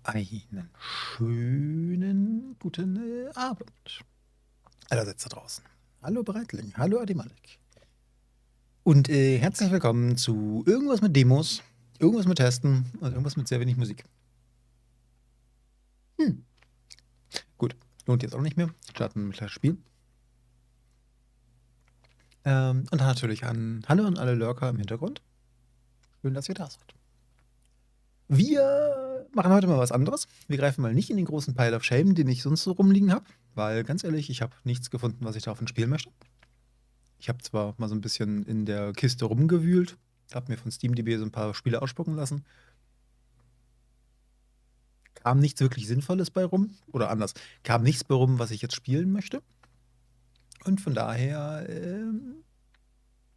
Einen schönen guten Abend allerseits da draußen. Hallo Breitling, hallo Adimalek. Und herzlich willkommen zu irgendwas mit Demos, irgendwas mit Testen und irgendwas mit sehr wenig Musik. Gut, lohnt jetzt auch nicht mehr. Starten ein kleines Spiel. Und dann natürlich Hallo an alle Lurker im Hintergrund. Schön, dass ihr da seid. Wir machen heute mal was anderes. Wir greifen mal nicht in den großen Pile of Shame, den ich sonst so rumliegen habe, weil ganz ehrlich, ich habe nichts gefunden, was ich davon spielen möchte. Ich habe zwar mal so ein bisschen in der Kiste rumgewühlt, habe mir von SteamDB so ein paar Spiele ausspucken lassen. Kam nichts wirklich Sinnvolles bei rum. Oder anders, kam nichts bei rum, was ich jetzt spielen möchte. Und von daher,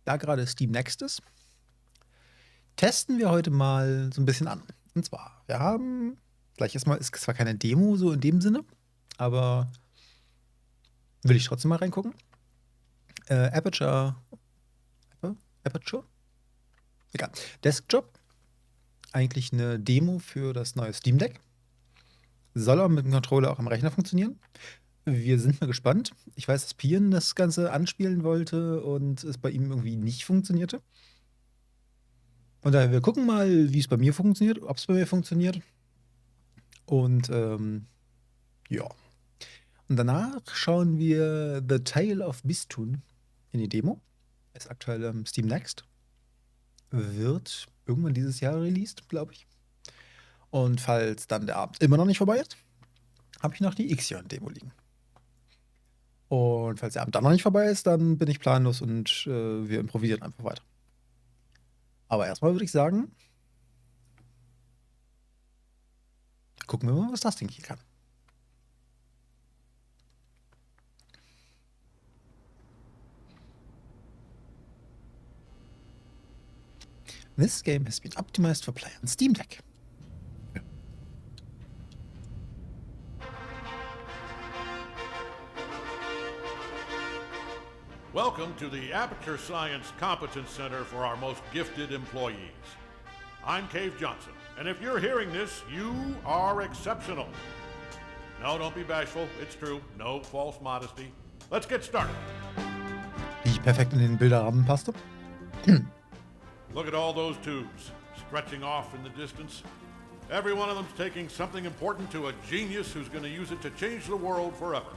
da gerade Steam Next ist, testen wir heute mal so ein bisschen an. Und zwar, wir haben, gleich erstmal, ist zwar keine Demo so in dem Sinne, aber will ich trotzdem mal reingucken. Aperture? Egal. Desk Job. Eigentlich eine Demo für das neue Steam Deck. Soll aber mit dem Controller auch am Rechner funktionieren. Wir sind mal gespannt. Ich weiß, dass Pian das Ganze anspielen wollte und es bei ihm irgendwie nicht funktionierte. Und daher, wir gucken mal, wie es bei mir funktioniert, ob es bei mir funktioniert. Und ja. Und danach schauen wir The Tale of Bistun in die Demo. Ist aktuell Steam Next. Wird irgendwann dieses Jahr released, glaube ich. Und falls dann der Abend immer noch nicht vorbei ist, habe ich noch die IXION-Demo liegen. Und falls der Abend dann noch nicht vorbei ist, dann bin ich planlos und wir improvisieren einfach weiter. Aber erstmal würde ich sagen, gucken wir mal, was das Ding hier kann. This game has been optimized for play on Steam Deck. Welcome to the Aperture Science Competence Center for our most gifted employees. I'm Cave Johnson, and if you're hearing this, you are exceptional. No, don't be bashful. It's true. No false modesty. Let's get started. Wie perfekt in den Bilderrahmen passte. Look at all those tubes stretching off in the distance. Every one of them's taking something important to a genius who's going to use it to change the world forever.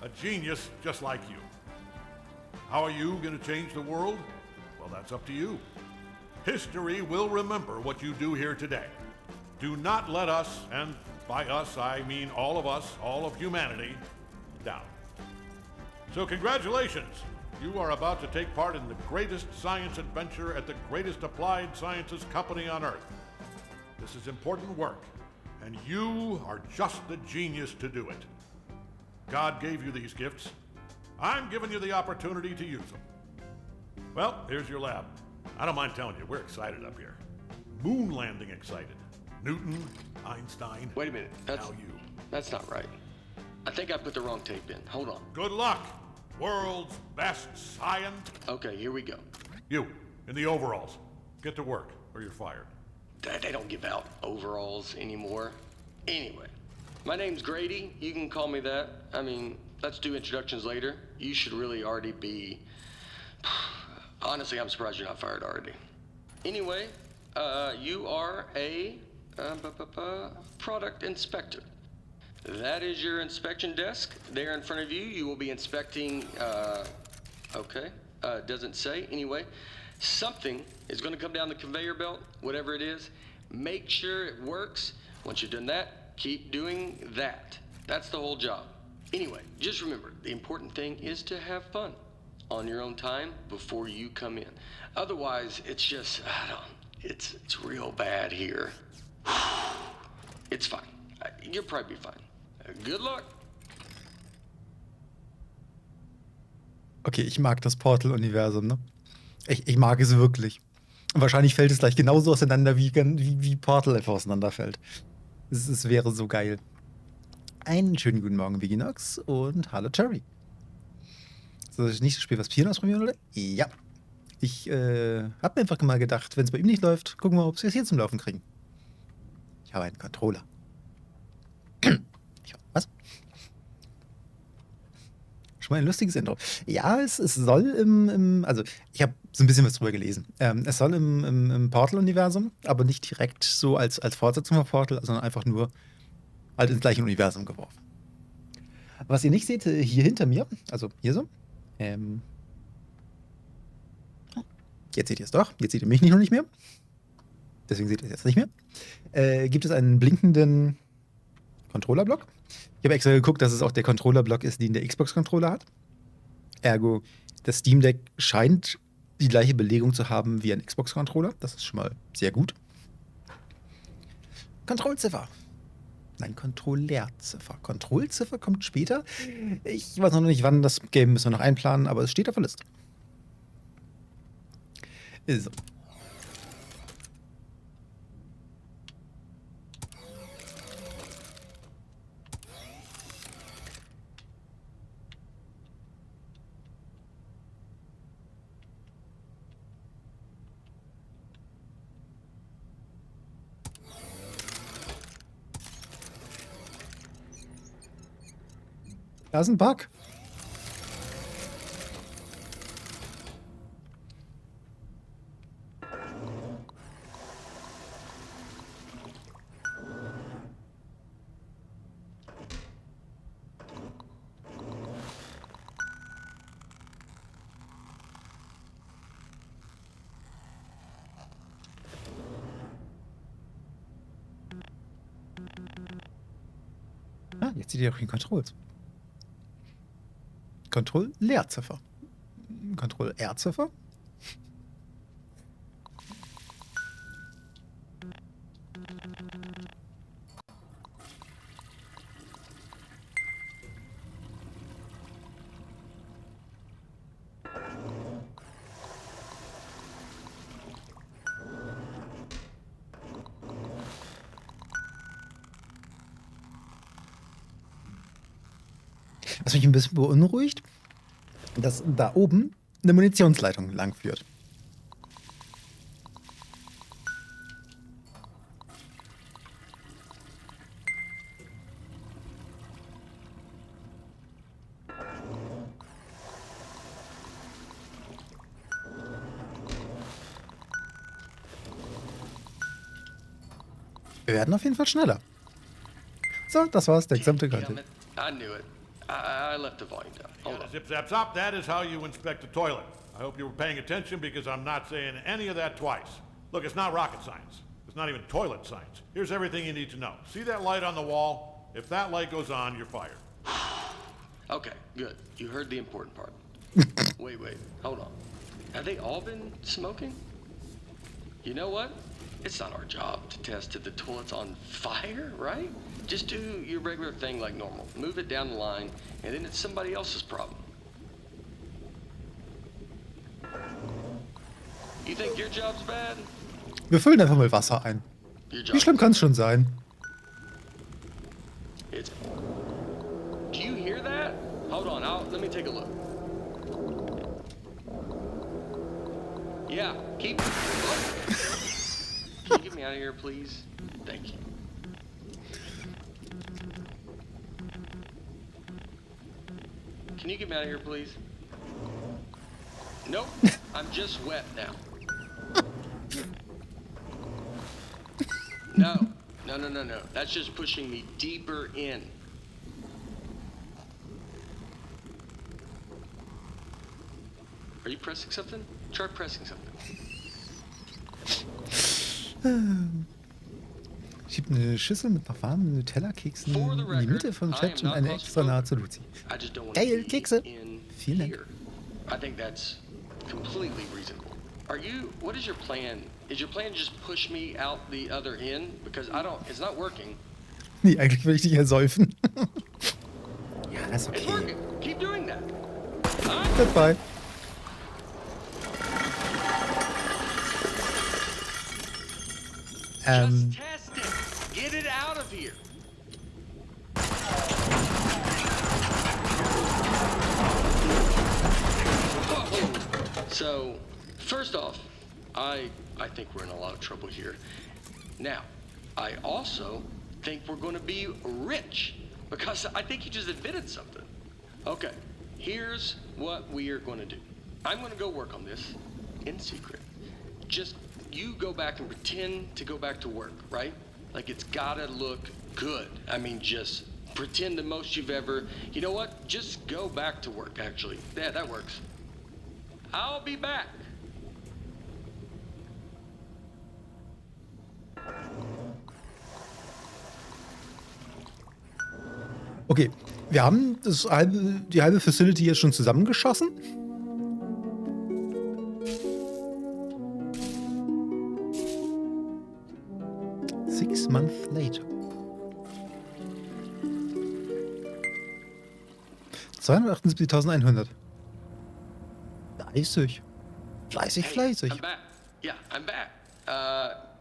A genius just like you. How are you going to change the world? Well, that's up to you. History will remember what you do here today. Do not let us, and by us I mean all of us, all of humanity, down. So congratulations. You are about to take part in the greatest science adventure at the greatest applied sciences company on Earth. This is important work, and you are just the genius to do it. God gave you these gifts. I'm giving you the opportunity to use them. Well, here's your lab. I don't mind telling you, we're excited up here. Moon landing excited. Newton, Einstein. Wait a minute. That's not right. I think I put the wrong tape in. Hold on. Good luck. World's best science. Okay, here we go. You, in the overalls. Get to work, or you're fired. They don't give out overalls anymore. Anyway, my name's Grady. You can call me that. I mean, let's do introductions later. You should really already be... Honestly, I'm surprised you're not fired already. Anyway, you are a product inspector. That is your inspection desk. There in front of you, you will be inspecting, doesn't say. Anyway, something is going to come down the conveyor belt, whatever it is. Make sure it works. Once you've done that, keep doing that. That's the whole job. Anyway, just remember, the important thing is to have fun on your own time before you come in. Otherwise, it's just, it's real bad here. It's fine. You'll probably be fine. Good luck. Okay, ich mag das Portal-Universum, ne? Ich mag es wirklich. Und wahrscheinlich fällt es gleich genauso auseinander, wie Portal einfach auseinanderfällt. Es wäre so geil. Einen schönen guten Morgen, Viginox, und hallo, Cherry. So, das nächste Spiel, was Pian ausprobieren, oder? Ja. Ich habe mir einfach mal gedacht, wenn es bei ihm nicht läuft, gucken wir mal, ob wir es hier zum Laufen kriegen. Ich habe einen Controller. Schon mal ein lustiges Intro. Ja, es soll also ich habe so ein bisschen was drüber gelesen. Es soll im Portal-Universum, aber nicht direkt so als Fortsetzung von Portal, sondern einfach nur halt ins gleiche Universum geworfen. Was ihr nicht seht, hier hinter mir, also hier so, jetzt seht ihr es doch, jetzt seht ihr mich noch nicht mehr, deswegen seht ihr es jetzt nicht mehr, gibt es einen blinkenden Controller-Block. Ich habe extra geguckt, dass es auch der Controller-Block ist, den der Xbox-Controller hat. Ergo, das Steam Deck scheint die gleiche Belegung zu haben wie ein Xbox-Controller. Das ist schon mal sehr gut. Kontrollziffer. Nein, Kontrollerziffer. Kontrollziffer kommt später. Ich weiß noch nicht, wann. Das Game müssen wir noch einplanen, aber es steht auf der Liste. So. Da ist ein Bug. Ah, jetzt seht ihr auch den Controls. Control-Leerziffer. Control-R-Ziffer? Was mich ein bisschen beunruhigt, dass da oben eine Munitionsleitung lang führt. Wir werden auf jeden Fall schneller. So, das war's, der gesamte Content. I knew it. I left the volume down. Hold on. Zip, zap, zop, that is how you inspect a toilet. I hope you were paying attention because I'm not saying any of that twice. Look, it's not rocket science. It's not even toilet science. Here's everything you need to know. See that light on the wall? If that light goes on, you're fired. Okay, good. You heard the important part. Wait, hold on. Have they all been smoking? You know what? It's not our job to test if the toilet's on fire, right? Just do your regular thing like normal. Move it down the line, and then it's somebody else's problem. You think your job's bad? Wir füllen einfach mal Wasser ein. Your Wie job's schlimm kann es schon sein? It's... Do you hear that? Hold on, let me take a look. Yeah, keep... Can you get me out of here, please? Thank you. Can you get me out of here, please? Nope, I'm just wet now. No. That's just pushing me deeper in. Are you pressing something? Try pressing something. Schiebt eine Schüssel mit noch warmen Nutella-Keksen in die Mitte vom Chat und eine extra nahe zu Luzi. Geil, Kekse! Vielen Dank. I think that's completely reasonable. What is your plan? Is your plan just push me out the other end? Because it's not working. Nee, eigentlich will ich dich ersäufen. Ja, das ist It's okay. working. Keep doing that. Goodbye. Just test it. Get it out of here. So, first off, I think we're in a lot of trouble here. Now, I also think we're going to be rich because I think you just admitted something. Okay, Here's what we are going to do. I'm going to go work on this in secret. Just you go back and pretend to go back to work, right? Like it's gotta look good. I mean, just pretend the most you've ever... You know what? Just go back to work, actually. Yeah, that works. I'll be back. Okay, wir haben die halbe Facility jetzt schon zusammengeschossen. Six months later. 278.100. Fleißig. Fleißig, fleißig. I'm back. Yeah, I'm back.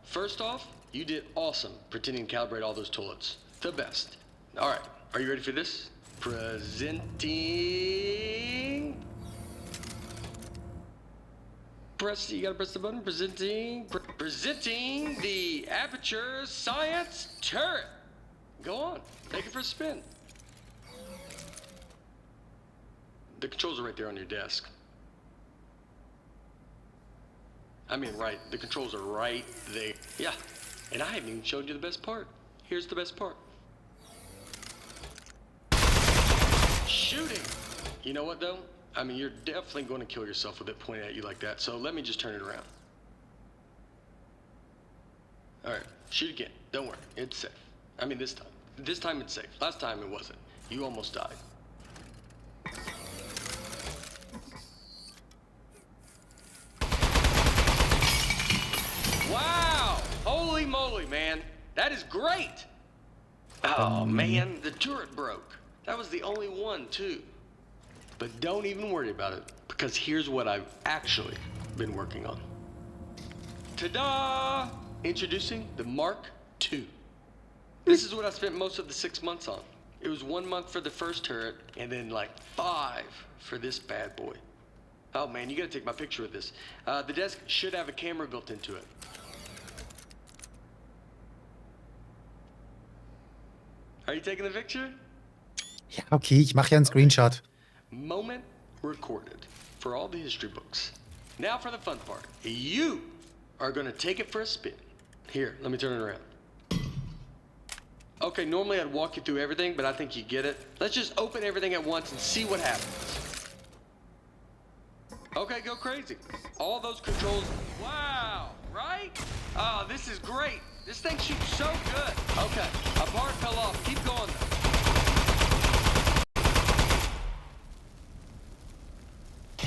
First off, you did awesome pretending to calibrate all those toilets. The best. All right, are you ready for this? Presenting. You gotta press the button. Presenting the Aperture Science Turret. Go on, take it for a spin. The controls are right there on your desk. I mean, right, the controls are right there. Yeah, and I haven't even showed you the best part. Here's the best part. Shooting. You know what, though? I mean, you're definitely going to kill yourself with it pointed at you like that, so let me just turn it around. All right, shoot again. Don't worry, it's safe. I mean, this time. This time it's safe. Last time it wasn't. You almost died. Wow! Holy moly, man. That is great! Oh, man, the turret broke. That was the only one, too. But don't even worry about it, because here's what I've actually been working on. Ta-da! Introducing the Mark II. This is what I spent most of the 6 months on. It was 1 month for the first turret, and then like 5 for this bad boy. Oh man, you gotta take my picture with this. The desk should have a camera built into it. Are you taking the picture? Ja, okay, ich mache ja einen Screenshot. Moment recorded for all the history books. Now for the fun part. You are gonna take it for a spin. Here, let me turn it around. Okay, normally I'd walk you through everything, but I think you get it. Let's just open everything at once and see what happens. Okay, go crazy. All those controls. Wow, right? Oh, this is great. This thing shoots so good. Okay, a part fell off. Keep going though.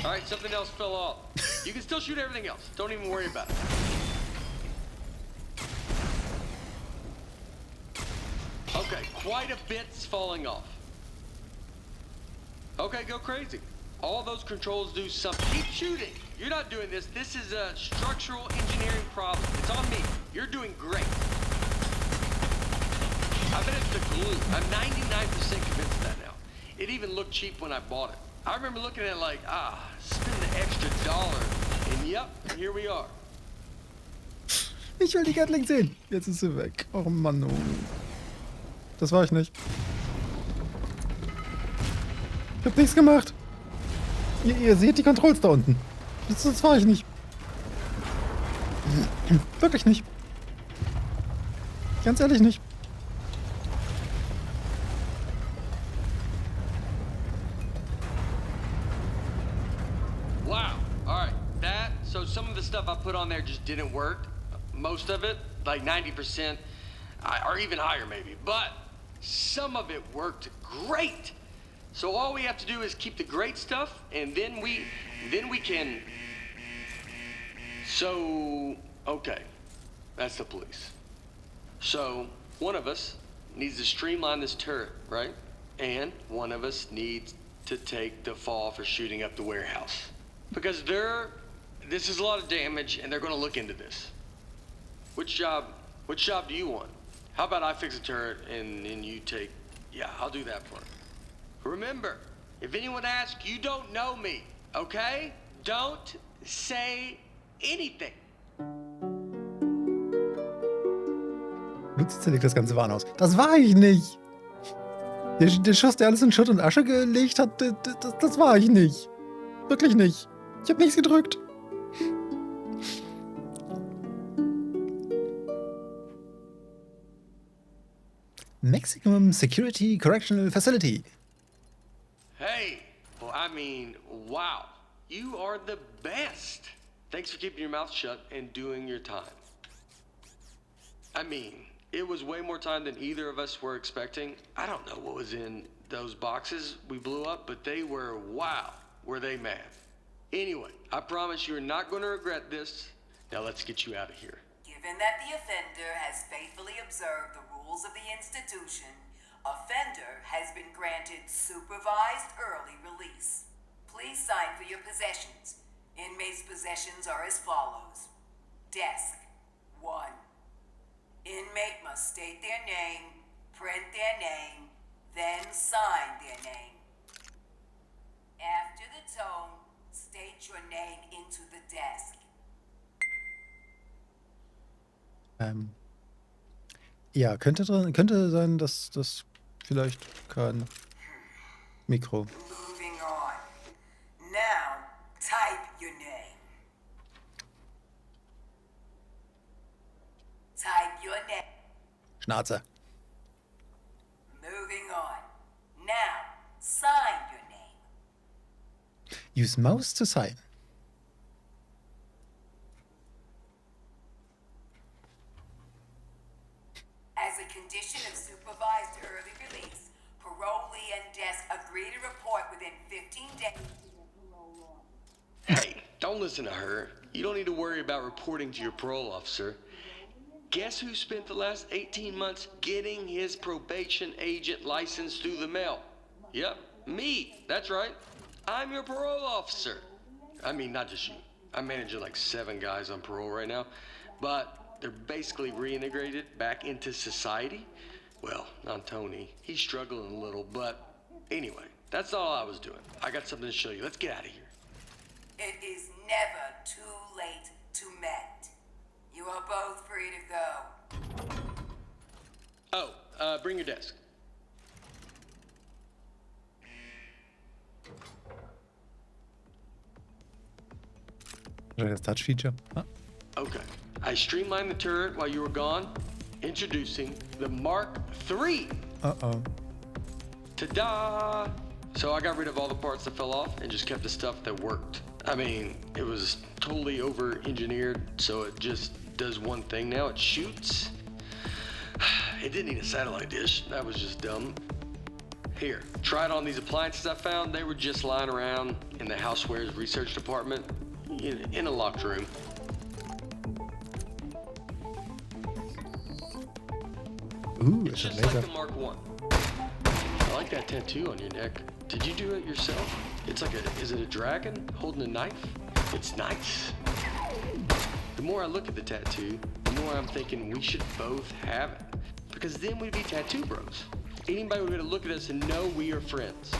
All right, something else fell off. You can still shoot everything else. Don't even worry about it. Okay, quite a bit's falling off. Okay, go crazy. All those controls do something. Keep shooting. You're not doing this. This is a structural engineering problem. It's on me. You're doing great. I bet it's the glue. I'm 99% convinced of that now. It even looked cheap when I bought it. I remember looking at it like, spend the extra $1. And yep, here we are. Ich will die Gatling sehen. Jetzt ist sie weg. Oh Mann, oh. Das war ich nicht. Ich hab nichts gemacht. Ihr seht die Controls da unten. Das war ich nicht. Wirklich nicht. Ganz ehrlich nicht. Wow. All right. So some of the stuff I put on there just didn't work. Most of it, like 90%, or even higher maybe. But some of it worked great. So all we have to do is keep the great stuff, and then we can. So, okay, that's the police. So one of us needs to streamline this turret, right? And one of us needs to take the fall for shooting up the warehouse. Because this is a lot of damage, and they're gonna look into this. Which job do you want? How about I fix a turret, and you take, yeah, I'll do that part. Remember, if anyone asks, you don't know me, okay? Don't say anything. Lutz legt das ganze Wahn aus. Das war ich nicht. Der Schuss, der alles in Schutt und Asche gelegt hat, das war ich nicht. Wirklich nicht. Ich habe nichts gedrückt. Maximum Security Correctional Facility. Hey, well, I mean, wow. You are the best. Thanks for keeping your mouth shut and doing your time. I mean, it was way more time than either of us were expecting. I don't know what was in those boxes we blew up, but they were, wow, were they mad. Anyway, I promise you're not going to regret this. Now let's get you out of here. Given that the offender has faithfully observed the rules of the institution, offender has been granted supervised early release. Please sign for your possessions. Inmates' possessions are as follows. Desk, 1. Inmate must state their name, print their name, then sign their name. After the tone, state your name into the desk. Ja, könnte sein, dass das vielleicht kein Mikro. Moving on. Now, type your name. Type your name. Schnauze. Moving on. Now, sign your name. Use mouse to sign. As a condition of supervised early release, parolee and desk agree to report within 15 days. Hey, don't listen to her. You don't need to worry about reporting to your parole officer. Guess who spent the last 18 months getting his probation agent license through the mail? Yep, me. That's right. I'm your parole officer. I mean, not just you. I'm managing like 7 guys on parole right now, but they're basically reintegrated back into society. Well, not Tony. He's struggling a little, but anyway, that's all I was doing. I got something to show you. Let's get out of here. It is never too late to mend. You are both free to go. Oh, bring your desk. Das Touch-Feature. Ah. Okay. I streamlined the turret while you were gone. Introducing the Mark III. Uh-oh. Ta-da! So I got rid of all the parts that fell off and just kept the stuff that worked. I mean, it was totally over-engineered, so it just does one thing now. It shoots. It didn't need a satellite dish. That was just dumb. Here, try it on these appliances I found. They were just lying around in the housewares research department in a locked room. It's It's a just like laser. the Mark I. I like that tattoo on your neck. Did you do it yourself? It's like is it a dragon holding a knife? It's nice. The more I look at the tattoo, the more I'm thinking we should both have it. Because then we'd be tattoo bros. Anybody would be able to look at us and know we are friends.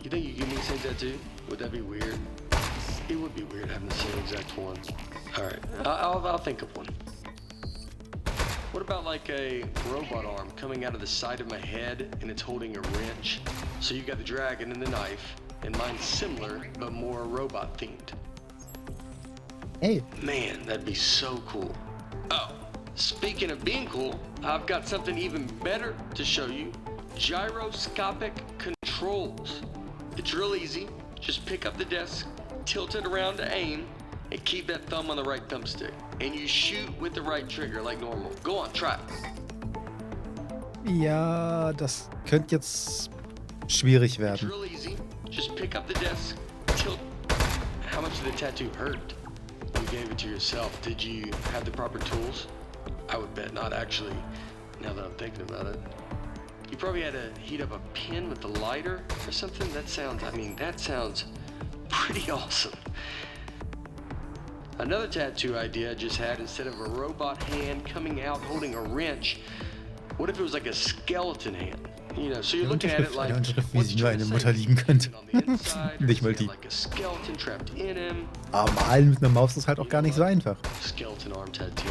You think you give me the same tattoo? Would that be weird? It would be weird having the same exact one. All right, I'll think of one. What about like a robot arm coming out of the side of my head and it's holding a wrench? So you got the dragon and the knife, and mine's similar but more robot themed. Hey, Man, that'd be so cool. Oh, speaking of being cool, I've got something even better to show you. Gyroscopic controls. It's real easy. Just pick up the desk, tilt it around to aim, and keep that thumb on the right thumbstick. And you shoot with the right trigger like normal. Go on, try it. ja, das könnte jetzt schwierig It's werden. real easy. Just pick up the desk, tilt. How much did the tattoo hurt? You gave it to yourself. Did you have the proper tools? I would bet not, actually, now that I'm thinking about it. You probably had to heat up a pin with the lighter or something. That sounds pretty awesome. Another tattoo idea I just had, instead of a robot hand coming out holding a wrench, what if it was like a skeleton hand? You know, so you're looking at it like, Eine Unterschrift, wie what's sie it nur trying to eine say? Mutter liegen könnte. On the inside, or Nicht does mal it die. have like a skeleton trapped in him? Aber malen mit einer Maus ist halt auch gar nicht so einfach. Skeleton arm tattoo.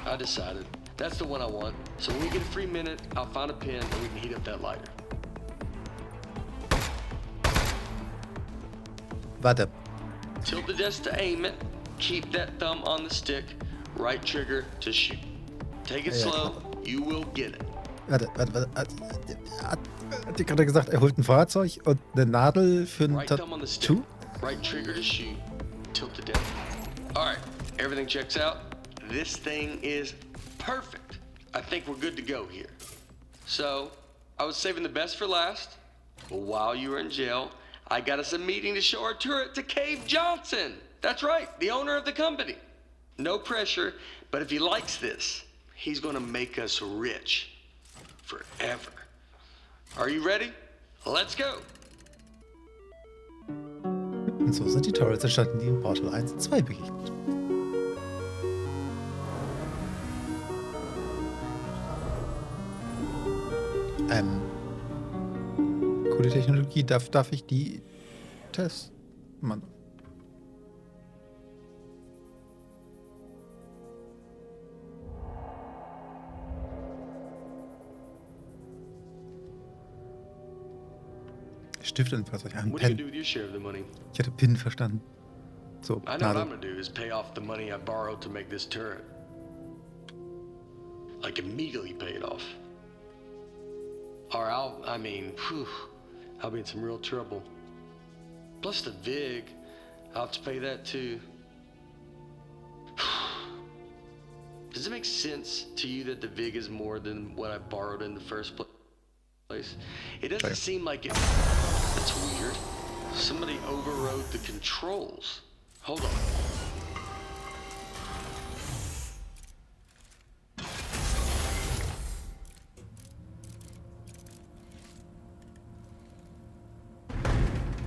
I decided. That's the one I want. So when we get a free minute, I'll find a pen and we can heat up that lighter. Warte. Tilt the desk to aim it. Keep that thumb on the stick. Right trigger to shoot. Take it slow. You will get it. Warte. Hat dir gerade gesagt, er holt ein Fahrzeug und eine Nadel für ein Right thumb on the stick. Tattoo? Right trigger to shoot. Tilt the desk. All right. Everything checks out. This thing is perfect. I think we're good to go here. So, I was saving the best for last. Well, while you were in jail, I got us a meeting to show our turret to Cave Johnson. That's right, the owner of the company. No pressure, but if he likes this, he's gonna make us rich. Forever. Are you ready? Let's go. Und so sind die Turrets entstanden, die in Portal 1 und 2 begegnet. Coole Technologie. Darf ich die testen? Mann. Stifte im Fahrzeug. Ein What are you gonna Pen. do with your share of the money? Ich hatte Pin verstanden. So, I know what Nadel. I'm gonna do is pay off the money I borrowed to make this turret. Like immediately pay it off. Or I'll be in some real trouble. Plus the VIG, I'll have to pay that too. Does it make sense to you that the VIG is more than what I borrowed in the first place? It doesn't seem like it. That's weird. Somebody overrode the controls. Hold on.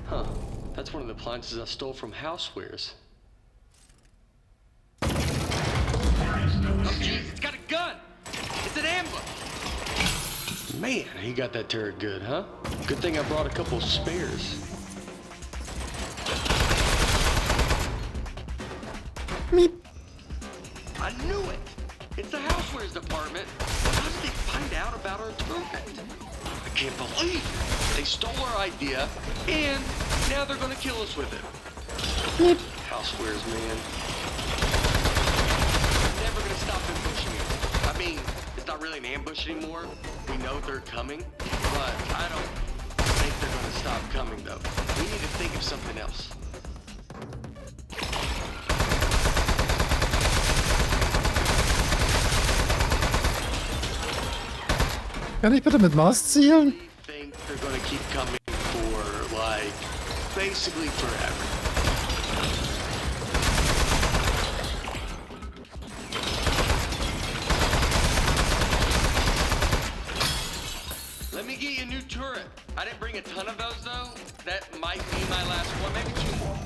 Huh. That's one of the appliances I stole from Housewares. Oh, jeez, it's got a gun! It's an ambush! Man, he got that turret good, huh? Good thing I brought a couple spares. Meep. I knew it! It's the Housewares department. How did they find out about our turret? I can't believe it. They stole our idea, and now they're gonna kill us with it. Meep. Housewares, man. I'm never gonna stop ambushing it. I mean, it's not really an ambush anymore. We know they're coming, but I don't think they're gonna stop coming, though. We need to think of something else. Kann ich bitte mit Maus zielen? We think they're gonna keep coming for, like, basically forever. Let me get you a new turret. I didn't bring a ton of those, though. That might be my last one, maybe two more.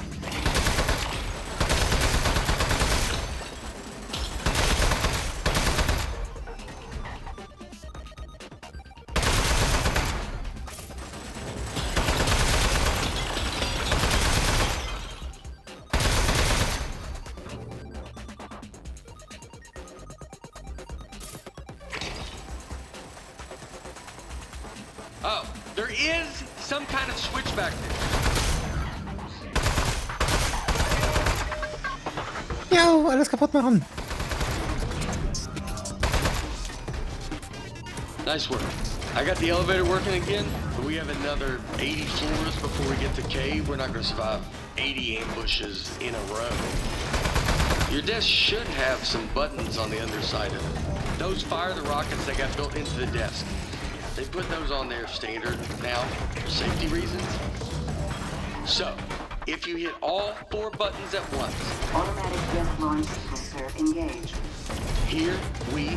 Oh, there is some kind of switch back there. Ja, alles kaputt machen. Nice work. I got the elevator working again, but we have another 80 floors before we get to cave. We're not gonna survive 80 ambushes in a row. Your desk should have some buttons on the underside of it. Those fire the rockets that got built into the desk. They put those on there standard now for safety reasons. So, if you hit all 4 buttons at once, Automatic desk launch sequencer engaged. here we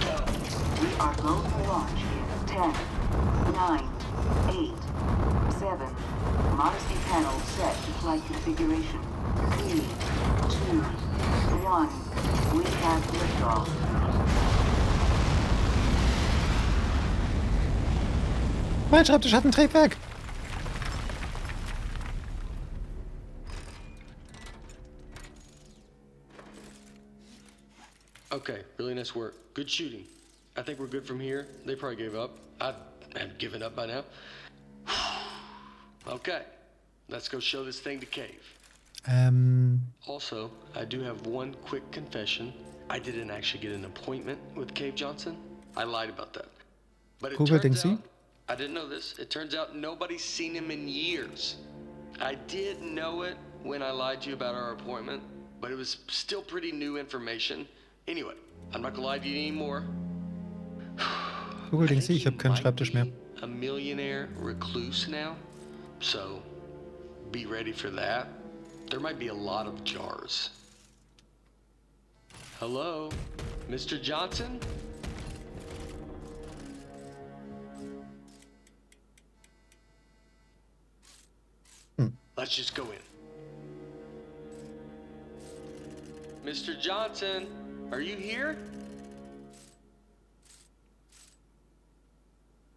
go. We are go to launch in 10, 9, 8, 7. Modesty panel set to flight configuration. 3, 2, 1. We have liftoff. Mein Schreibtisch hat ein Triebwerk. Okay, really nice work. Good shooting. I think we're good from here. They probably gave up. I have given up by now. Okay, Let's go show this thing to Cave. Also, I do have one quick confession. I didn't actually get an appointment with Cave Johnson. I lied about that. But it Google turns Dingsy? out, I didn't know this. It turns out nobody's seen him in years. I did know it when I lied to you about our appointment, but it was still pretty new information. Anyway, I'm not gonna lie to you anymore. Google I Dingsy, think ich he habe keinen might Schreibtisch mehr. be a millionaire recluse now. So, be ready for that. There might be a lot of jars. Hello, Mr. Johnson? Let's just go in. Mr. Johnson, are you here?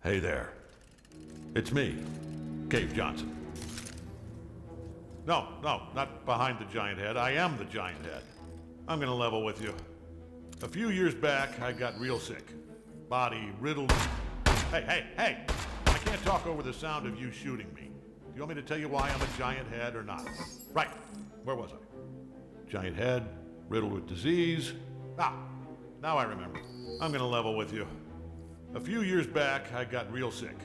Hey there. It's me, Cave Johnson. No, not behind the giant head. I am the giant head. I'm gonna level with you. A few years back, I got real sick. Body riddled. Hey! I can't talk over the sound of you shooting me. Do you want me to tell you why I'm a giant head or not? Right. Where was I? Giant head, riddled with disease. Now I remember. I'm gonna level with you. A few years back, I got real sick.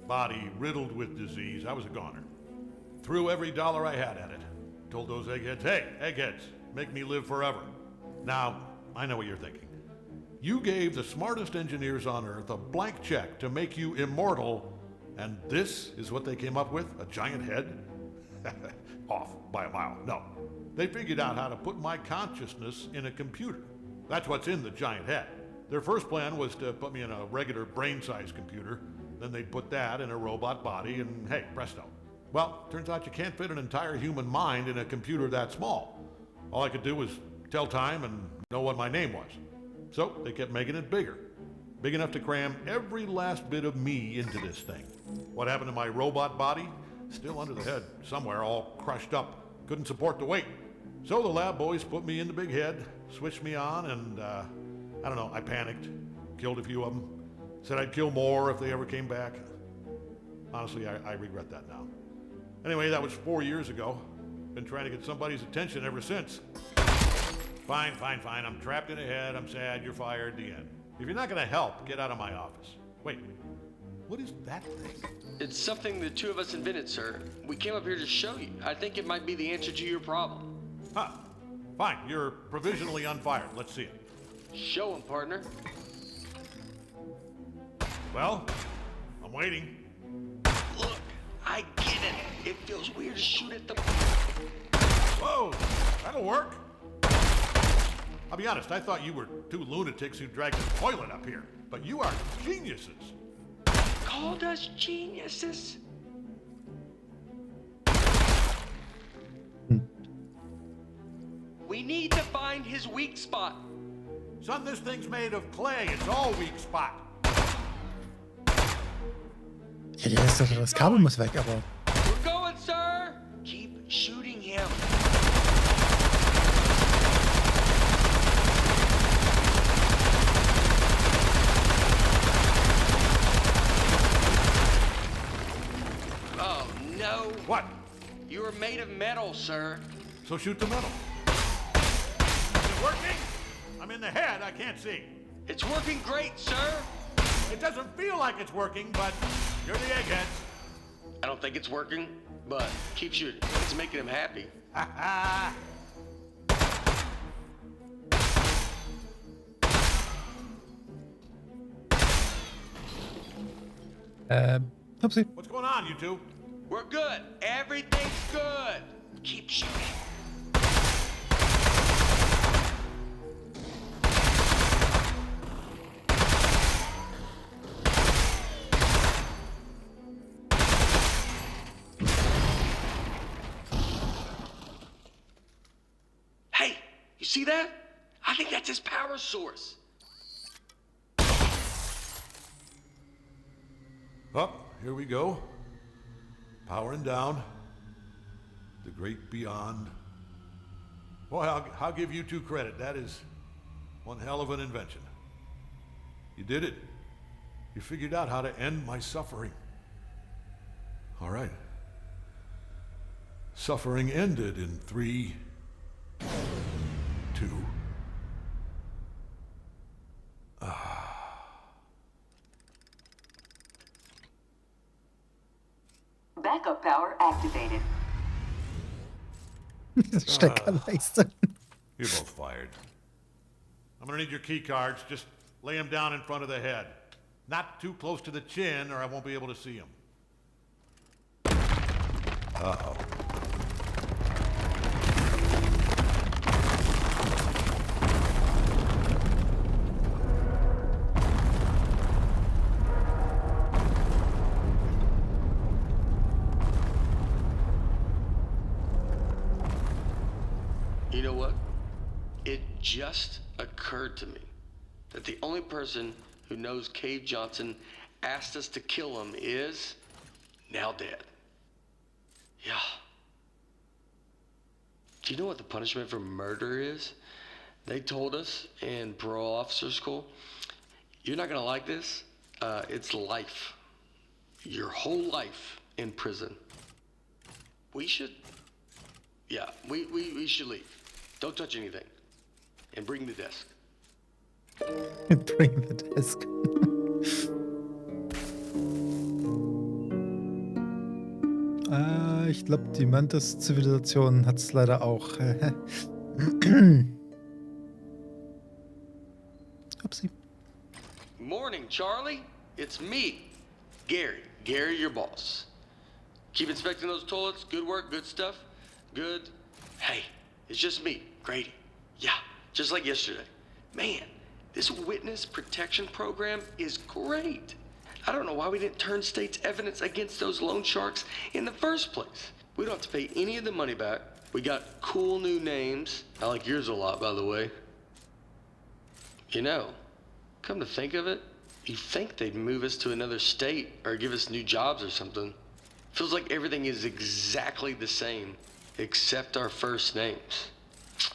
Body riddled with disease. I was a goner. Threw every dollar I had at it. Told those eggheads, hey, eggheads, make me live forever. Now, I know what you're thinking. You gave the smartest engineers on Earth a blank check to make you immortal, and this is what they came up with? A giant head? Off by a mile. No. They figured out how to put my consciousness in a computer. That's what's in the giant head. Their first plan was to put me in a regular brain-sized computer. Then they'd put that in a robot body, and hey, presto. Well, turns out you can't fit an entire human mind in a computer that small. All I could do was tell time and know what my name was. So they kept making it bigger. Big enough to cram every last bit of me into this thing. What happened to my robot body? Still under the head, somewhere, all crushed up. Couldn't support the weight. So the lab boys put me in the big head, switched me on, and I don't know, I panicked. Killed a few of them. Said I'd kill more if they ever came back. Honestly, I regret that now. Anyway, that was 4 years ago. Been trying to get somebody's attention ever since. Fine. I'm trapped in a head. I'm sad. You're fired. The end. If you're not going to help, get out of my office. Wait, what is that thing? It's something the two of us invented, sir. We came up here to show you. I think it might be the answer to your problem. Huh. Fine. You're provisionally unfired. Let's see it. Show him, partner. Well, I'm waiting. Look, I get it. It feels weird to shoot at the... Whoa, that'll work. I'll be honest, I thought you were two lunatics who dragged a toilet up here. But you are geniuses. Called us geniuses. We need to find his weak spot. Son, this thing's made of clay. It's all weak spot. Ja, das Kabel muss weg, aber... We're going, sir. Keep shooting him. Oh, no. What? You are made of metal, sir. So shoot the metal. Is it working? I'm in the head. I can't see. It's working great, sir. It doesn't feel like it's working, but you're the eggheads. I don't think it's working, but keep shooting. It's making him happy. Ha ha! Upsie. What's going on, you two? We're good. Everything's good. Keep shooting. Hey, you see that? I think that's his power source. Oh, here we go. Powering down. The great beyond. Boy, I'll give you two credit. That is one hell of an invention. You did it. You figured out how to end my suffering. All right. Suffering ended in 3, 2. Backup power activated. Steckerleiste. You're both fired. I'm gonna need your key cards. Just lay them down in front of the head. Not too close to the chin, or I won't be able to see them. Uh-oh. You know what? It just occurred to me that the only person who knows Cave Johnson asked us to kill him is now dead. Yeah. Do you know what the punishment for murder is? They told us in parole officer school, you're not gonna like this. It's life. Your whole life in prison. We should, we should leave. Don't touch anything. And bring the desk. Bring the desk. Ich glaube, die Mantis-Zivilisation hat es leider auch. Upsi. Morning, Charlie. It's me, Gary. Gary, your boss. Keep inspecting those toilets. Good work, good stuff. Good. Hey, it's just me, Grady. Yeah, just like yesterday. Man, this witness protection program is great. I don't know why we didn't turn state's evidence against those loan sharks in the first place. We don't have to pay any of the money back. We got cool new names. I like yours a lot, by the way. You know, come to think of it, you'd think they'd move us to another state or give us new jobs or something. Feels like everything is exactly the same, except our first names.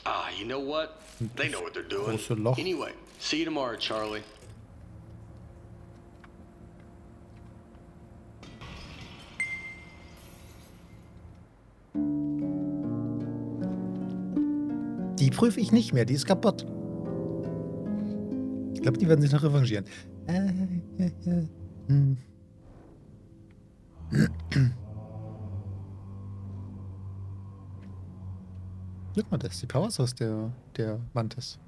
Ah, you know what? They know what they're doing. Große Loch. Anyway, see you tomorrow, Charlie. Die prüfe ich nicht mehr, die ist kaputt. Ich glaube, die werden sich noch revanchieren. Guck mal, das ist die Power Source der Mantis.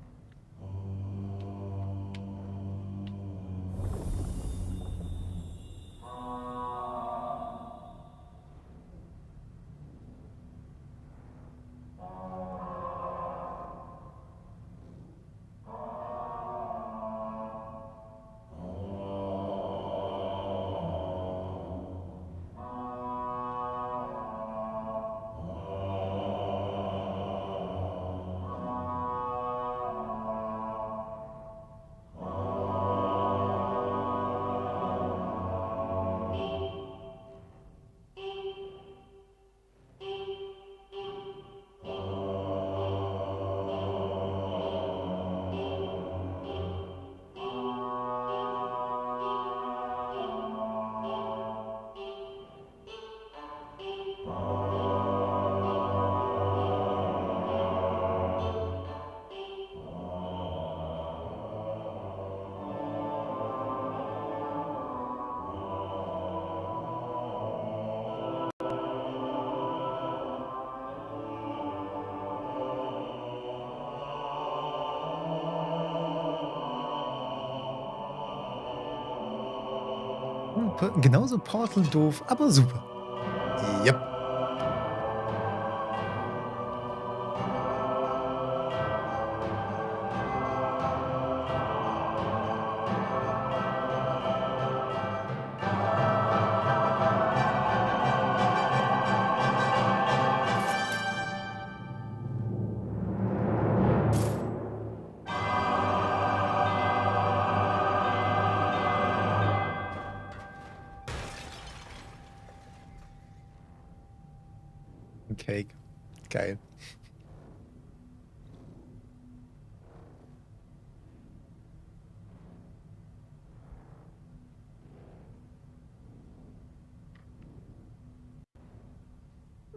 Genauso Portal doof, aber super. Yep. Okay, geil.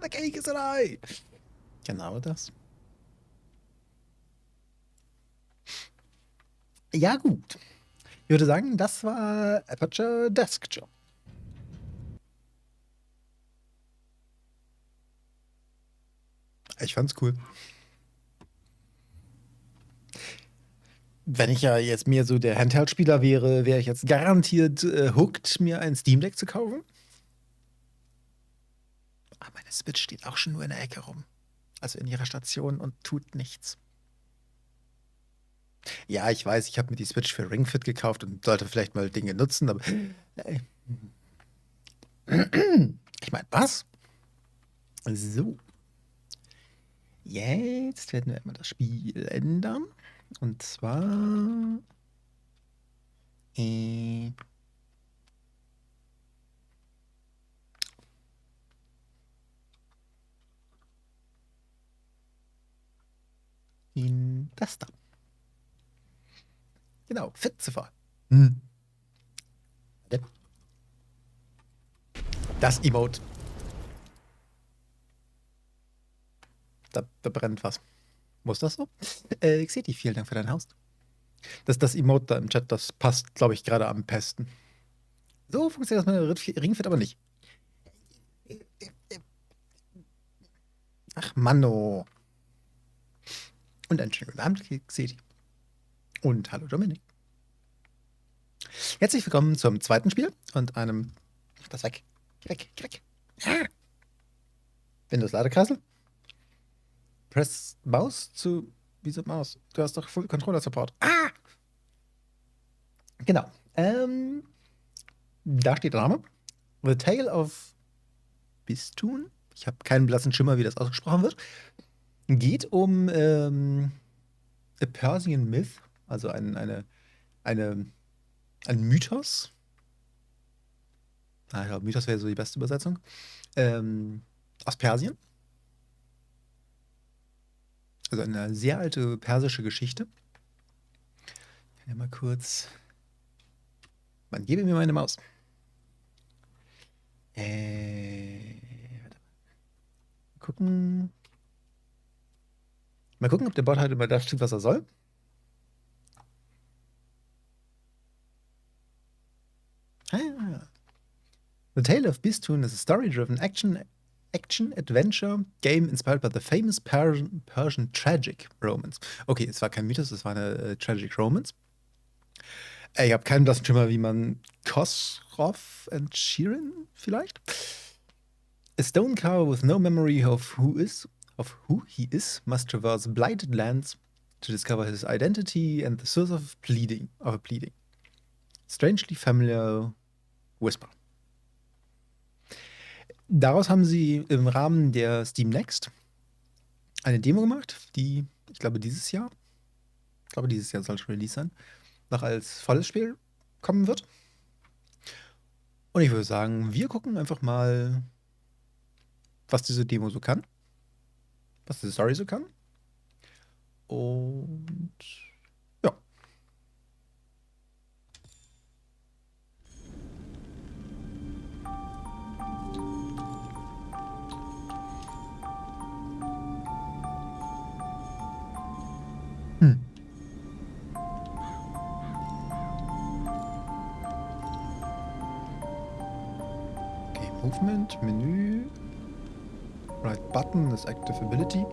The cake is an eye. Genau das. Ja, gut. Ich würde sagen, das war Aperture Desk Job. Ich fand's cool. Wenn ich ja jetzt mehr so der Handheld-Spieler wäre, wäre ich jetzt garantiert hooked, mir ein Steam Deck zu kaufen. Aber meine Switch steht auch schon nur in der Ecke rum. Also in ihrer Station und tut nichts. Ja, ich weiß, ich habe mir die Switch für Ring Fit gekauft und sollte vielleicht mal Dinge nutzen, aber. Ich meine, was? So. Jetzt werden wir einmal das Spiel ändern. Und zwar. In das da. Genau, fit zu fahren. Das Emote. Da brennt was. Muss das so? Xeti, vielen Dank für dein Haus. Das Emote da im Chat, das passt, glaube ich, gerade am besten. So funktioniert das mit der Ringfit aber nicht. Ach, Manno. Und einen schönen guten Abend, Xeti. Und hallo, Dominik. Herzlich willkommen zum zweiten Spiel und einem. Mach das weg. Geh weg, geh weg. Ah. Windows Ladekreisel. Press Maus zu. Wieso Maus? Du hast doch Full Controller Support. Ah! Genau. Da steht der Name. The Tale of Bistun. Ich habe keinen blassen Schimmer, wie das ausgesprochen wird. Geht um A Persian Myth, also ein Mythos. Ich glaube, Mythos wäre so die beste Übersetzung. Aus Persien. Also eine sehr alte persische Geschichte. Ich kann ja mal kurz. Man gebe mir meine Maus. Gucken. Mal gucken, ob der Bot heute mal das tut, was er soll. The Tale of Bistun is a story-driven action-adventure game inspired by the famous Persian tragic romance. Okay, es war kein Mythos, es war eine tragic romance. Ich habe keinen blassen Schimmer, wie man Khosrow and Shirin vielleicht? A stone cow with no memory of who he is must traverse blighted lands to discover his identity and the source of a pleading. Strangely familiar whisper. Daraus haben sie im Rahmen der Steam Next eine Demo gemacht, die, ich glaube, dieses Jahr soll schon Release sein, noch als volles Spiel kommen wird. Und ich würde sagen, wir gucken einfach mal, was diese Demo so kann, was diese Story so kann. Und ja. Okay, Movement, Menü. Right Button ist Active Ability.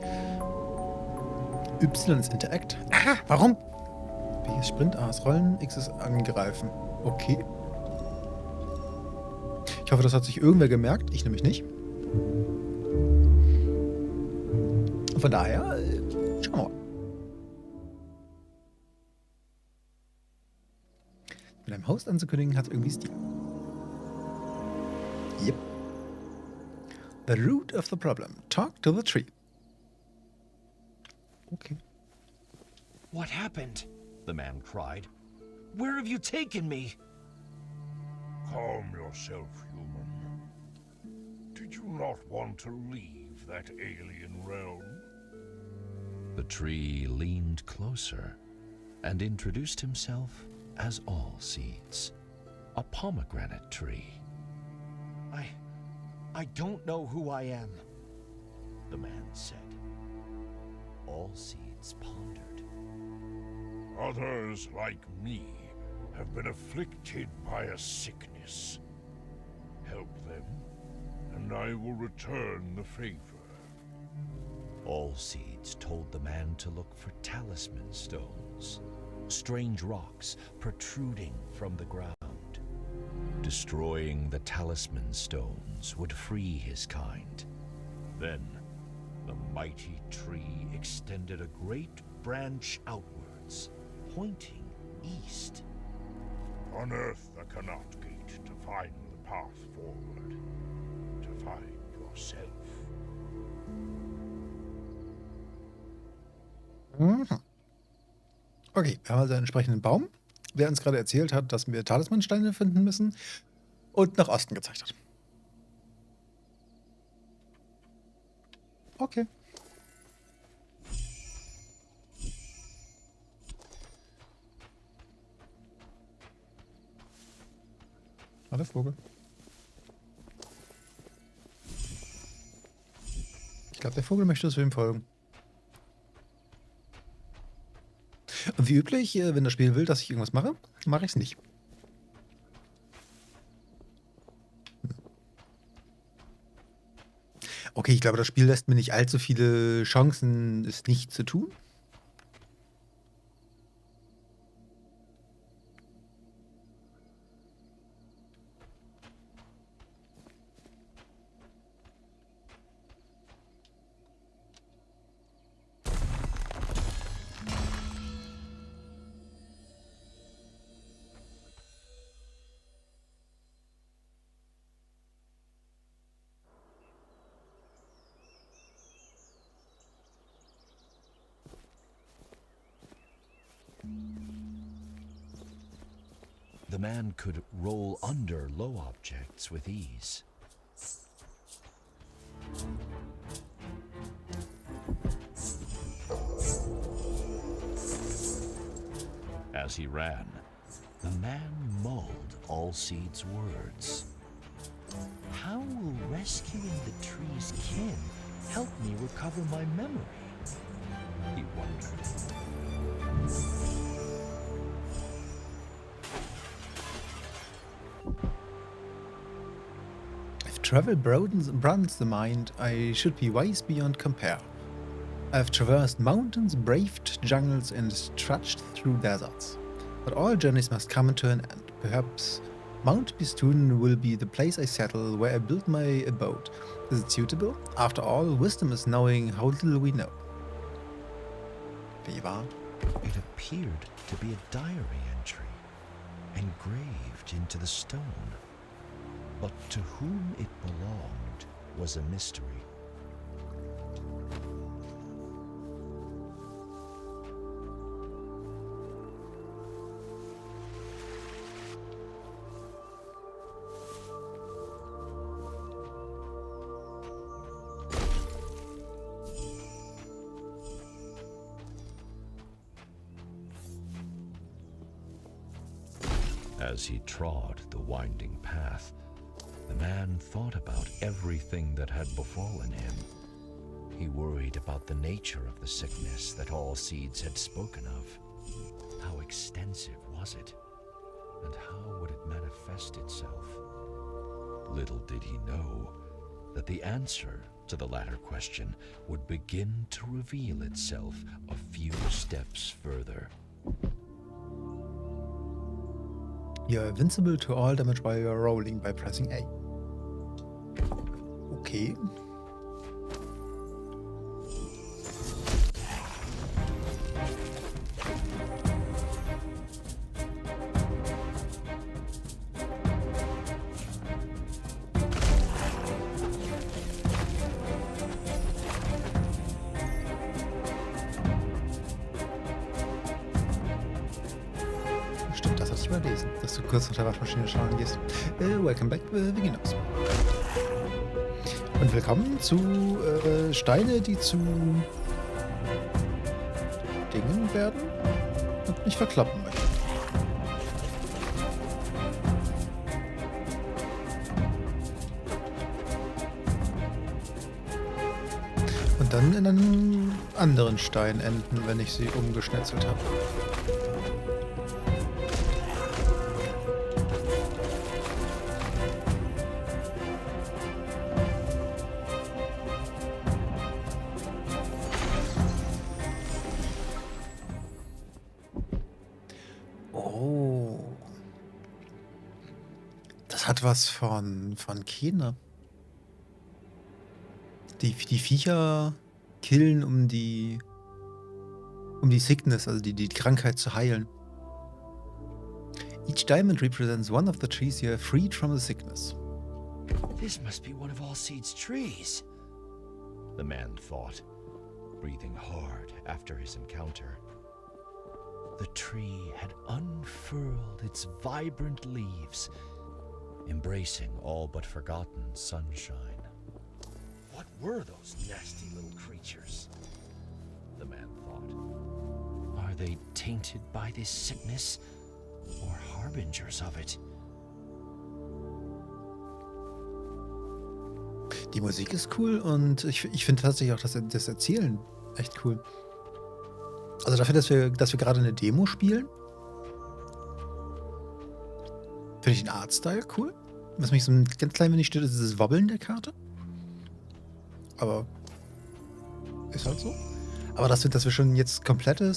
Y ist Interact. Aha, warum? B ist Sprint, A ist Rollen, X ist Angreifen. Okay. Ich hoffe, das hat sich irgendwer gemerkt. Ich nämlich nicht. Von daher, schauen wir mal. Mit einem Host anzukündigen, hat irgendwie Stil. Yep. The root of the problem. Talk to the tree. Okay. What happened? The man cried. Where have you taken me? Calm yourself, human. Did you not want to leave that alien realm? The tree leaned closer and introduced himself as all seeds, a pomegranate tree. I don't know who I am. the man said. All Seeds pondered. Others like me have been afflicted by a sickness. Help them, and I will return the favor. All Seeds told the man to look for talisman stones, strange rocks protruding from the ground. Destroying the talisman stones would free his kind. Then, the mighty tree extended a great branch outwards, pointing east. Unearth the Canot Gate to find the path forward, to find yourself. Okay, wir haben also einen entsprechenden Baum, der uns gerade erzählt hat, dass wir Talismansteine finden müssen und nach Osten gezeigt hat. Okay. Hallo Vogel. Ich glaube, der Vogel möchte uns wem folgen. Und wie üblich, wenn das Spiel will, dass ich irgendwas mache, mache ich es nicht. Okay, ich glaube, das Spiel lässt mir nicht allzu viele Chancen, es nicht zu tun. The man could roll under low objects with ease. As he ran, the man mulled All Seeds' words. How will rescuing the tree's kin help me recover my memory? He wondered. If travel broadens the mind, I should be wise beyond compare. I've traversed mountains, braved jungles, and trudged through deserts. But all journeys must come to an end. Perhaps Mount Bistun will be the place I settle, where I build my abode. Is it suitable? After all, wisdom is knowing how little we know. Wie wahr? It appeared to be a diary entry, engraved into the stone. But to whom it belonged was a mystery. As he trod the winding path, the man thought about everything that had befallen him. He worried about the nature of the sickness that All Seeds had spoken of. How extensive was it? And how would it manifest itself? Little did he know that the answer to the latter question would begin to reveal itself a few steps further. You're invincible to all damage while you're rolling by pressing A. Okay. Stimmt, das hatte ich überlesen, dass du kurz nach der Waschmaschine schauen gehst. Welcome back, wir gehen aus. Und willkommen zu Steine, die zu Dingen werden und mich verkloppen möchten. Und dann in einen anderen Stein enden, wenn ich sie umgeschnetzelt habe. Oh. Das hat was von Kena. Die Viecher killen, um die Sickness, also die Krankheit zu heilen. Each diamond represents one of the trees you have freed from the sickness. This must be one of All Seed's trees, the man thought, breathing hard after his encounter. The tree had unfurled its vibrant leaves, embracing all but forgotten sunshine. What were those nasty little creatures? The man thought. Are they tainted by this sickness, or harbingers of it? Die Musik ist cool und ich finde tatsächlich auch das Erzählen echt cool. Also dafür, dass wir gerade eine Demo spielen, finde ich den Artstyle cool. Was mich so ein ganz klein wenig stört, ist dieses Wobbeln der Karte. Aber ist halt so. Aber dass wir schon jetzt komplette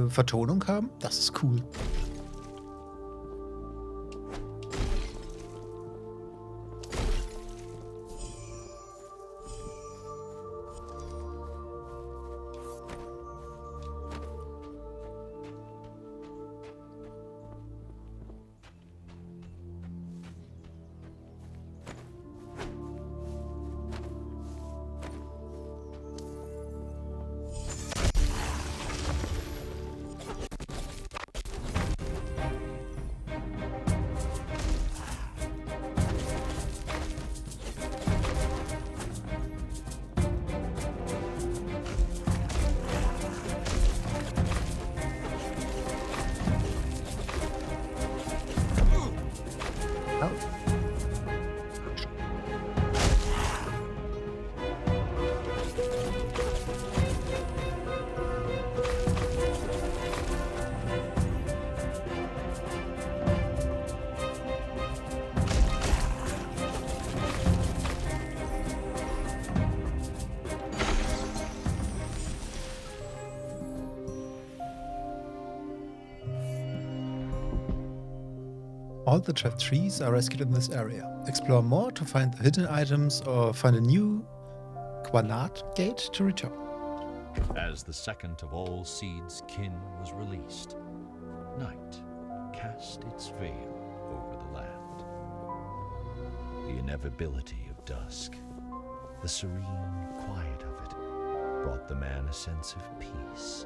Vertonung haben, das ist cool. All the trapped trees are rescued in this area. Explore more to find the hidden items or find a new Quanat gate to return. As the second of All Seed's kin was released, night cast its veil over the land. The inevitability of dusk, the serene quiet of it, brought the man a sense of peace.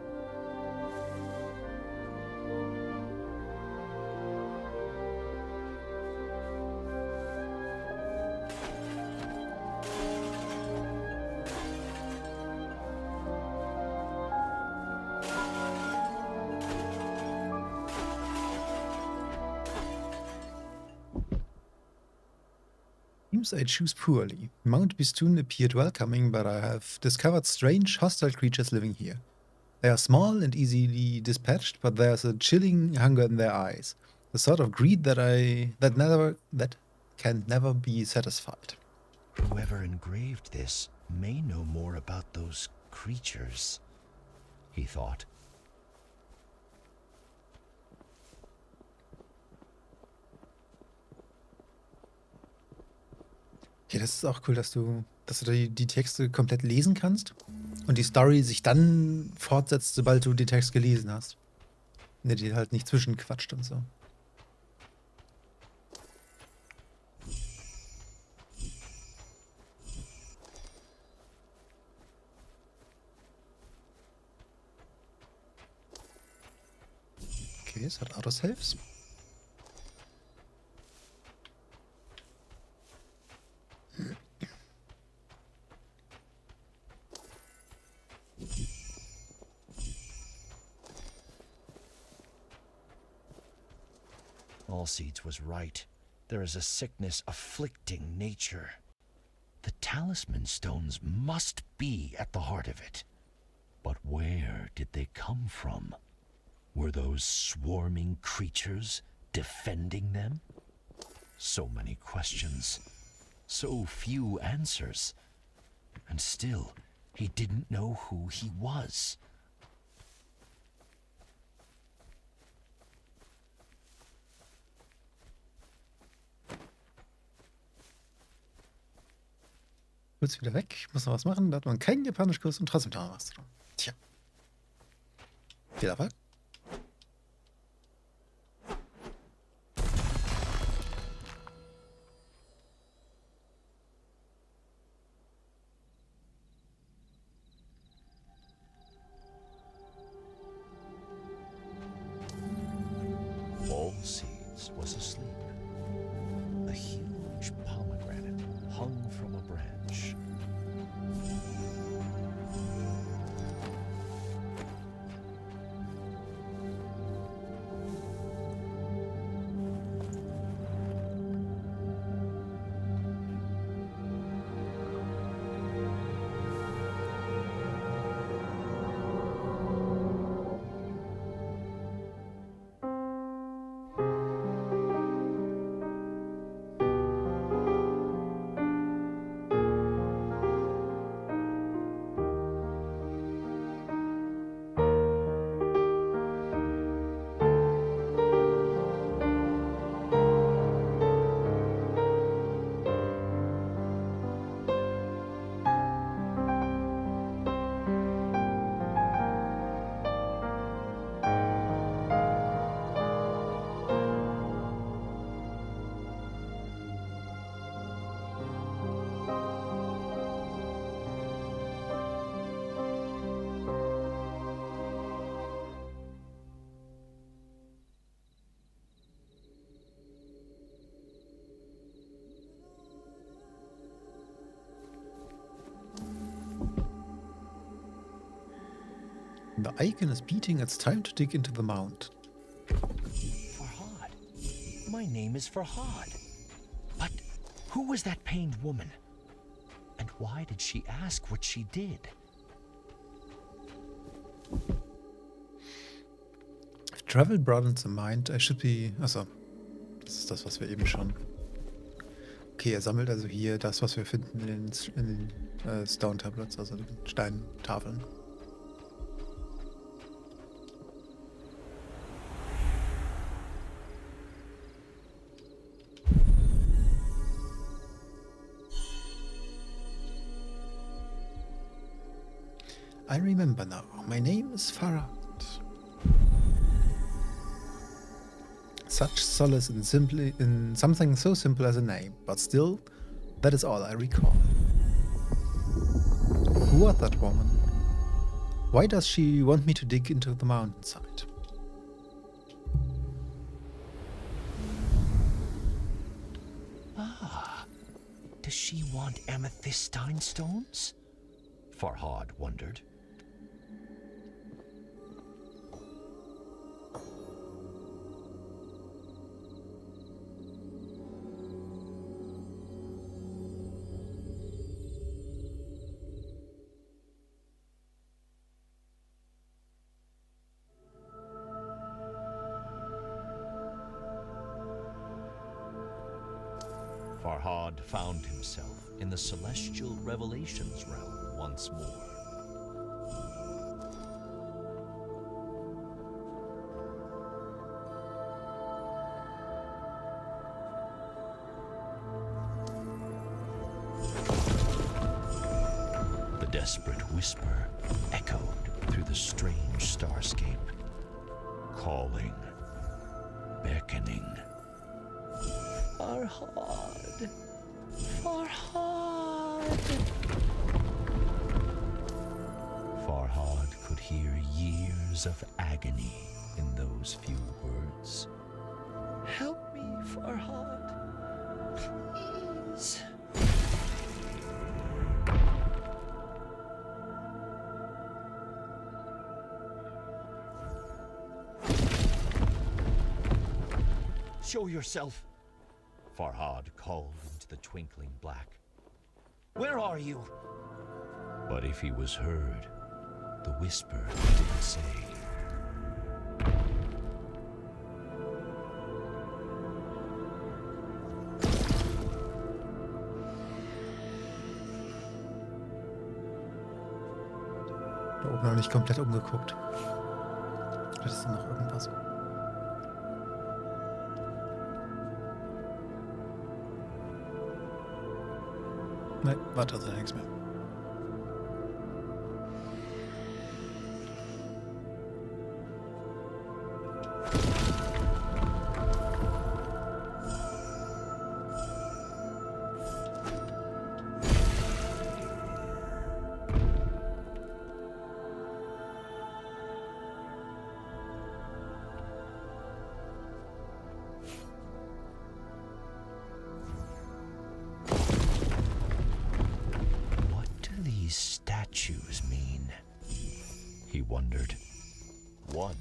Seems I choose poorly. Mount Bistun appeared welcoming, but I have discovered strange, hostile creatures living here. They are small and easily dispatched, but there's a chilling hunger in their eyes, the sort of greed that can never be satisfied. Whoever engraved this may know more about those creatures, he thought. Ja, das ist auch cool, dass du die Texte komplett lesen kannst und die Story sich dann fortsetzt, sobald du den Text gelesen hast. Der dir halt nicht zwischenquatscht und so. Okay, es hat Autosaves. All Seeds was right. There is a sickness afflicting nature. The talisman stones must be at the heart of it. But where did they come from? Were those swarming creatures defending them? So many questions, so few answers. And still, he didn't know who he was. Kurz wieder weg. Ich muss noch was machen. Da hat man keinen Japanischkurs und trotzdem da was zu tun. Tja. Viel Erfolg. All Seeds was asleep. A huge pomegranate hung from a branch. The icon is beating. It's time to dig into the mound. Farhad. My name is Farhad. But who was that pained woman? And why did she ask what she did? If travel broadens the mind, I should be... Achso, das ist das, was wir eben schon... Okay, er sammelt also hier das, was wir finden in den Stone Tablets, also den Steintafeln. I remember now. My name is Farhad. Such solace in something so simple as a name, but still, that is all I recall. Who was that woman? Why does she want me to dig into the mountainside? Does she want amethystine stones? Farhad wondered. Farhad found himself in the celestial revelations realm once more. The desperate whisper echoed through the strange starscape, calling, beckoning. Farhad! Farhad! Farhad could hear years of agony in those few words. Help me, Farhad. Please. Show yourself, Farhad called into the twinkling black. Where are you? But if he was heard, the whisper didn't say. Da oben noch nicht komplett umgeguckt. Vielleicht ist da noch irgendwas. Nein, warte, also nichts mehr. Statues mean? He wondered. One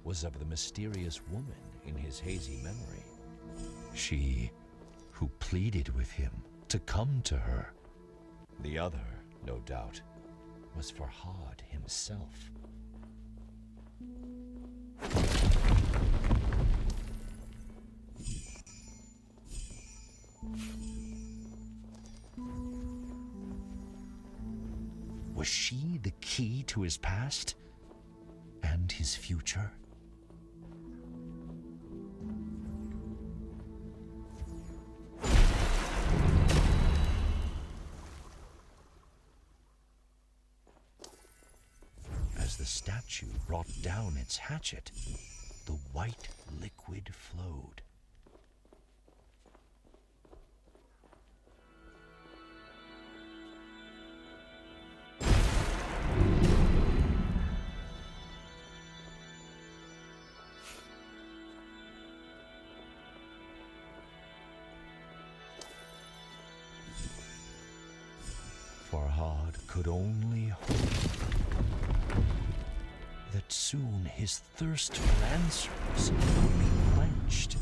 was of the mysterious woman in his hazy memory. She who pleaded with him to come to her. The other, no doubt, was Farhad himself. Was she the key to his past and his future? As the statue brought down its hatchet, the white liquid flowed. Farhad could only hope that soon his thirst for answers would be quenched.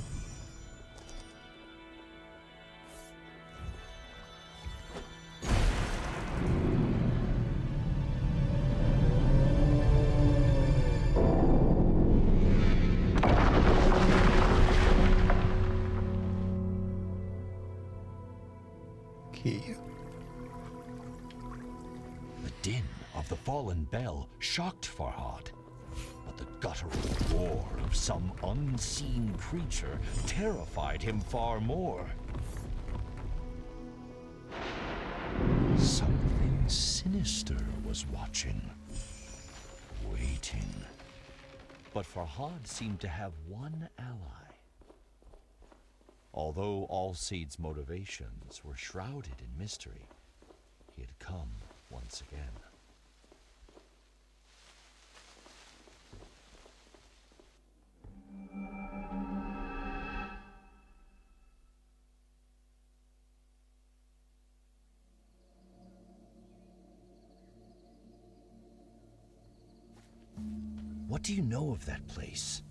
Okay. The din of the fallen bell shocked Farhad, but the guttural roar of some unseen creature terrified him far more. Something sinister was watching, waiting. But Farhad seemed to have one ally. Although All-Seed's motivations were shrouded in mystery, he had come once again. What do you know of that place?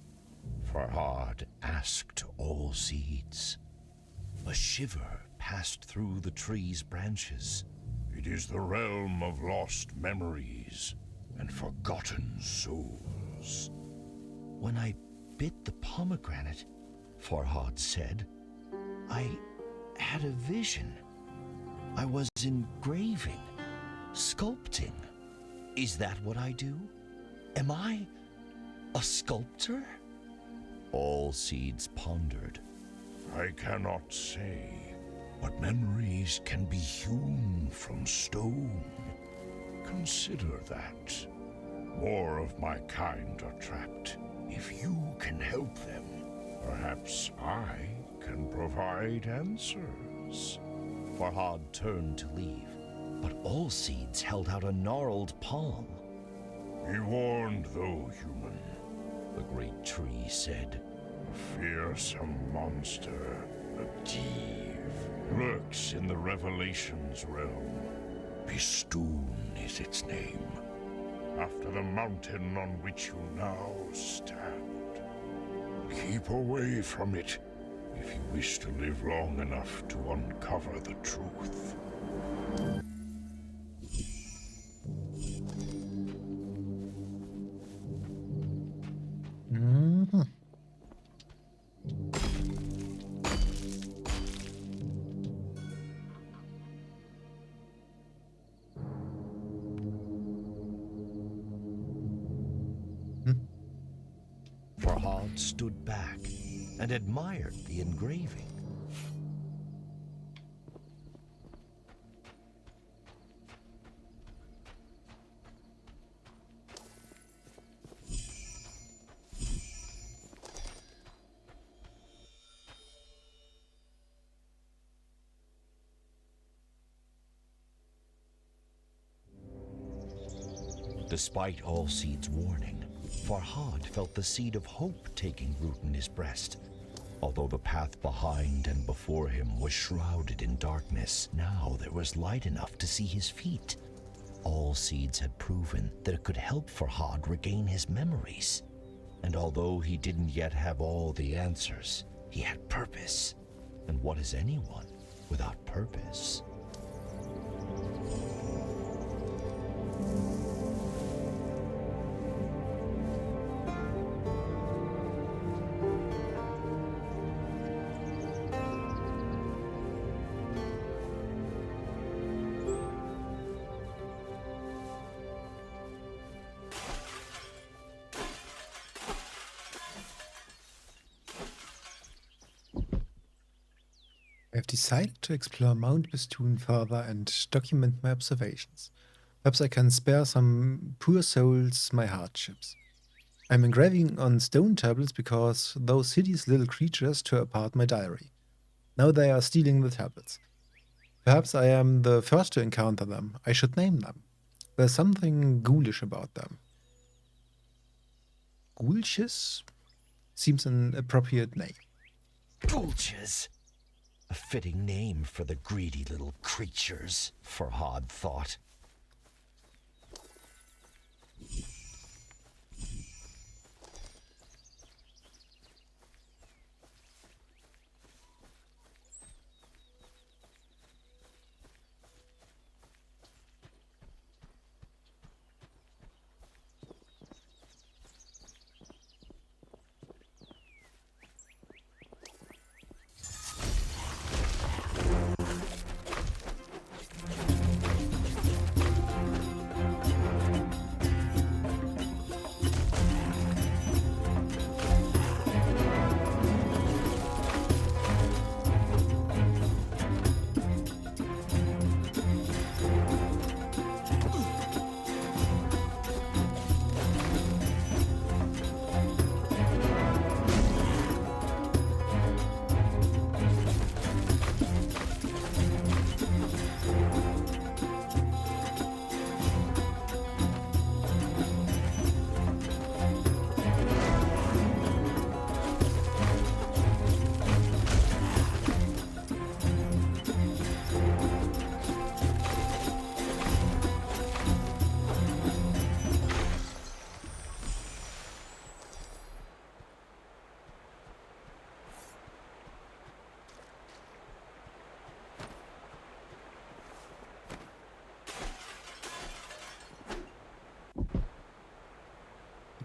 Farhad asked All-Seeds. A shiver passed through the tree's branches. It is the realm of lost memories and forgotten souls. When I bit the pomegranate, Farhad said, I had a vision. I was engraving, sculpting. Is that what I do? Am I a sculptor? All-Seeds pondered. I cannot say, but memories can be hewn from stone. Consider that. More of my kind are trapped. If you can help them, perhaps I can provide answers. Farhad turned to leave, but All-Seeds held out a gnarled palm. Be warned, though, human. The great tree said, A fearsome monster, a Div, lurks in the Revelations realm. Bistun is its name, after the mountain on which you now stand. Keep away from it if you wish to live long enough to uncover the truth. Hard stood back and admired the engraving. Despite Allseed's warning, Farhad felt the seed of hope taking root in his breast. Although the path behind and before him was shrouded in darkness, now there was light enough to see his feet. Allseeds had proven that it could help Farhad regain his memories. And although he didn't yet have all the answers, he had purpose. And what is anyone without purpose? I have decided to explore Mount Bistun further and document my observations. Perhaps I can spare some poor souls my hardships. I'm engraving on stone tablets because those hideous little creatures tore apart my diary. Now they are stealing the tablets. Perhaps I am the first to encounter them. I should name them. There's something ghoulish about them. Ghoulches seems an appropriate name. Gulches! A fitting name for the greedy little creatures, Farhad thought.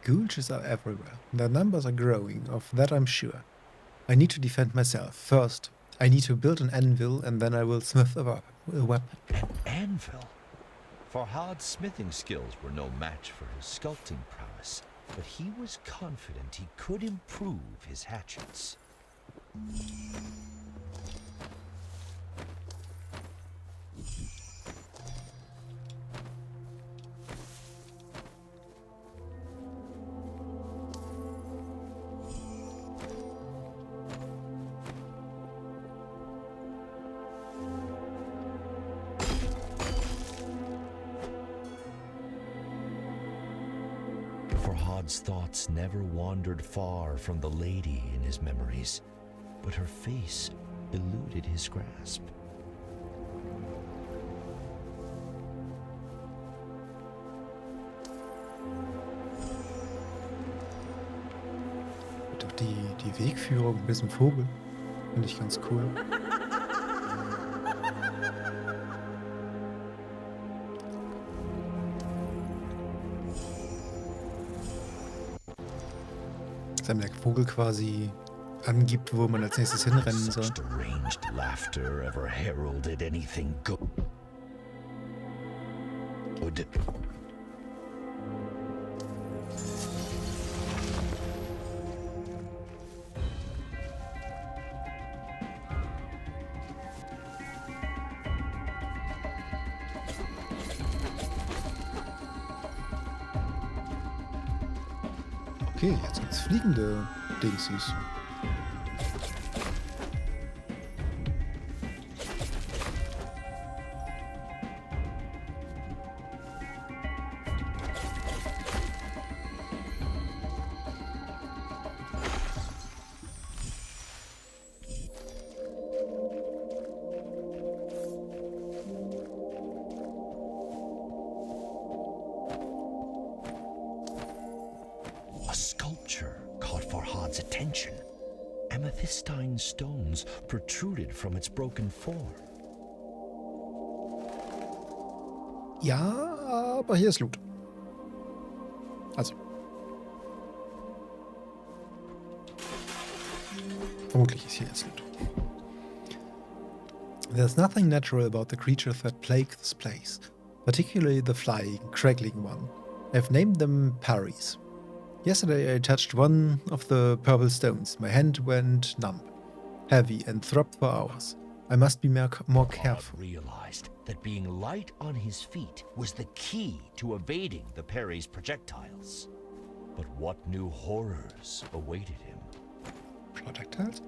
Ghoulches are everywhere. Their numbers are growing, of that I'm sure. I need to defend myself. First, I need to build an anvil, and then I will smith a weapon. An anvil? Farhad's smithing skills were no match for his sculpting prowess, but he was confident he could improve his hatchets. Farhad's thoughts never wandered far from the lady in his memories, but her face eluded his grasp. Doch die Wegführung mit diesem Vogel finde ich ganz cool. Dass einem der Vogel quasi angibt, wo man als nächstes hinrennen soll. Such deranged laughter ever heralded anything good. Okay, jetzt gibt's fliegende Dingsies. A sculpture caught Farhad's attention. Amethystine stones protruded from its broken form. Ja, aber hier ist Loot. Also. Vermutlich ist hier jetzt Loot. There's nothing natural about the creatures that plague this place, particularly the flying, crackling one. I've named them Parries. Yesterday I touched one of the purple stones. My hand went numb, heavy, and throbbed for hours. I must be more careful. Farhad realized that being light on his feet was the key to evading the Parry's projectiles. But what new horrors awaited him? Projectiles?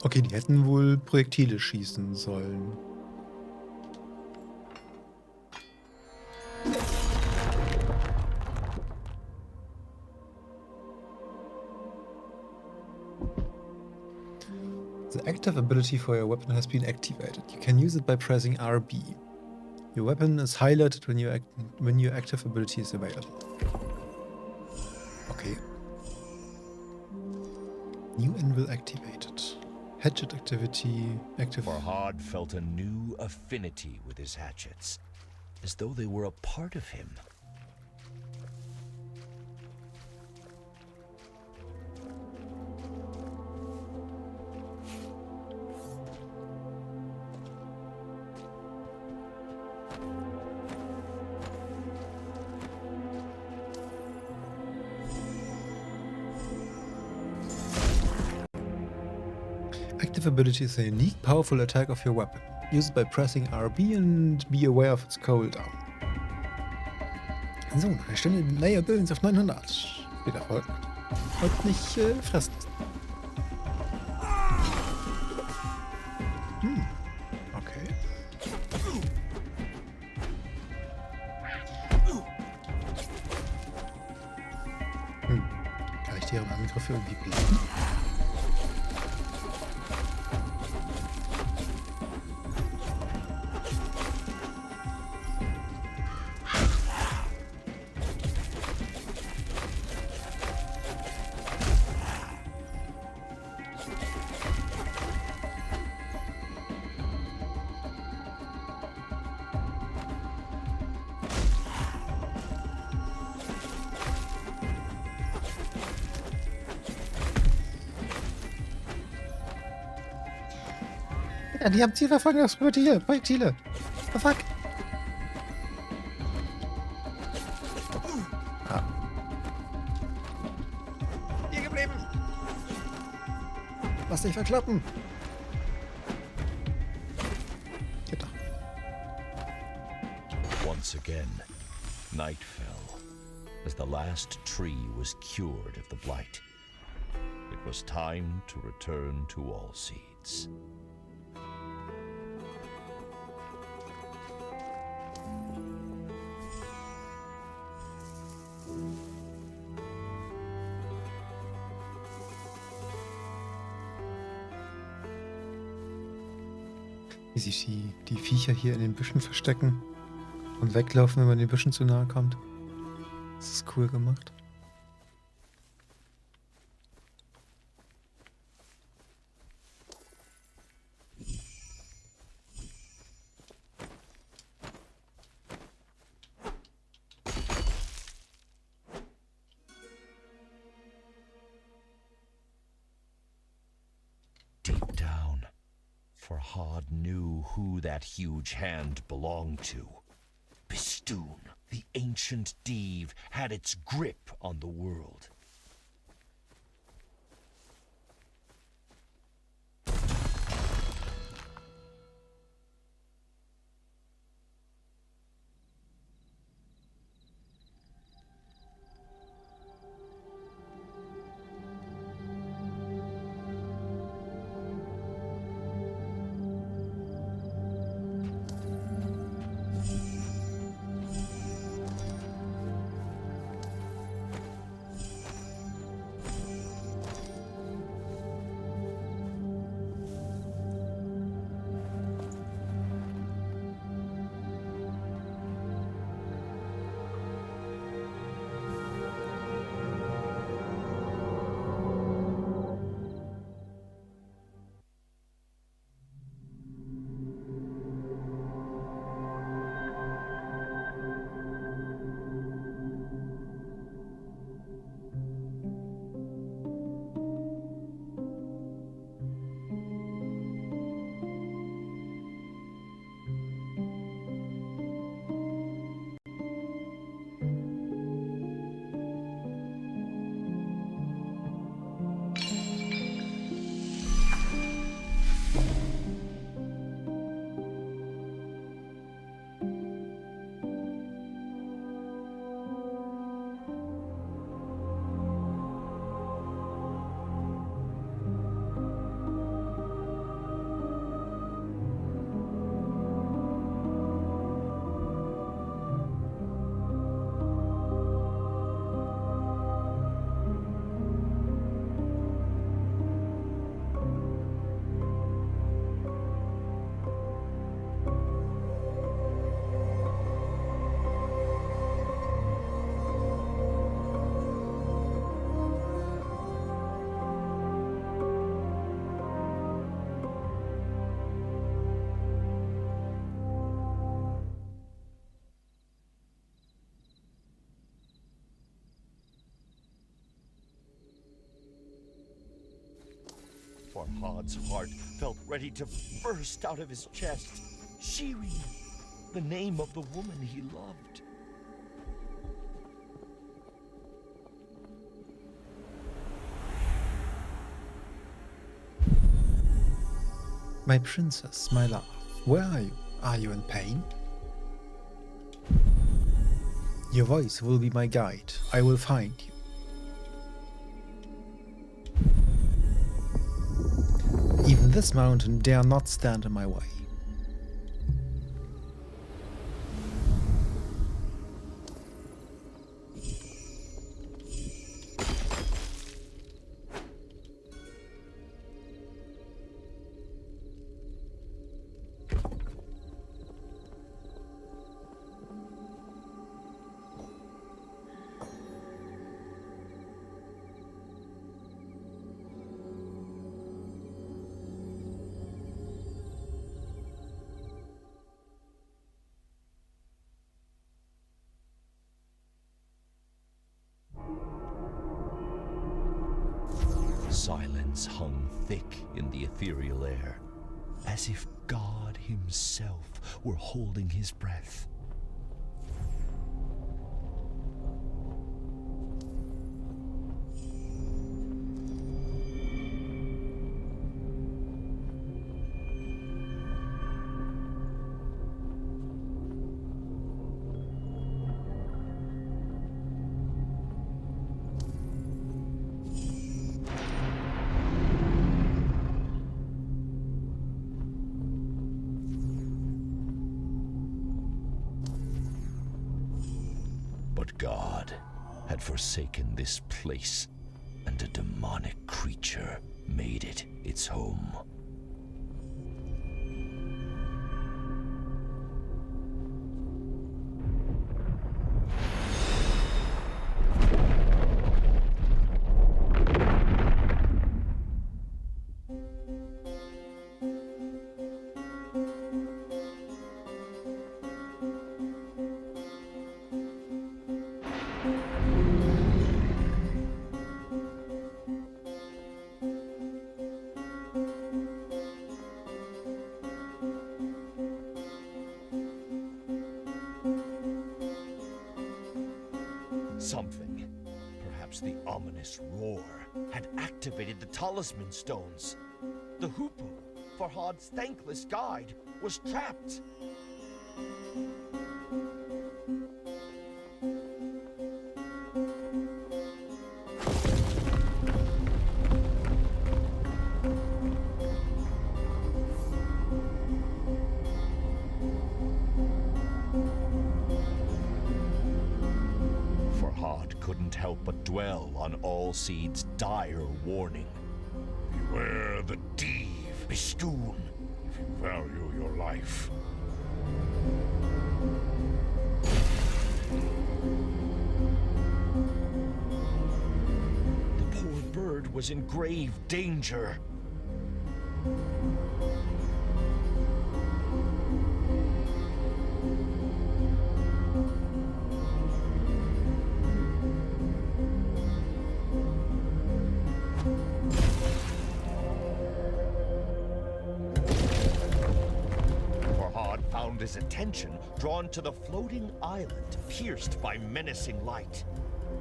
Okay, die hätten wohl Projektile schießen sollen. The active ability for your weapon has been activated. You can use it by pressing RB. Your weapon is highlighted when your active ability is available. Okay. New anvil activated. Hatchet activity active. Farhad felt a new affinity with his hatchets, as though they were a part of him. Active ability is a unique, powerful attack of your weapon. Use it by pressing RB and be aware of its cooldown. So, wir stellen den Layer Billings auf 900. Viel Erfolg. Und nicht fressen. Okay. Kann ich deren Angriffe irgendwie blocken? Ja, die haben Zielverfolgungsprojektile. Projektile. What the fuck? Ah. Hier geblieben. Lass dich verkloppen. Geht doch. Once again, night fell, as the last tree was cured of the blight. It was time to return to all seeds. Wie sich die Viecher hier in den Büschen verstecken und weglaufen, wenn man den Büschen zu nahe kommt. Das ist cool gemacht. Deep down, Farhad knew who that huge hand belonged to. Bistun, The ancient Div had its grip on the world. Farhad's heart felt ready to burst out of his chest. Shirin, the name of the woman he loved. My princess, my love, where are you? Are you in pain? Your voice will be my guide. I will find you. Even this mountain dare not stand in my way. Silence hung thick in the ethereal air, as if God himself were holding his breath. But God had forsaken this place, and a demonic creature made it its home. something. Perhaps the ominous roar had activated the talisman stones. The hoopoe, Farhad's thankless guide, was trapped. Farhad couldn't help but dwell on All-Seed's dire warning. Beware the Div, Bistun, if you value your life. The poor bird was in grave danger. Farhad found his attention drawn to the floating island pierced by menacing light.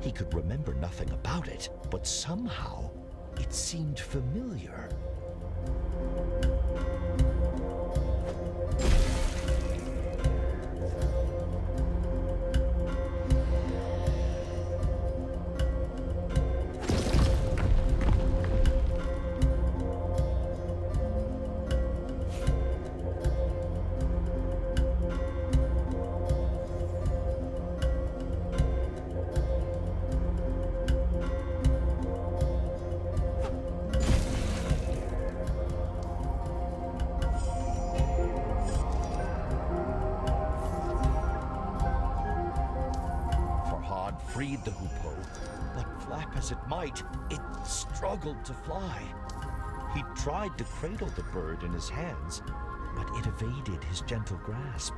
He could remember nothing about it, but somehow it seemed familiar. Farhad freed the hoopoe, but flap as it might, it struggled to fly. He tried to cradle the bird in his hands, but it evaded his gentle grasp.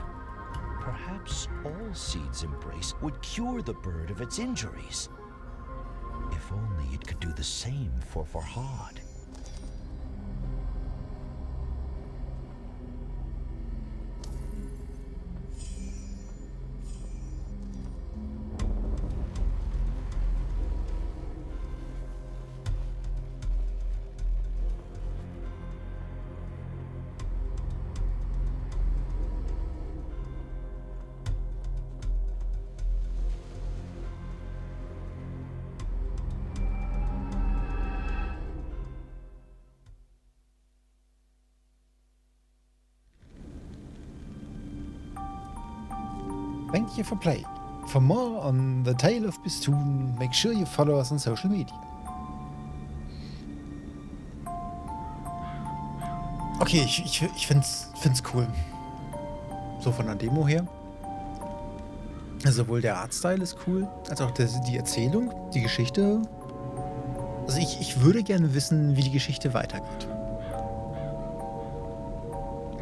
Perhaps All-Seed's embrace would cure the bird of its injuries. If only it could do the same for Farhad. Thank you for playing. For more on the tale of Bistun, make sure you follow us on social media. Okay, ich find's cool. So von der Demo her. Sowohl der Artstyle ist cool, als auch die Erzählung, die Geschichte. Also ich würde gerne wissen, wie die Geschichte weitergeht.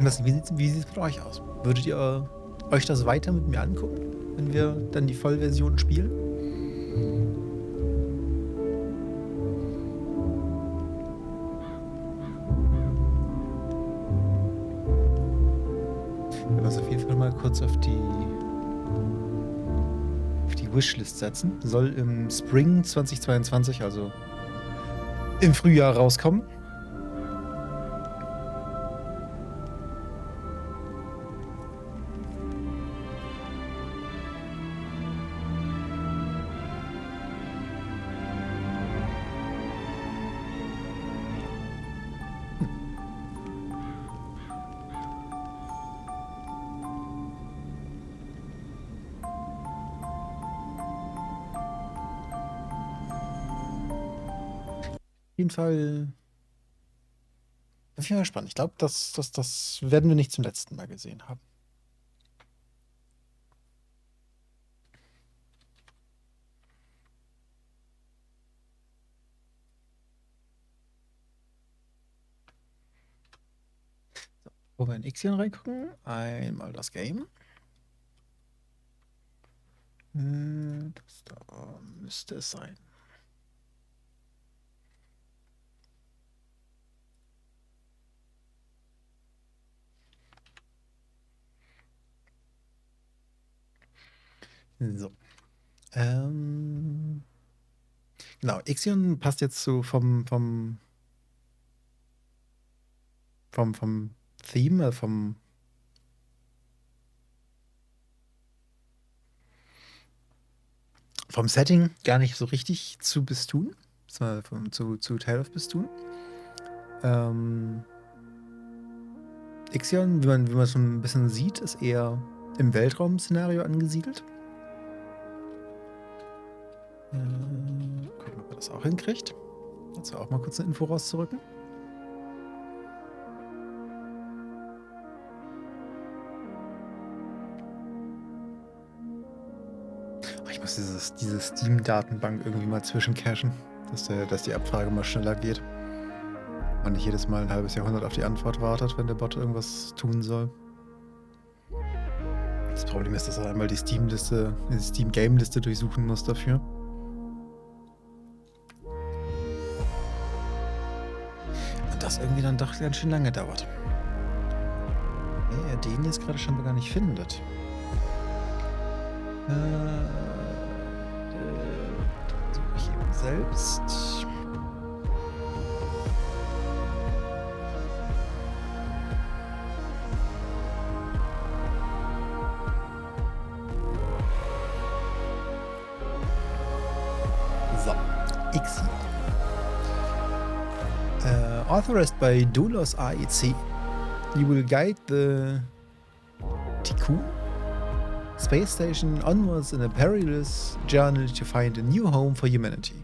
Wie sieht es mit euch aus? Würdet ihr euch das weiter mit mir angucken, wenn wir dann die Vollversion spielen? Wir müssen auf jeden Fall mal kurz auf die Wishlist setzen. Soll im Spring 2022, also im Frühjahr, rauskommen. Auf jeden Fall spannend. Ich glaube, das werden wir nicht zum letzten Mal gesehen haben. So, wo wir in IXION reingucken, einmal das Game. Das da müsste es sein. So. Genau, IXION passt jetzt so vom Theme, vom Setting gar nicht so richtig zu Bistun, zu Tale of Bistun. IXION, wie man schon ein bisschen sieht, ist eher im Weltraum-Szenario angesiedelt. Gucken, ob er das auch hinkriegt. Dazu auch mal kurz eine Info rauszurücken. Ich muss diese Steam-Datenbank irgendwie mal zwischencachen, dass die Abfrage mal schneller geht. Und nicht jedes Mal ein halbes Jahrhundert auf die Antwort wartet, wenn der Bot irgendwas tun soll. Das Problem ist, dass er einmal die Steam-Game-Liste durchsuchen muss dafür. Und das irgendwie dann doch ganz schön lange dauert. Er den jetzt gerade scheinbar gar nicht findet. Suche ich eben selbst. So, IXION. Authorized by Doulos AEC, you will guide the Tikkun space station onwards in a perilous journey to find a new home for humanity.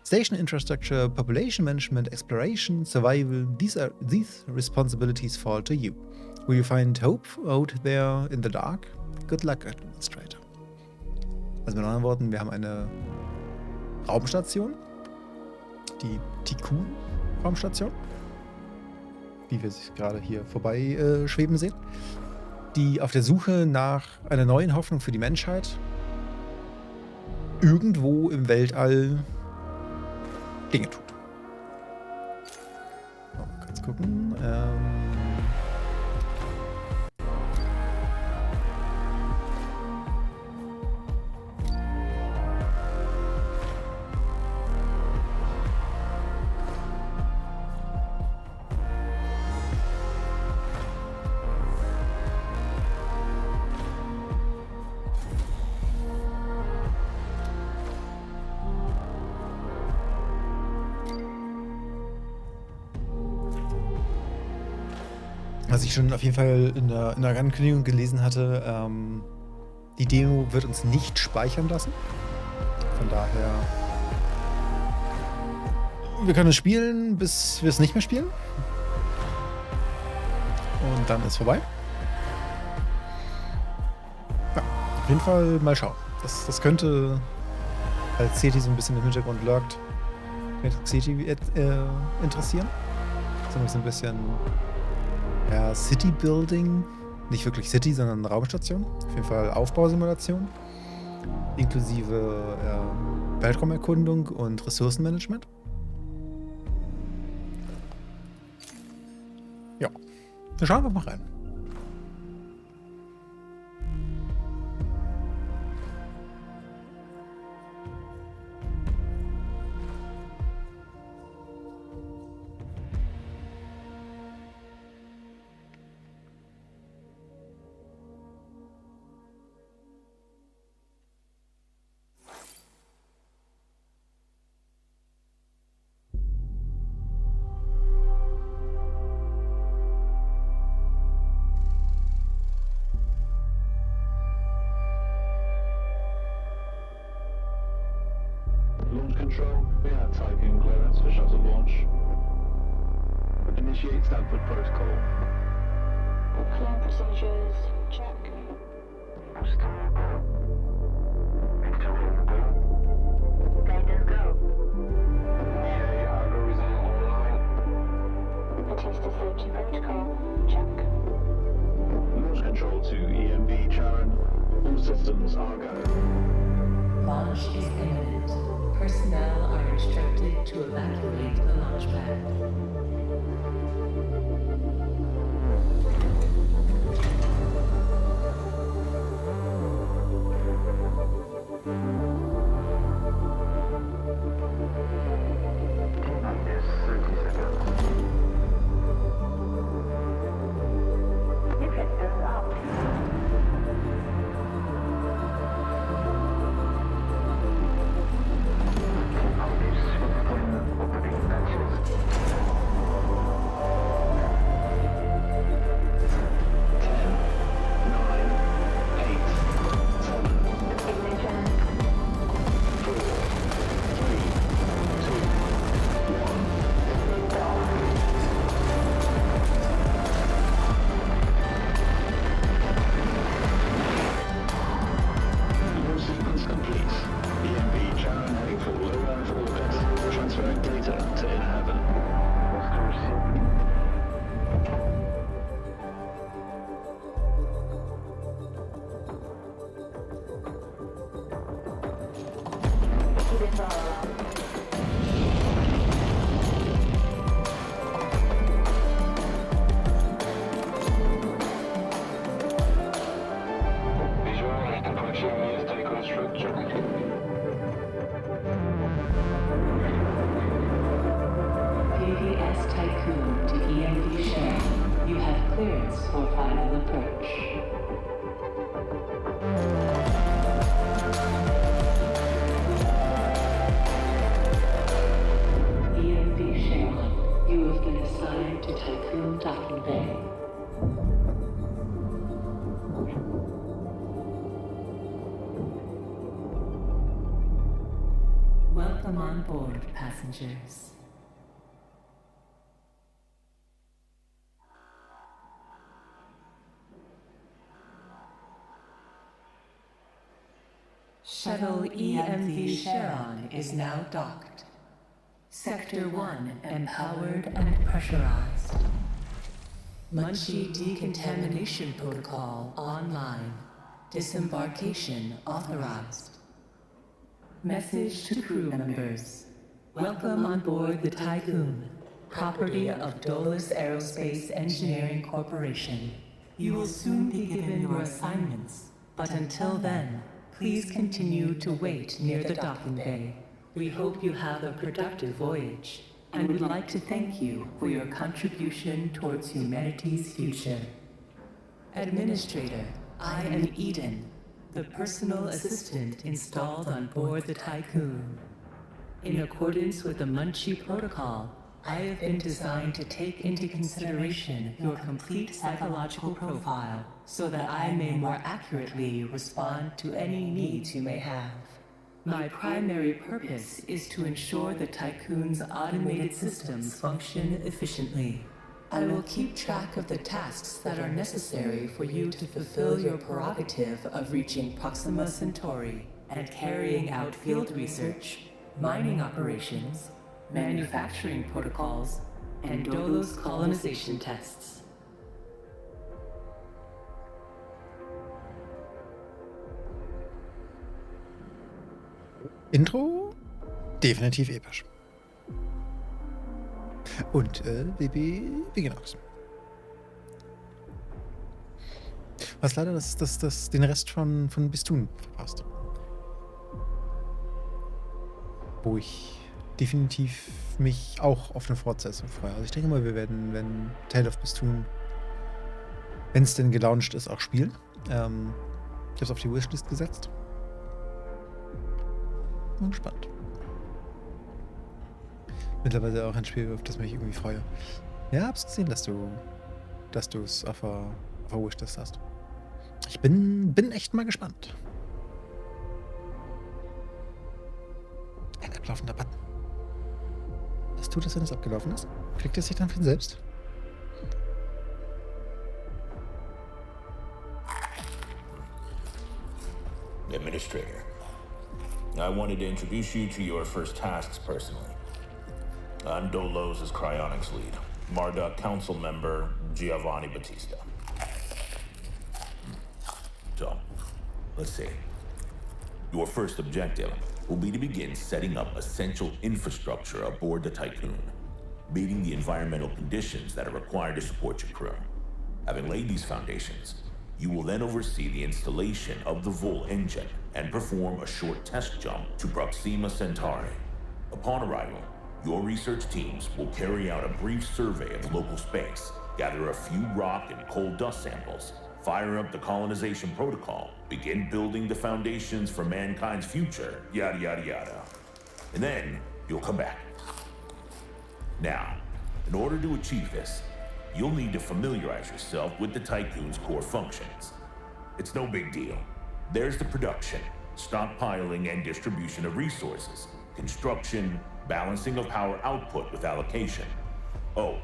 Station infrastructure, population management, exploration, survival, these responsibilities fall to you. Will you find hope out there in the dark? Good luck, Administrator. Also mit anderen Worten, wir haben eine Raumstation, die Tikkun-Raumstation, wie wir sie gerade hier vorbei schweben sehen, die auf der Suche nach einer neuen Hoffnung für die Menschheit irgendwo im Weltall Dinge tut. Mal kurz gucken. Was ich schon auf jeden Fall in der Ankündigung gelesen hatte, die Demo wird uns nicht speichern lassen. Von daher, wir können es spielen, bis wir es nicht mehr spielen. Und dann ist vorbei. Ja, auf jeden Fall mal schauen. Das könnte, als CT so ein bisschen im Hintergrund lurkt, CT interessieren. Das ist so ein bisschen City Building, nicht wirklich City, sondern Raumstation. Auf jeden Fall Aufbausimulation, inklusive Weltraumerkundung und Ressourcenmanagement. Ja, dann schauen wir mal rein. Control, we have typing clearance for shuttle launch. Initiate Stanford protocol. Flight procedures, check. Guidance go. EA algorithm online. Batista safety protocol, check. Launch control to EMB Charon. All systems are go. Launch is imminent. Personnel are instructed to evacuate the launch pad. assigned to Tycoon Docking Bay. Welcome on board, passengers. Shuttle EMV Charon is now docked. Sector 1 empowered and pressurized. Munchie decontamination protocol online. Disembarkation authorized. Message to crew members. Welcome on board the Tycoon, property of Dolus Aerospace Engineering Corporation. You will soon be given your assignments, but until then, please continue to wait near the docking bay. We hope you have a productive voyage, and would like to thank you for your contribution towards humanity's future. Administrator, I am Eden, the personal assistant installed on board the Tycoon. In accordance with the Munchie Protocol, I have been designed to take into consideration your complete psychological profile so that I may more accurately respond to any needs you may have. My primary purpose is to ensure the Tycoon's automated systems function efficiently. I will keep track of the tasks that are necessary for you to fulfill your prerogative of reaching Proxima Centauri and carrying out field research, mining operations, manufacturing protocols, and Dolos colonization tests. Intro? Definitiv episch. Und wir gehen aus. Was leider den Rest von Bistun verpasst. Wo ich definitiv mich auch auf eine Fortsetzung freue. Also ich denke mal, wir werden, wenn Tale of Bistun, wenn es denn gelauncht ist, auch spielen. Ich habe es auf die Wishlist gesetzt. Bin gespannt. Mittlerweile auch ein Spiel, auf das mich irgendwie freue. Ja, hab's gesehen, dass du es auf der Wishlist hast. Ich bin echt mal gespannt. Ein ablaufender Button. Was tut es, wenn es abgelaufen ist? Klickt es sich dann von selbst? Administrator, I wanted to introduce you to your first tasks personally. I'm Dolos' cryonics lead, Marduk council member Giovanni Battista. So, let's see. Your first objective will be to begin setting up essential infrastructure aboard the Tycoon, meeting the environmental conditions that are required to support your crew. Having laid these foundations, you will then oversee the installation of the Vol engine and perform a short test jump to Proxima Centauri. Upon arrival, your research teams will carry out a brief survey of local space, gather a few rock and coal dust samples, fire up the colonization protocol, begin building the foundations for mankind's future, yada yada yada. And then you'll come back. Now, in order to achieve this, you'll need to familiarize yourself with the Tycoon's core functions. It's no big deal. There's the production, stockpiling and distribution of resources, construction, balancing of power output with allocation. Oh,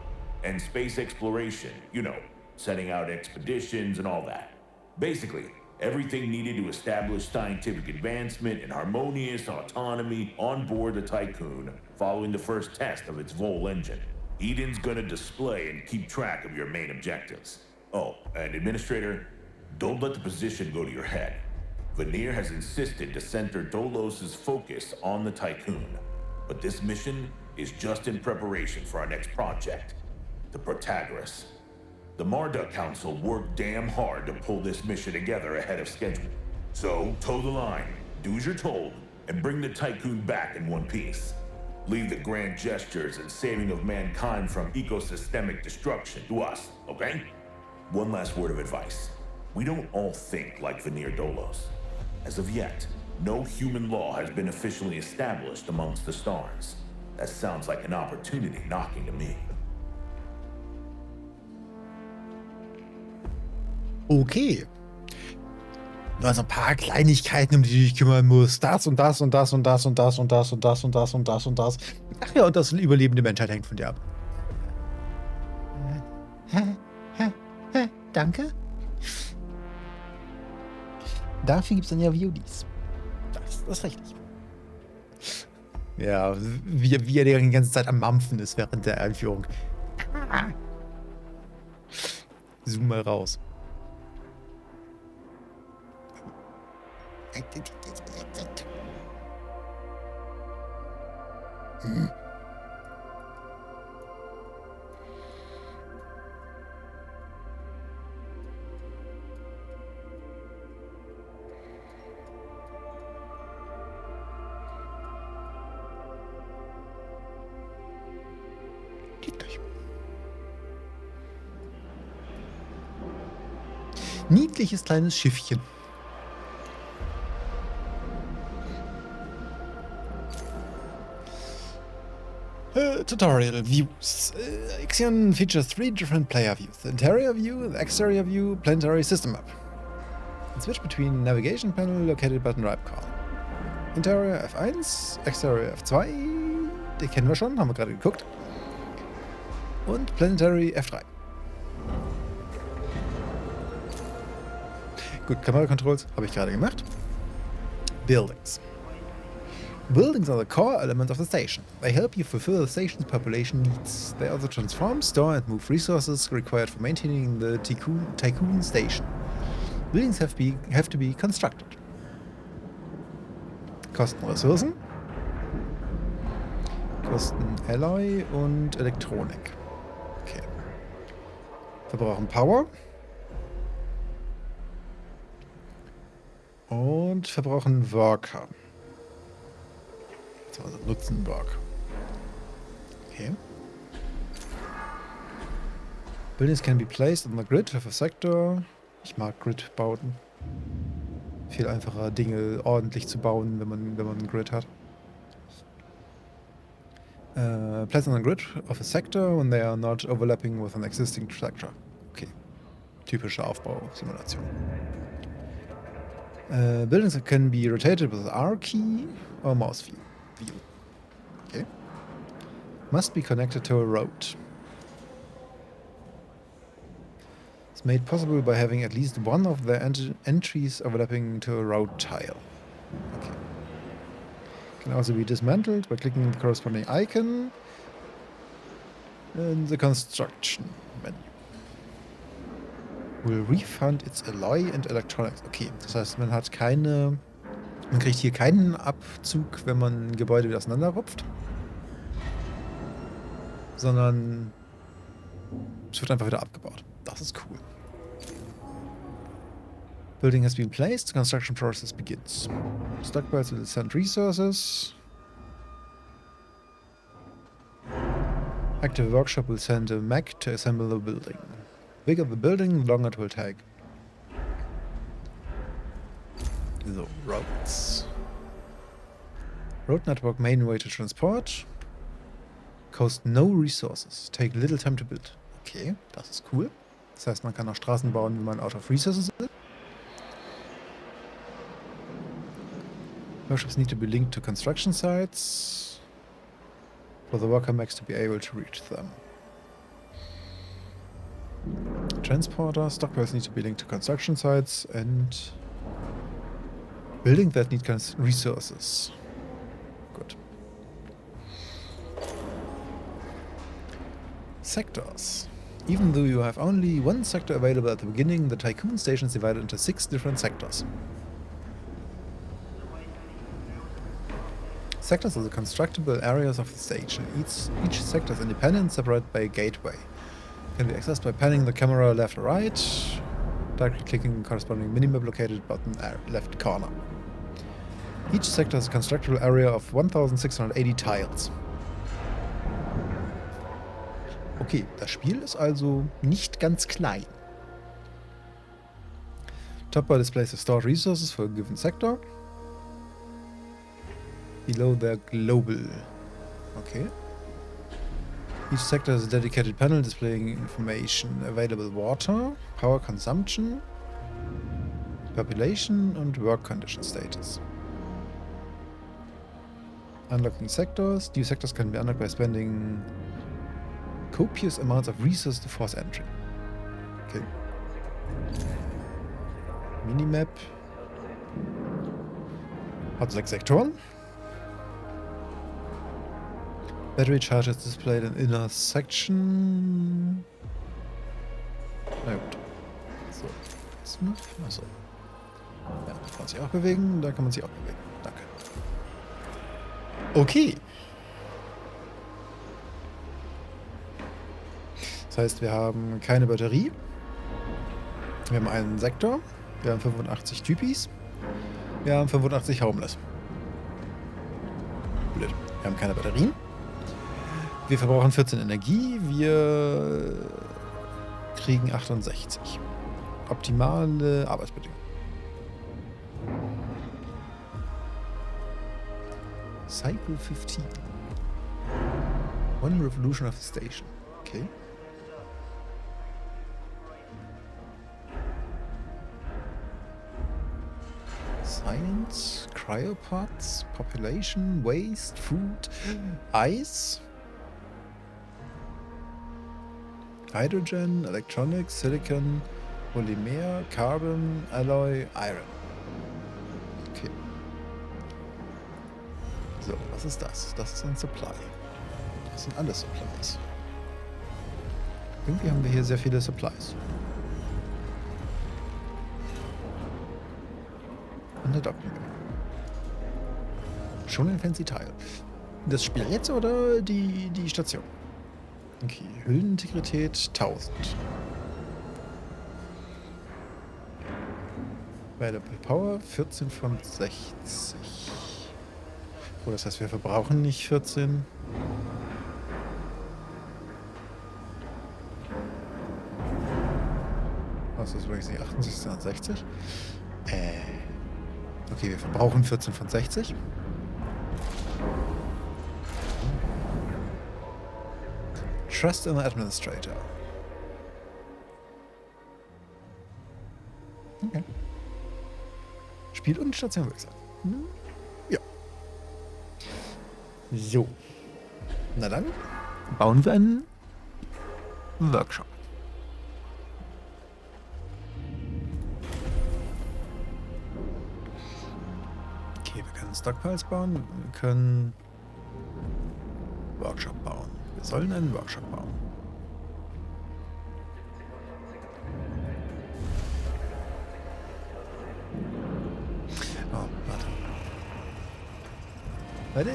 and space exploration, you know, setting out expeditions and all that. Basically, everything needed to establish scientific advancement and harmonious autonomy on board the Tycoon following the first test of its Vol engine. Eden's gonna display and keep track of your main objectives. Oh, and Administrator, don't let the position go to your head. Veneer has insisted to center Dolos' focus on the Tycoon, but this mission is just in preparation for our next project, the Protagoras. The Marduk Council worked damn hard to pull this mission together ahead of schedule. So, toe the line, do as you're told, and bring the Tycoon back in one piece. Leave the grand gestures and saving of mankind from ecosystemic destruction to us, okay? One last word of advice. We don't all think like Veneer Dolos. As of yet, no human law has been officially established amongst the stars. That sounds like an opportunity knocking to me. Okay. Nur so ein paar Kleinigkeiten, um die du dich kümmern musst. Das und das und das und das und das und das und das und das und das und das. Ach ja, und das Überleben der Menschheit hängt von dir ab. Danke. Dafür gibt es dann ja VODs. Das ist richtig. Ja, wie er die ganze Zeit am Mampfen ist während der Einführung. Zoom mal raus. Niedliches kleines Schiffchen. Tutorial views. IXION features 3 different player views: the interior view, the exterior view, planetary system map. And switch between navigation panel located button right call. Interior F1, Exterior F2, die kennen wir schon, haben wir gerade geguckt. Und Planetary F3. Gut, Camera Controls habe ich gerade gemacht. Buildings. Buildings are the core element of the station. They help you fulfill the station's population needs. They also transform, store and move resources required for maintaining the Tycoon station. Buildings have to be constructed. Kosten Ressourcen. Kosten Alloy und Elektronik. Okay. Verbrauchen Power. Und verbrauchen Worker. Also nutzen Worker. Okay. Buildings can be placed on the grid with a sector. Ich mag Grid-Bauten. Viel einfacher, Dinge ordentlich zu bauen, wenn man einen Grid hat. Placed on the grid of a sector when they are not overlapping with an existing sector. Okay. Typische Aufbausimulation. Buildings can be rotated with R key or mouse view. Okay. Must be connected to a road. It's made possible by having at least one of the entries overlapping to a road tile. Okay. Can also be dismantled by clicking the corresponding icon in the construction menu. Will refund its alloy and electronics. Okay, das heißt, man kriegt hier keinen Abzug, wenn man ein Gebäude wieder auseinanderrupft, sondern es wird einfach wieder abgebaut. Das ist cool. Building has been placed, construction process begins. Stockpiles will send resources. Active workshop will send a mech to assemble the building. The bigger the building, the longer it will take. So, roads. Road network main way to transport. Cost no resources. Take little time to build. Okay, das ist cool. Das heißt, man kann auch Straßen bauen, wenn man out of resources ist. Workshops need to be linked to construction sites for the worker mechs to be able to reach them. Transporter, stockpiles need to be linked to construction sites and building that need resources. Good. Sectors. Even though you have only one sector available at the beginning, the Tycoon station is divided into 6 different sectors. Sectors are the constructible areas of the station. Each sector is independent, separated by a gateway. Can be accessed by panning the camera left or right, directly clicking the corresponding minimap located button left corner. Each sector has a constructible area of 1680 tiles. Okay, das Spiel ist also nicht ganz klein. Top bar displays the stored resources for a given sector. Below their global. Okay. Each sector has a dedicated panel displaying information: available water, power consumption, Population und Work Condition Status. Unlocking Sectors. New Sectors can be unlocked by spending copious amounts of resources to force entry. Okay. Minimap. Hat 6 Sektoren. Battery charge is displayed in inner section. Na gut. So. Was noch? Achso. Ja, da kann man sich auch bewegen. Da kann man sich auch bewegen. Danke. Okay. Das heißt, wir haben keine Batterie. Wir haben einen Sektor. Wir haben 85 Typis. Wir haben 85 Homeless. Blöd. Wir haben keine Batterien. Wir verbrauchen 14 Energie. Wir kriegen 68. Optimale Arbeitsbedingungen. Cycle 15. One revolution of the station. Okay. Science, cryopods, population, waste, food, ice, hydrogen, electronics, silicon, polymer, carbon, alloy, iron. Okay. So, was ist das? Das ist ein Supply. Das sind alles Supplies. Irgendwie haben wir hier sehr viele Supplies. Und eine Docking. Schon ein fancy Teil. Das Spiel jetzt oder die Station? Okay, Hüllenintegrität 1000. Available Power 14 von 60. Oh, das heißt, wir verbrauchen nicht 14. Was ist übrigens die 68 von 60? Okay, wir verbrauchen 14 von 60. Trust in the Administrator. Okay. Spiel und Station wirksam. Ja. So. Na dann bauen wir einen Workshop. Okay, wir können Stockpiles bauen. Wir können Workshop bauen. Wir sollen einen Workshop bauen. Oh, warte. Warte.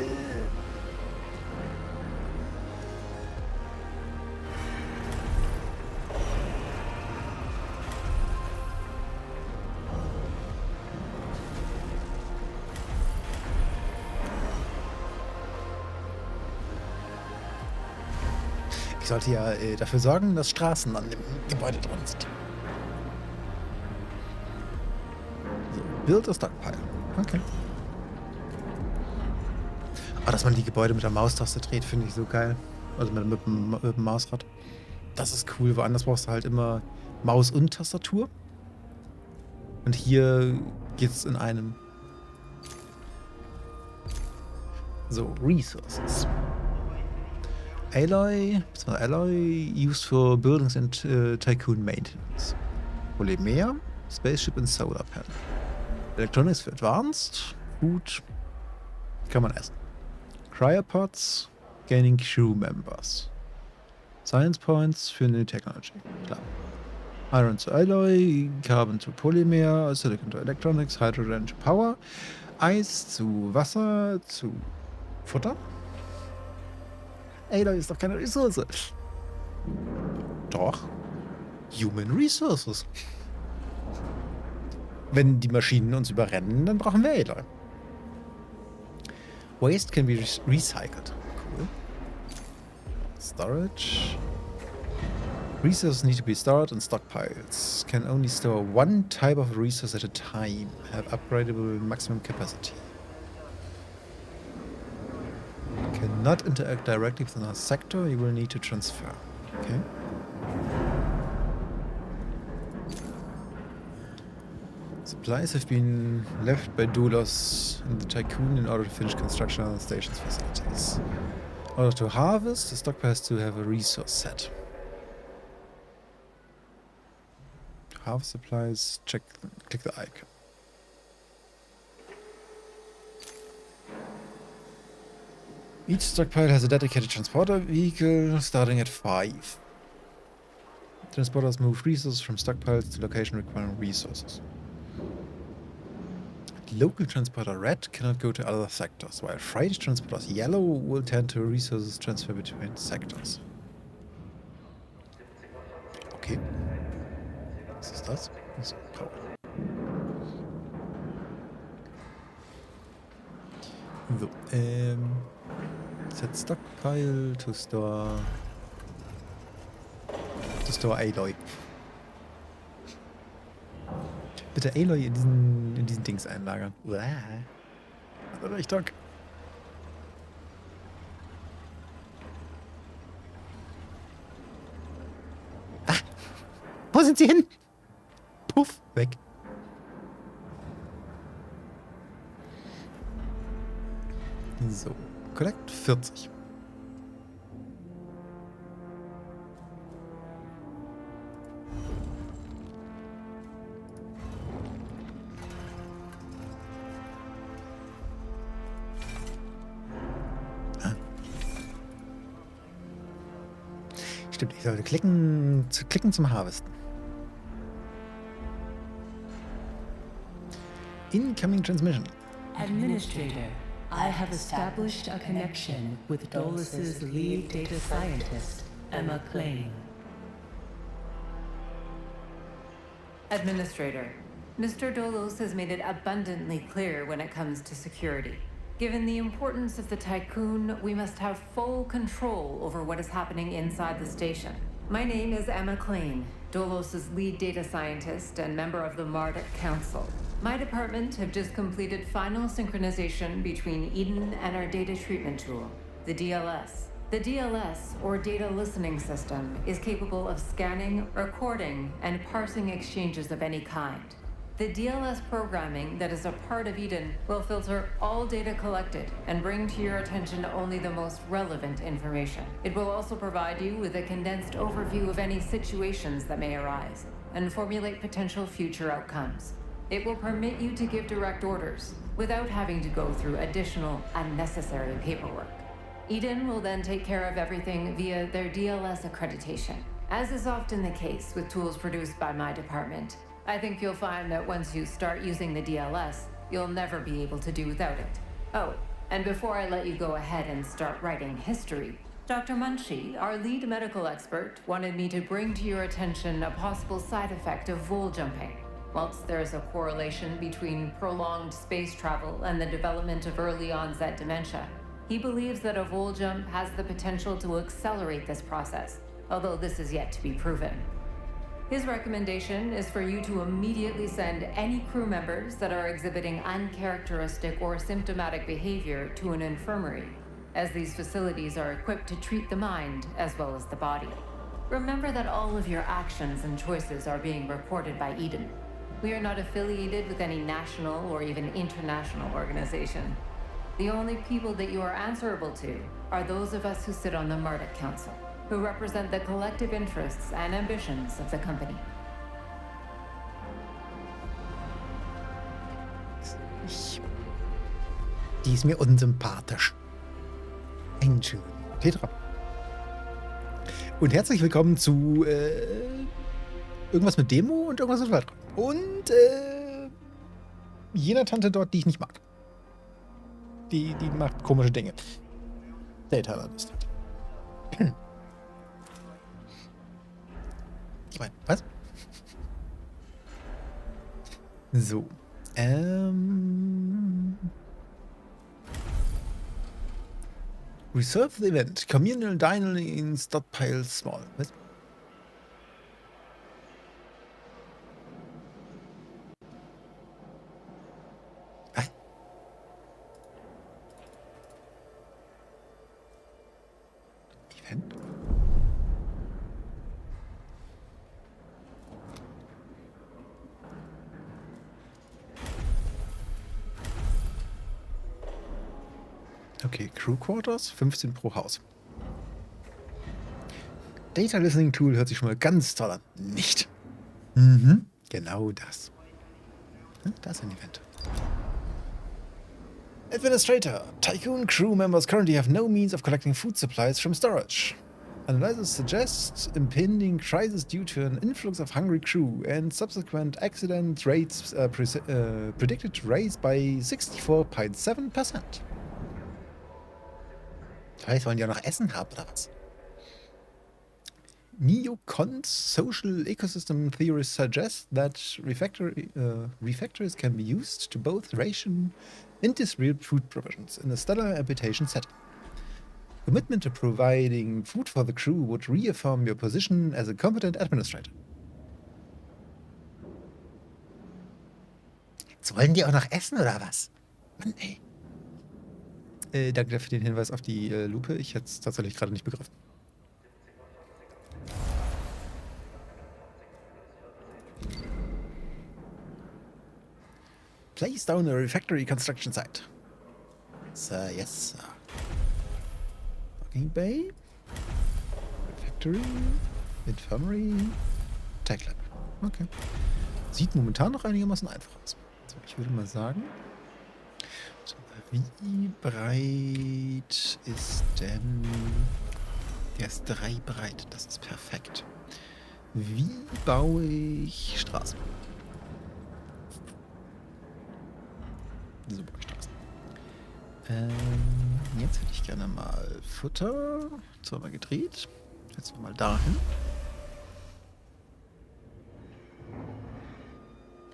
Ich sollte ja dafür sorgen, dass Straßen an dem Gebäude dran sind. So, build a stockpile. Okay. Aber dass man die Gebäude mit der Maustaste dreht, finde ich so geil. Also mit dem Mausrad. Das ist cool. Woanders brauchst du halt immer Maus und Tastatur. Und hier geht's in einem. So, Resources. Alloy used for buildings and tycoon maintenance. Polymer, spaceship and solar panel. Electronics für advanced, food, kann man essen. Cryopods, gaining crew members. Science points für New Technology, klar. Iron to Alloy, Carbon to Polymer, Silicon to Electronics, Hydrogen to Power, Eis zu Wasser, zu Futter. Alloy ist doch keine Ressource. Doch. Human Resources. Wenn die Maschinen uns überrennen, dann brauchen wir Alloy. Waste can be recycled. Cool. Storage. Resources need to be stored in stockpiles. Can only store one type of resource at a time. Have upgradable maximum capacity. Cannot interact directly with another sector. You will need to transfer. Okay. Supplies have been left by Doulos in the Tycoon in order to finish construction on the station's facilities. In order to harvest, the stockpile has to have a resource set. Harvest supplies, click the icon. Each stockpile has a dedicated transporter vehicle starting at 5. Transporters move resources from stockpiles to location requiring resources. Local transporter red cannot go to other sectors, while freight transporters yellow will tend to resources transfer between sectors. Okay. Was ist das? So, Power. So, set stockpile to store Aloy. Bitte Aloy in diesen Dings einlagern. Oder ich dock. Ah! Wo sind sie hin? Puff, weg. So, Collect 40. Stimmt, ich sollte klicken zum Harvesten. Incoming transmission. Administrator, I have established a connection with Dolus's lead data scientist, Emma Klein. Administrator, Mr. Dolos has made it abundantly clear when it comes to security. Given the importance of the Tycoon, we must have full control over what is happening inside the station. My name is Emma Klein, Dolos's lead data scientist and member of the Marduk Council. My department have just completed final synchronization between Eden and our data treatment tool, the DLS. The DLS, or Data Listening System, is capable of scanning, recording, and parsing exchanges of any kind. The DLS programming that is a part of Eden will filter all data collected and bring to your attention only the most relevant information. It will also provide you with a condensed overview of any situations that may arise and formulate potential future outcomes. It will permit you to give direct orders without having to go through additional unnecessary paperwork. Eden will then take care of everything via their DLS accreditation. As is often the case with tools produced by my department, I think you'll find that once you start using the DLS, you'll never be able to do without it. Oh, and before I let you go ahead and start writing history, Dr. Munchie, our lead medical expert, wanted me to bring to your attention a possible side effect of vol jumping. Whilst there is a correlation between prolonged space travel and the development of early onset dementia, he believes that a vol jump has the potential to accelerate this process, although this is yet to be proven. His recommendation is for you to immediately send any crew members that are exhibiting uncharacteristic or symptomatic behavior to an infirmary, as these facilities are equipped to treat the mind as well as the body. Remember that all of your actions and choices are being reported by Eden. We are not affiliated with any national or even international organization. The only people that you are answerable to are those of us who sit on the Marduk Council, who represent the collective interests and ambitions of the company. Die ist mir unsympathisch. Angel. Petra. Und herzlich willkommen zu irgendwas mit Demo und irgendwas mit Waldraum. Und jener Tante dort, die ich nicht mag. Die macht komische Dinge. Data Analyst. Ich meine, was? So. Reserve the event. Communal dining in stockpile small. Was? Event? Okay, Crew Quarters, 15 pro Haus. Data Listening Tool hört sich schon mal ganz toll an. Nicht. Mhm. Genau das. Da ist ein Event. Administrator. Tycoon crew members currently have no means of collecting food supplies from storage. Analysis suggests impending crisis due to an influx of hungry crew and subsequent accident rates predicted to rise by 64.7%. Das heißt, wollen die auch noch Essen haben, oder was? Neocon's social ecosystem theories suggest that refactories can be used to both ration and distribute food provisions in a stellar habitation setting. Commitment to providing food for the crew would reaffirm your position as a competent administrator. Jetzt wollen die auch noch essen, oder was? Mann, ey. Danke für den Hinweis auf die Lupe. Ich hätte es tatsächlich gerade nicht begriffen. Place down a refactory construction site. Sir, yes, sir. Working bay. Refactory. Infirmary. Tech Lab. Okay. Sieht momentan noch einigermaßen einfach aus. So, ich würde mal sagen... Wie breit ist denn... Der ist 3 breit. Das ist perfekt. Wie baue ich Straßen? So baue ich Straßen. Jetzt hätte ich gerne mal Futter. Zweimal gedreht. Jetzt mal dahin.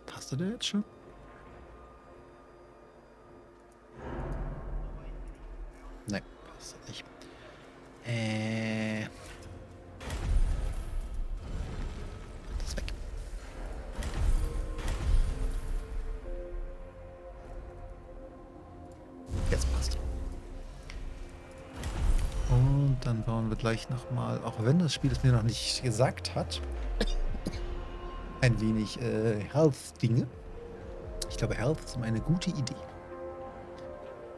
Passt der jetzt schon? Nein, passt nicht. Das ist weg. Jetzt passt. Und dann bauen wir gleich nochmal, auch wenn das Spiel es mir noch nicht gesagt hat, ein wenig Health-Dinge. Ich glaube, Health ist immer eine gute Idee.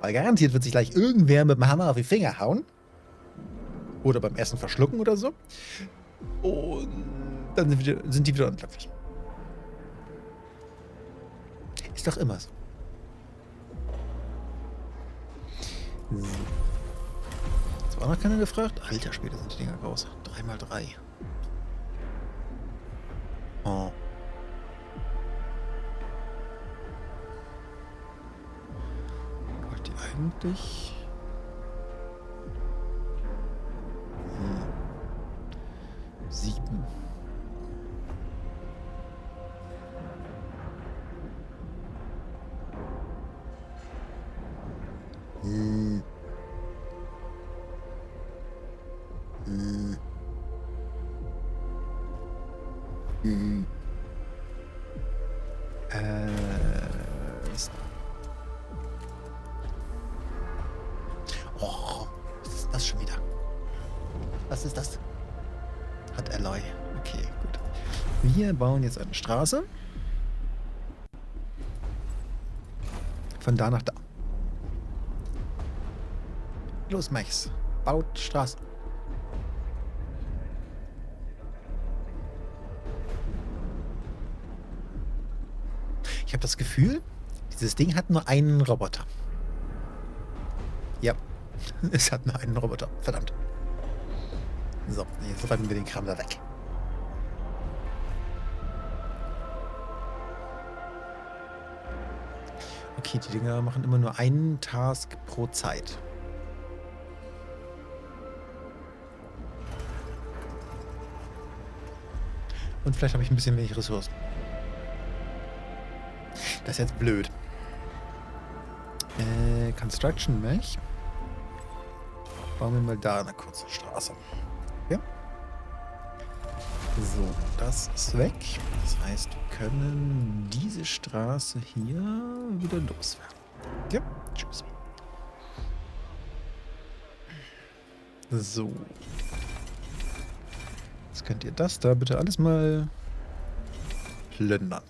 Weil garantiert wird sich gleich irgendwer mit dem Hammer auf die Finger hauen. Oder beim Essen verschlucken oder so. Und dann sind die wieder unglücklich. Ist doch immer so. So. Jetzt war noch keiner gefragt. Alter, später sind die Dinger groß. 3x3. Oh. Wollt ihr eigentlich... 7. Oh, was ist das schon wieder? Was ist das? Hat Alloy. Okay, gut. Wir bauen jetzt eine Straße. Von da nach da. Los, Max. Baut Straße. Ich habe das Gefühl, dieses Ding hat nur einen Roboter. Ja, es hat nur einen Roboter. Verdammt. So, jetzt räumen wir den Kram da weg. Okay, die Dinger machen immer nur einen Task pro Zeit. Und vielleicht habe ich ein bisschen wenig Ressourcen. Das ist jetzt blöd. Construction Mech. Bauen wir mal da eine kurze Straße. Ja. So, das ist weg. Das heißt, wir können diese Straße hier wieder loswerden. Ja, tschüss. So. Jetzt könnt ihr das da bitte alles mal plündern.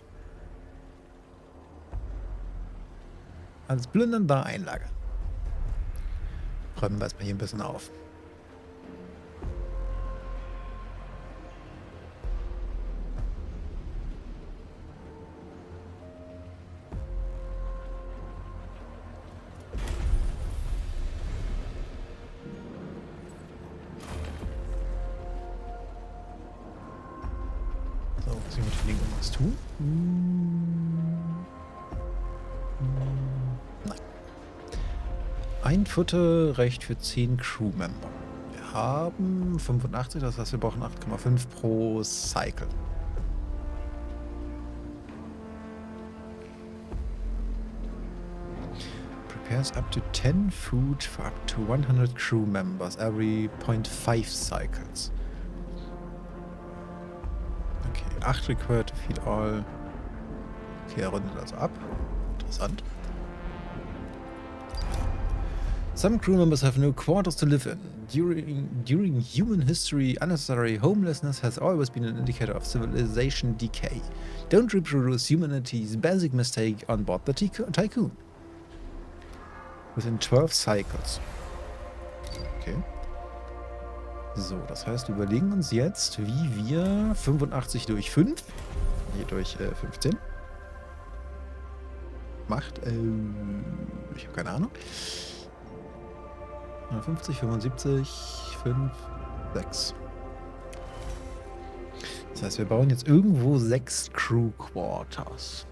Alles plündern, da einlagern. räumen wir erstmal hier ein bisschen auf. So, muss ich mit den Dingen was tun? Nein. Ein Futter reicht für 10 Crewmember. Wir haben 85, das heißt, wir brauchen 8,5 pro Cycle. Prepares up to 10 food for up to 100 crew members every 0.5 cycles. Okay, 8 required to feed all. Okay, er rundet also ab. Interessant. Some crew members have no quarters to live in. During human history, unnecessary homelessness has always been an indicator of civilization decay. Don't reproduce humanity's basic mistake on board the Tycoon. Within 12 cycles. Okay. So, das heißt, wir überlegen uns jetzt, wie wir 85 durch 5, hier durch 15, macht, ich habe keine Ahnung. 50, 75, 5, 6. Das heißt, wir bauen jetzt irgendwo 6 Crew Quarters.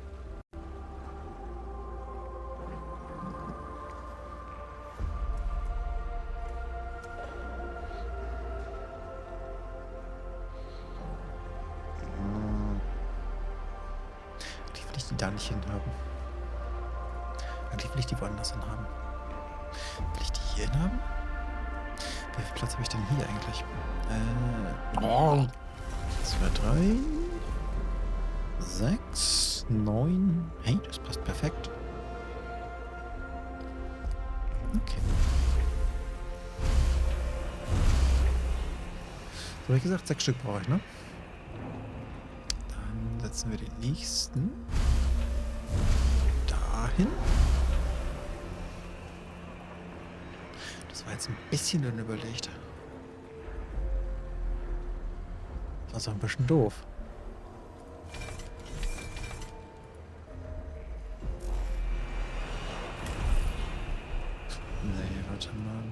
Eigentlich will ich die da nicht hin haben. Eigentlich will ich die woanders hin haben. Will ich die hier hin haben? Wie viel Platz habe ich denn hier eigentlich? 2, 3, 6, 9. Hey, das passt perfekt. Okay. So, wie gesagt, 6 Stück brauche ich, ne? Dann setzen wir den nächsten dahin. Das war jetzt ein bisschen unüberlegt. Das war ein bisschen doof. Nee, warte mal.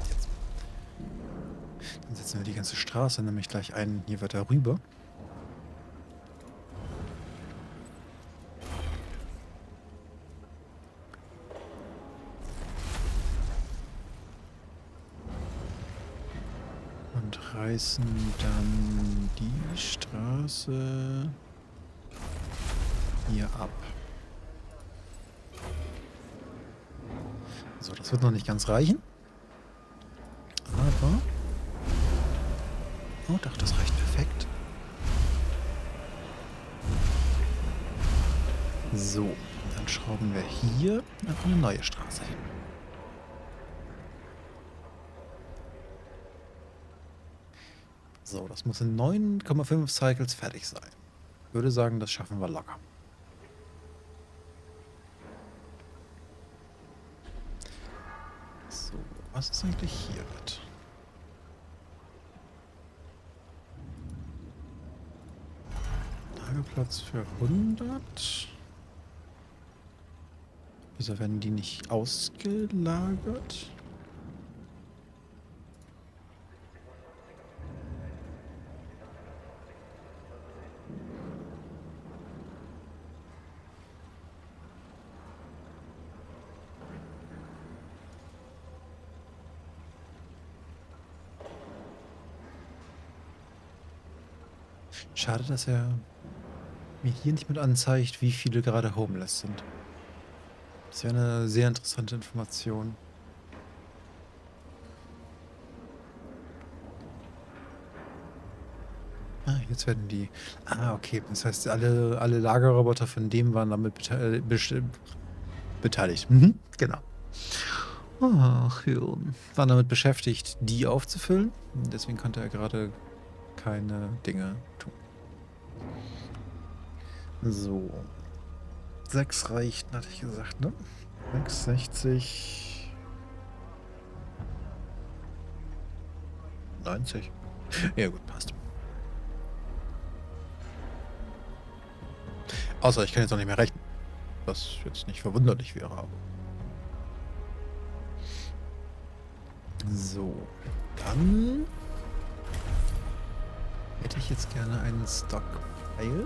Jetzt. Dann setzen wir die ganze Straße nämlich gleich ein, hier weiter rüber. Reißen dann die Straße hier ab. So, das wird noch nicht ganz reichen. Aber... oh doch, das reicht perfekt. So, dann schrauben wir hier einfach eine neue Straße hin. So, das muss in 9,5 Cycles fertig sein. Ich würde sagen, das schaffen wir locker. So, was ist eigentlich hier mit? Lagerplatz für 100. Wieso werden die nicht ausgelagert? Schade, dass er mir hier nicht mit anzeigt, wie viele gerade homeless sind. Das wäre eine sehr interessante Information. Ah, jetzt werden die... ah, okay. Das heißt, alle Lagerroboter von dem waren damit beteiligt. Mhm, genau. Ach, ja. War damit beschäftigt, die aufzufüllen. Deswegen konnte er gerade keine Dinge tun. So. 6 reicht, hatte ich gesagt, ne? 6, 60. 90. Ja gut, passt. Außer ich kann jetzt noch nicht mehr rechnen. Was jetzt nicht verwunderlich wäre, aber. So. Dann hätte ich jetzt gerne einen Stockpile.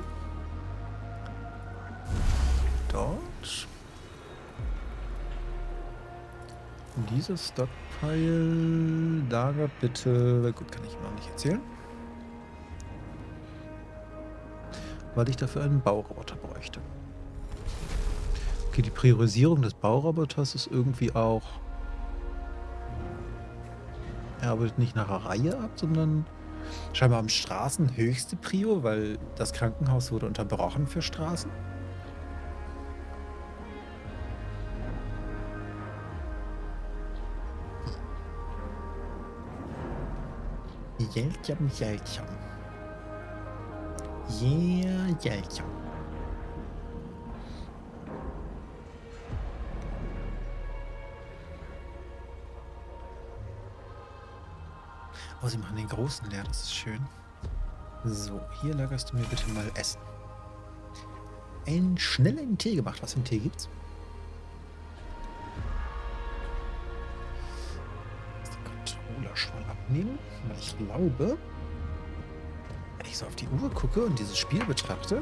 Dort. Und dieses Stockpile lagert bitte. Gut, kann ich noch nicht erzählen. Weil ich dafür einen Bauroboter bräuchte. Okay, die Priorisierung des Bauroboters ist irgendwie auch. Er arbeitet nicht nach einer Reihe ab, sondern scheinbar am Straßen höchste Prio, weil das Krankenhaus wurde unterbrochen für Straßen. Jeltjam, Jeltjam. Yeah, Jeltjam. Oh, sie machen den großen leer, das ist schön. So, hier lagerst du mir bitte mal Essen. Schnell einen Tee gemacht. Was für einen Tee gibt's? Controller schon abnehmen, weil ich glaube, wenn ich so auf die Uhr gucke und dieses Spiel betrachte,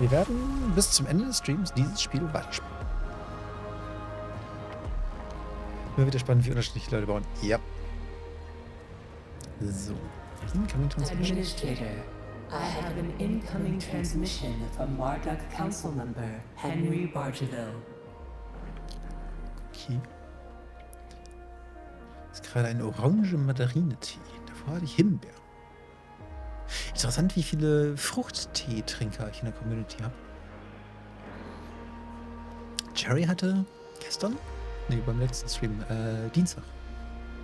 wir werden bis zum Ende des Streams dieses Spiel weiterspielen. Immer wieder spannend, wie unterschiedliche Leute bauen. Ja. So. Incoming transmission. Administrator, I have an incoming transmission from Marduk Council Member Henry Bargeville. Okay. Das ist gerade ein orange Mandarinetee. Davor hatte ich Himbeer. Interessant, wie viele Fruchtteetrinker ich in der Community habe. Jerry hatte gestern, nee, beim letzten Stream, Dienstag,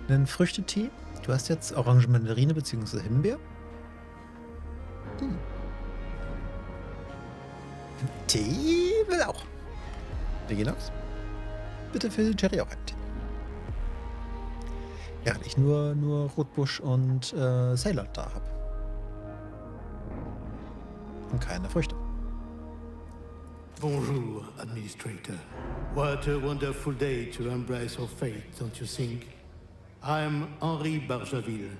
einen Früchtetee. Du hast jetzt orange Mandarine bzw. Himbeer. Tee will auch. Wir gehen aus. Bitte für Jerry auch einen Tee. Während ich nur Rotbusch und Ceylon da habe. Und keine Früchte. Bonjour, Administrator. What a wonderful day to embrace our fate, don't you think? I'm Henri Bargeville,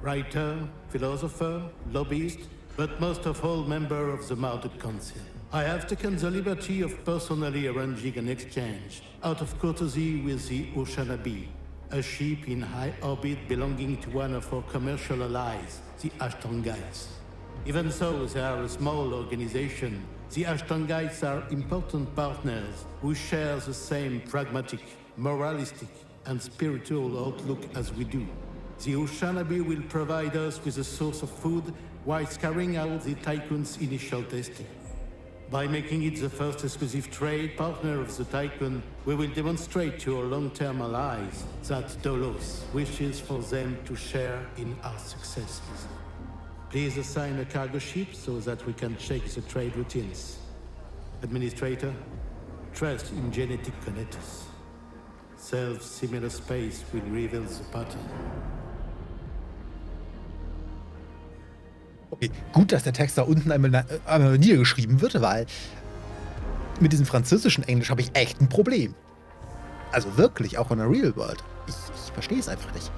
writer, philosopher, lobbyist, but most of all member of the Marduk Council. I have taken the liberty of personally arranging an exchange out of courtesy with the Oceanabe, a ship in high orbit belonging to one of our commercial allies, the Ashtongites. Even though they are a small organization, the Ashtongites are important partners who share the same pragmatic, moralistic, and spiritual outlook as we do. The Oceanabe will provide us with a source of food whilst carrying out the Tycoon's initial testing. By making it the first exclusive trade partner of the Tycoon, we will demonstrate to our long-term allies that Dolos wishes for them to share in our successes. Please assign a cargo ship so that we can check the trade routines. Administrator, trust in genetic connectors. Self-similar space will reveal the pattern. Okay, gut, dass der Text da unten einmal niedergeschrieben wird, weil mit diesem französischen Englisch habe ich echt ein Problem. Also wirklich, auch in der Real World. Ich verstehe es einfach nicht.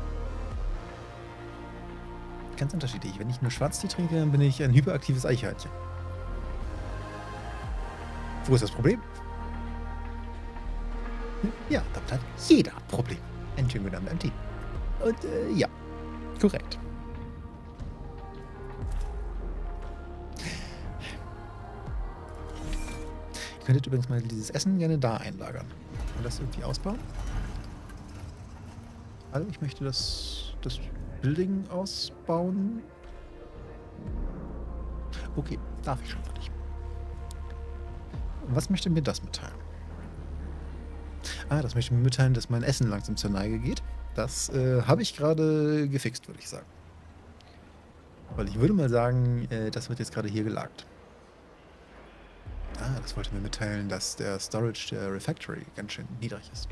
Ganz unterschiedlich. Wenn ich nur Schwarztee trinke, dann bin ich ein hyperaktives Eichhörnchen. Wo ist das Problem? Ja, damit hat jeder ein Problem. Ein schön genannter Tee. Und ja, korrekt. Ihr könntet übrigens mal dieses Essen gerne da einlagern. Und das irgendwie ausbauen? Also ich möchte das Building ausbauen. Okay, darf ich schon nicht. Was möchte mir das mitteilen? Das möchte ich mir mitteilen, dass mein Essen langsam zur Neige geht. Das habe ich gerade gefixt, würde ich sagen. Weil ich würde mal sagen, das wird jetzt gerade hier gelagert. Das wollte mir mitteilen, dass der Storage der Refactory ganz schön niedrig ist.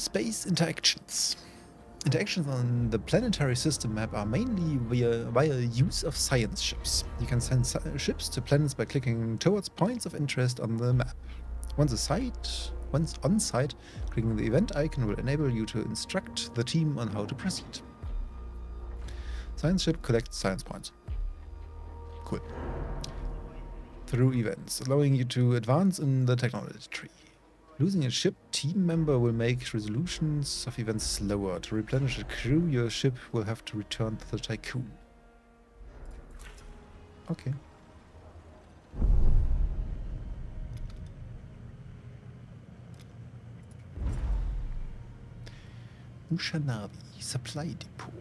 Space Interactions. Interactions on the planetary system map are mainly via use of science ships. You can send ships to planets by clicking towards points of interest on the map. Once on site, clicking the event icon will enable you to instruct the team on how to proceed. Science ship collects science points. Cool. Through events, allowing you to advance in the technology tree. Losing a ship team member will make resolutions of events slower. To replenish a crew, your ship will have to return to the Tycoon. Okay. Ushanavi Supply Depot.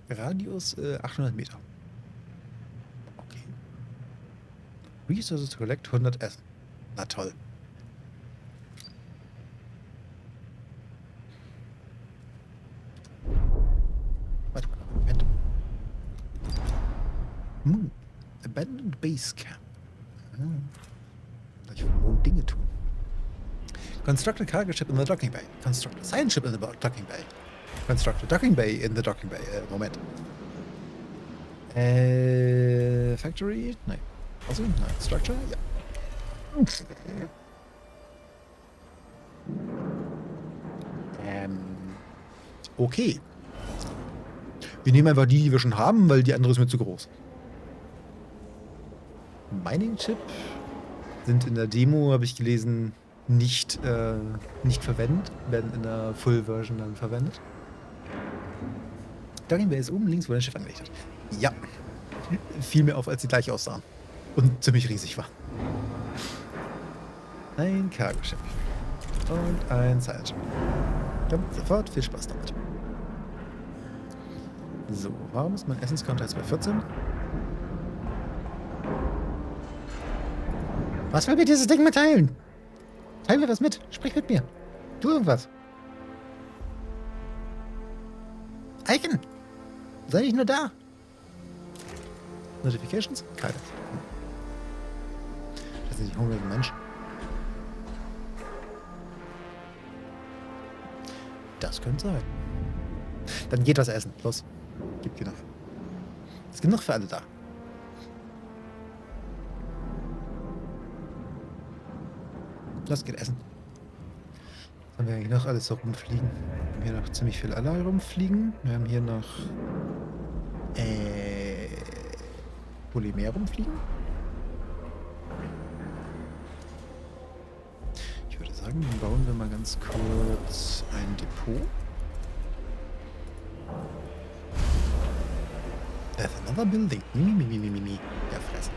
Radius 800 Meter. Okay. Resources to collect 100 Essen. Na toll. Warte mal, Moment. Moon. Abandoned Base Camp. Ich will Mond Dinge tun. Construct a cargo ship in the docking bay. Construct a science ship in the docking bay. Construct a docking bay in the docking bay. Moment. Factory? Nein. Also, nein. Structure? Ja. Okay. Wir nehmen einfach die wir schon haben, weil die andere ist mir zu groß. Mining Chip sind in der Demo, habe ich gelesen, nicht verwendet, werden in der Full Version dann verwendet. Docking Bay ist oben links, wo das Schiff angelegt hat. Ja. Fiel mir auf, als sie gleich aussahen. Und ziemlich riesig war. Ein Cargo-Schiff. Und ein Science-Schiff. Dann sofort viel Spaß damit. So, warum ist mein Essenskonto jetzt bei 14? Was will mir dieses Ding mitteilen? Teil mir was mit. Sprich mit mir. Tu irgendwas. Icon! Sei nicht nur da. Notifications? Keine. Das ist nicht hungriger Mensch. Das könnte sein. Dann geht was essen. Los. Gibt genug. Ist genug für alle da. Los, geht essen. Was haben wir eigentlich noch alles so rumfliegen? Wir haben hier noch ziemlich viel Alloy rumfliegen. Wir haben hier noch Polymer rumfliegen. Ich würde sagen, dann bauen wir mal ganz kurz ein Depot. There's another building. Mimi. Ja, fressen.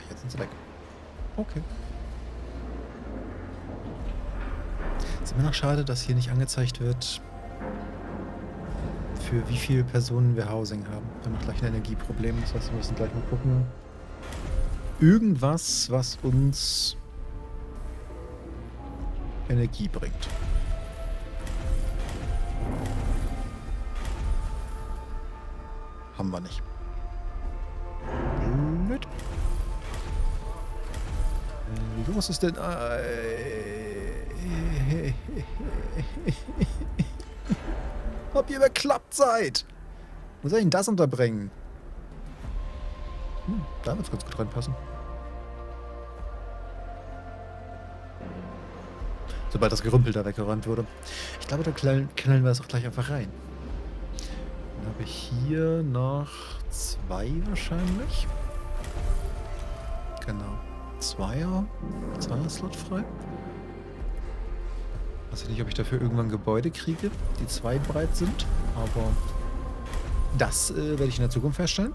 Jetzt sind sie weg. Okay. Ist immer noch schade, dass hier nicht angezeigt wird, für wie viele Personen wir Housing haben. Wir haben gleich ein Energieproblem. Das heißt, wir müssen gleich mal gucken. Irgendwas, was uns Energie bringt. Haben wir nicht. Blöd. Wie groß ist denn... Ob ihr bekloppt seid! Wo soll ich denn das unterbringen? Da wird es ganz gut reinpassen. Sobald das Gerümpel da weggeräumt wurde. Ich glaube, da knallen wir das auch gleich einfach rein. Dann habe ich hier noch 2 wahrscheinlich. Genau. 2er Slot frei. Weiß ich nicht, ob ich dafür irgendwann Gebäude kriege, die 2 breit sind, aber das werde ich in der Zukunft feststellen.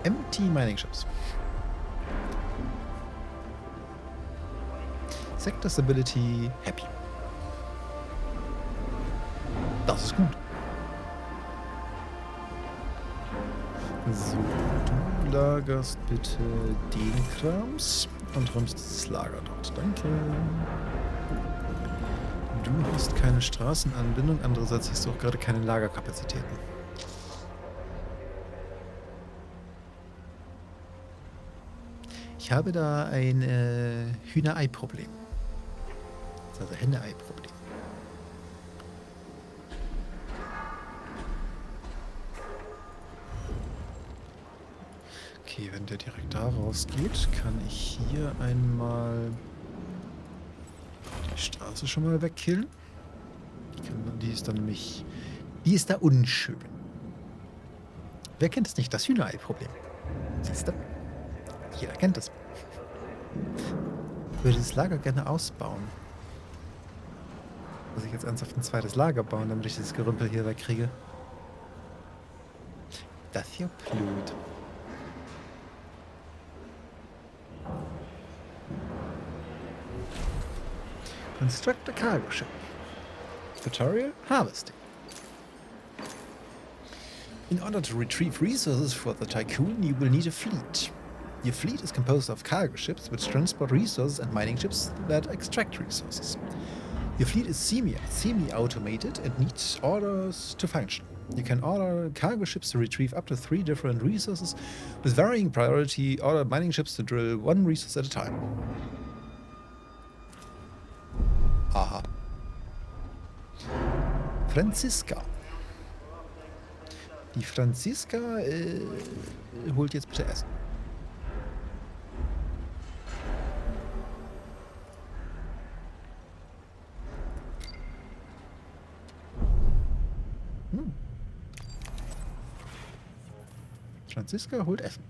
Empty Mining Ships. Sector Stability Happy. Das ist gut. So, du lagerst bitte den Krams und räumst das Lager dort. Danke. Du hast keine Straßenanbindung, andererseits hast du auch gerade keine Lagerkapazitäten. Ich habe da ein Hühnerei-Problem. Also Henne-Ei-Problem. Okay, wenn der direkt da rausgeht, kann ich hier einmal die Straße schon mal wegkillen. Die ist dann nämlich... Die ist da unschön. Wer kennt es nicht? Das Hühnerei-Problem. Siehst du? Jeder kennt es. Ich würde das Lager gerne ausbauen. Muss ich jetzt ernsthaft ein zweites Lager bauen, damit ich dieses Gerümpel hier wegkriege? Das ist ja blöd. Construct a cargo ship. Tutorial Harvesting. In order to retrieve resources for the Tycoon, you will need a fleet. Your fleet is composed of cargo ships which transport resources and mining ships that extract resources. Your fleet is semi-automated and needs orders to function. You can order cargo ships to retrieve up to 3 different resources with varying priority, order mining ships to drill 1 resource at a time. Aha. Franziska. Die Franziska holt jetzt bitte Essen. Franziska holt Essen.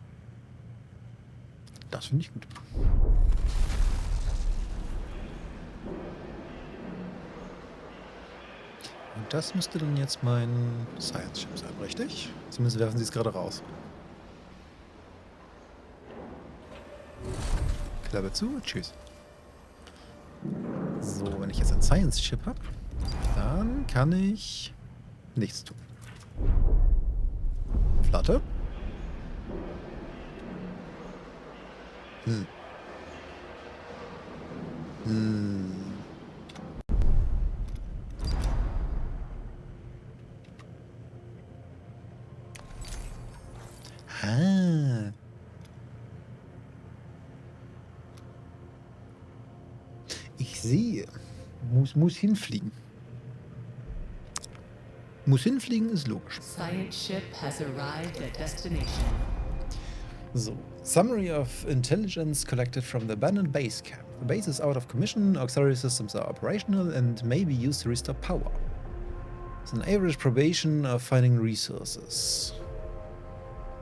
Das finde ich gut. Und das müsste dann jetzt mein Science-Chip sein, richtig? Zumindest werfen sie es gerade raus. Klappe zu, tschüss. So, wenn ich jetzt ein Science-Chip habe, dann kann ich nichts tun. Flatte. Ah. Ich sehe. Muss hinfliegen. Muss hinfliegen ist logisch. Science ship has arrived at destination. So, summary of intelligence collected from the abandoned base camp. The base is out of commission, auxiliary systems are operational and may be used to restore power. It's an average probation of finding resources.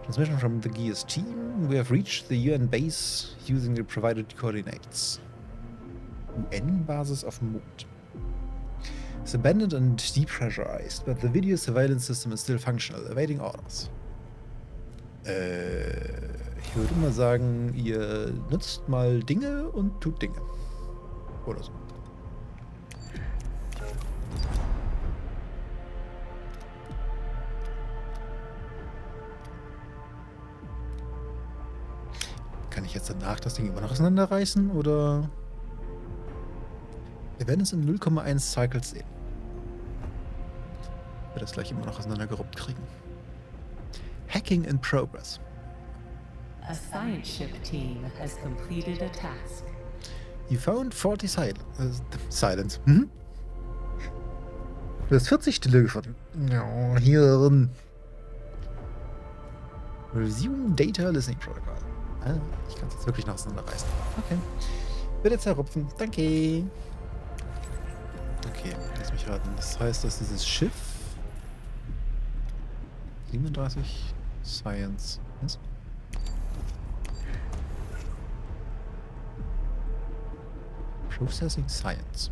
Transmission from the Gears team. We have reached the UN base using the provided coordinates. UN-Basis auf dem Mond. It's abandoned and depressurized, but the video surveillance system is still functional, awaiting orders. Ich würde mal sagen, ihr nutzt mal Dinge und tut Dinge. Oder so. Kann ich jetzt danach das Ding immer noch auseinanderreißen, oder? Wir werden es in 0,1 Cycles sehen. Ich werde das gleich immer noch auseinandergeruppt kriegen. Hacking in progress. A science ship team has completed a task. You found 40 silence. Du hast 40 Stille gefunden. Ja, Hirn. Resume Data Listening Protocol. Ah, ich kann es jetzt wirklich noch auseinanderreißen. Okay. Bitte zerrupfen. Danke. Okay, lass mich raten. Das heißt, dass dieses Schiff 37 Science ist. Processing Science.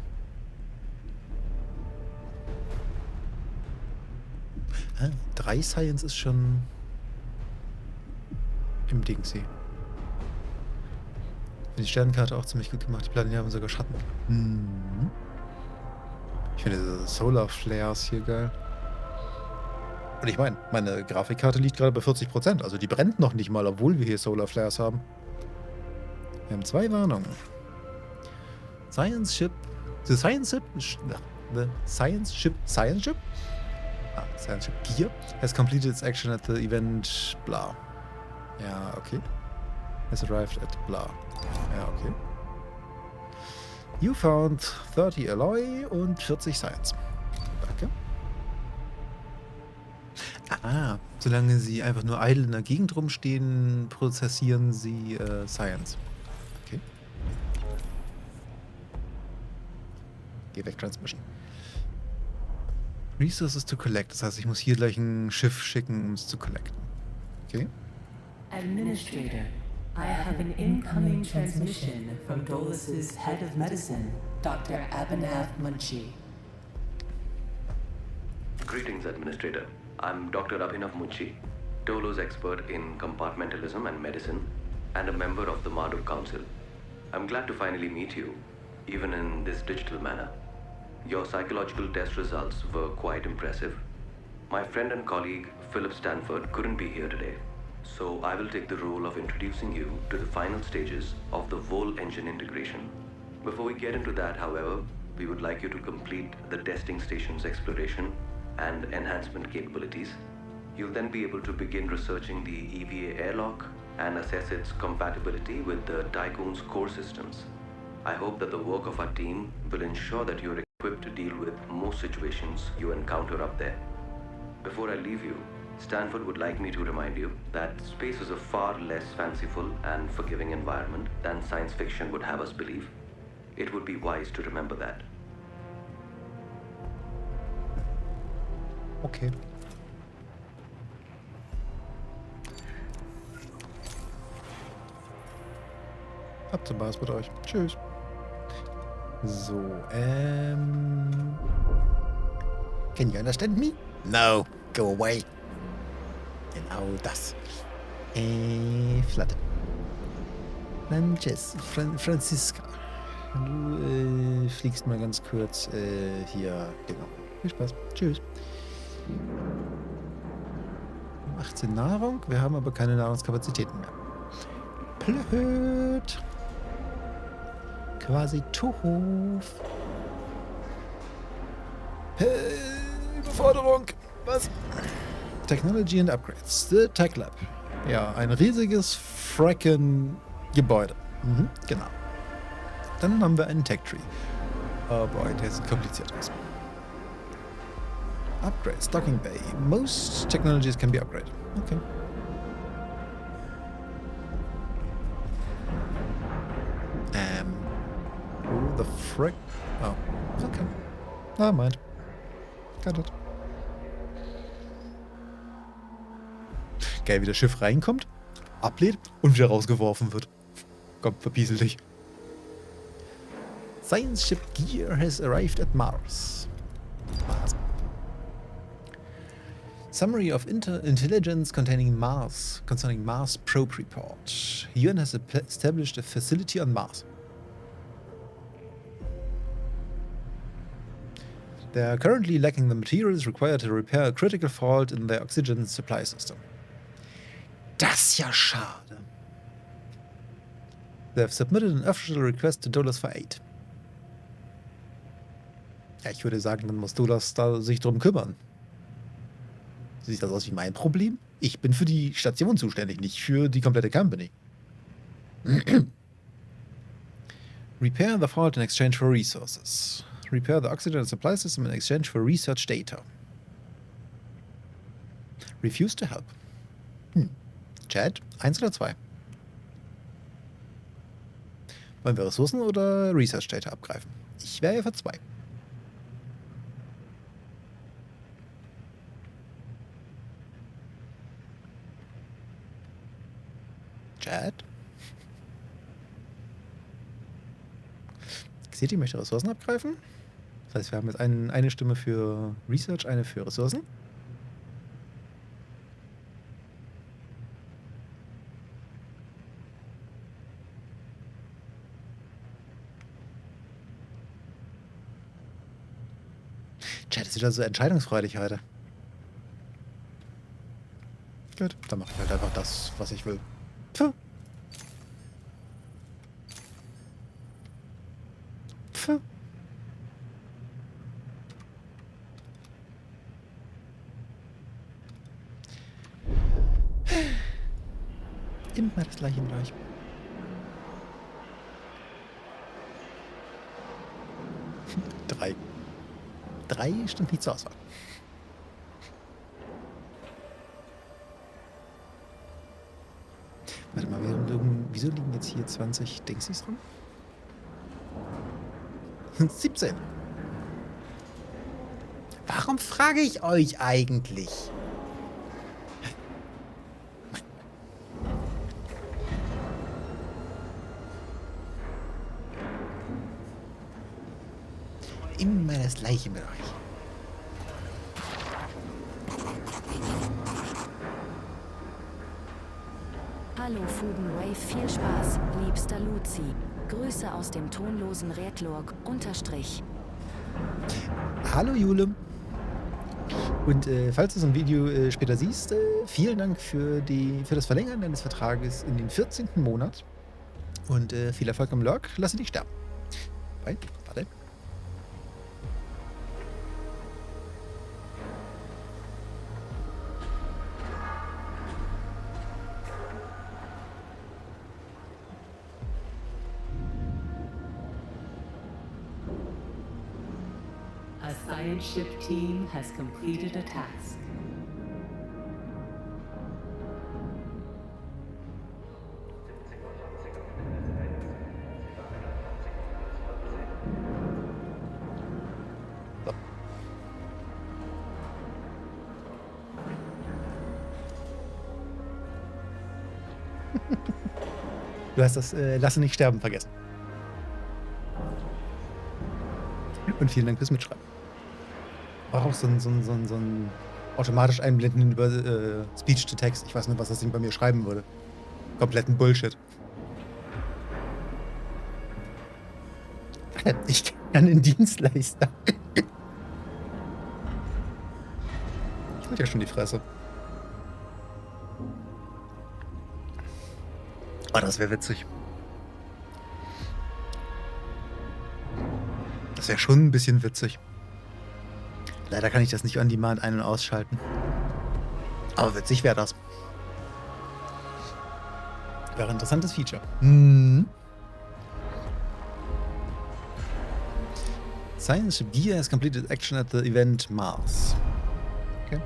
Ah, 3 Science ist schon im Dingsee. Die Sternenkarte auch ziemlich gut gemacht. Die Planeten haben sogar Schatten. Die finde diese Solar Flares hier geil. Und ich meine, meine Grafikkarte liegt gerade bei 40%. Also die brennt noch nicht mal, obwohl wir hier Solar Flares haben. Wir haben 2 Warnungen. Science Ship. The Science Ship. The Science Ship. Science Ship? Science Ship Gear has completed its action at the event. Bla. Ja, okay. Has arrived at bla. Ja, okay. You found 30 Alloy und 40 Science. Danke. Solange sie einfach nur idle in der Gegend rumstehen, prozessieren sie Science. Okay. Geh weg, Transmission. Resources to collect. Das heißt, ich muss hier gleich ein Schiff schicken, um es zu collecten. Okay. Administrator, I have an incoming transmission from Dolus's head of medicine, Dr. Abhinav Munshi. Greetings, Administrator. I'm Dr. Abhinav Munshi, Dolo's expert in compartmentalism and medicine, and a member of the Marduk Council. I'm glad to finally meet you, even in this digital manner. Your psychological test results were quite impressive. My friend and colleague, Philip Stanford, couldn't be here today, so I will take the role of introducing you to the final stages of the Vol engine integration. Before we get into that, however, we would like you to complete the testing station's exploration and enhancement capabilities. You'll then be able to begin researching the EVA airlock and assess its compatibility with the Tycoon's core systems. I hope that the work of our team will ensure that you're equipped to deal with most situations you encounter up there. Before I leave you, Stanford would like me to remind you that space is a far less fanciful and forgiving environment than science fiction would have us believe. It would be wise to remember that. Okay. Habt ihr Spaß mit euch. Tschüss. So, Can you understand me? No, go away. Genau das. Flatte. Dann tschüss. Franziska. Du fliegst mal ganz kurz hier. Genau. Viel Spaß. Tschüss. 18 Nahrung. Wir haben aber keine Nahrungskapazitäten mehr. Blöd. Quasi Tuchhof. Überforderung. Was? Technology and Upgrades. The Tech Lab. Ja, ein riesiges freaking Gebäude. Mhm, genau. Dann haben wir einen Tech Tree. Oh boy, der sieht kompliziert aus. Upgrades. Docking Bay. Most technologies can be upgraded. Okay. Who the frick? Oh, okay. Never mind. Got it. Geil, wie das Schiff reinkommt, ablädt und wieder rausgeworfen wird. Komm, verpiesel dich. Science ship Gear has arrived at Mars. Mars. Summary of intelligence concerning Mars probe report. IXION has established a facility on Mars. They are currently lacking the materials required to repair a critical fault in their oxygen supply system. Das ist ja schade. They have submitted an official request to Dolos for aid. Ja, ich würde sagen, dann muss Dolos da sich drum kümmern. Sieht das aus wie mein Problem? Ich bin für die Station zuständig, nicht für die komplette Company. Repair the fault in exchange for resources. Repair the oxygen supply system in exchange for research data. Refuse to help. Chat, 1 oder 2? Wollen wir Ressourcen oder Research Data abgreifen? Ich wäre ja für 2. Chat? Seht ihr, möchte Ressourcen abgreifen? Das heißt, wir haben jetzt eine Stimme für Research, eine für Ressourcen. Chat ist wieder so entscheidungsfreudig heute. Gut, dann mache ich halt einfach das, was ich will. Puh. Puh. Immer das gleiche mit euch. Drei stimmt nicht zur Auswahl. Warte mal, wieso liegen jetzt hier 20 Dingsies rum? 17. Warum frage ich euch eigentlich? Immer das gleiche mit euch. Hallo Fugenwave, viel Spaß, liebster Luzi. Grüße aus dem tonlosen Rätlorg, _ Hallo Jule. Und falls du so ein Video später siehst, vielen Dank für das Verlängern deines Vertrages in den 14. Monat. Und viel Erfolg im Lurk. Lasse dich sterben. Warte. A science ship team has completed a task. Du hast das Lasse nicht sterben vergessen. Und vielen Dank fürs Mitschreiben. Auch so ein automatisch einblenden über Speech to Text. Ich weiß nicht, was das Ding bei mir schreiben würde. Kompletten Bullshit. Ich kann einen Dienstleister. Ich hatte ja schon die Fresse. Oh, das wäre witzig. Das wäre schon ein bisschen witzig. Leider kann ich das nicht on demand ein- und ausschalten. Aber witzig wäre das. Wäre ein interessantes Feature. Mhm. Science Ship Gear has completed action at the event Mars. Okay.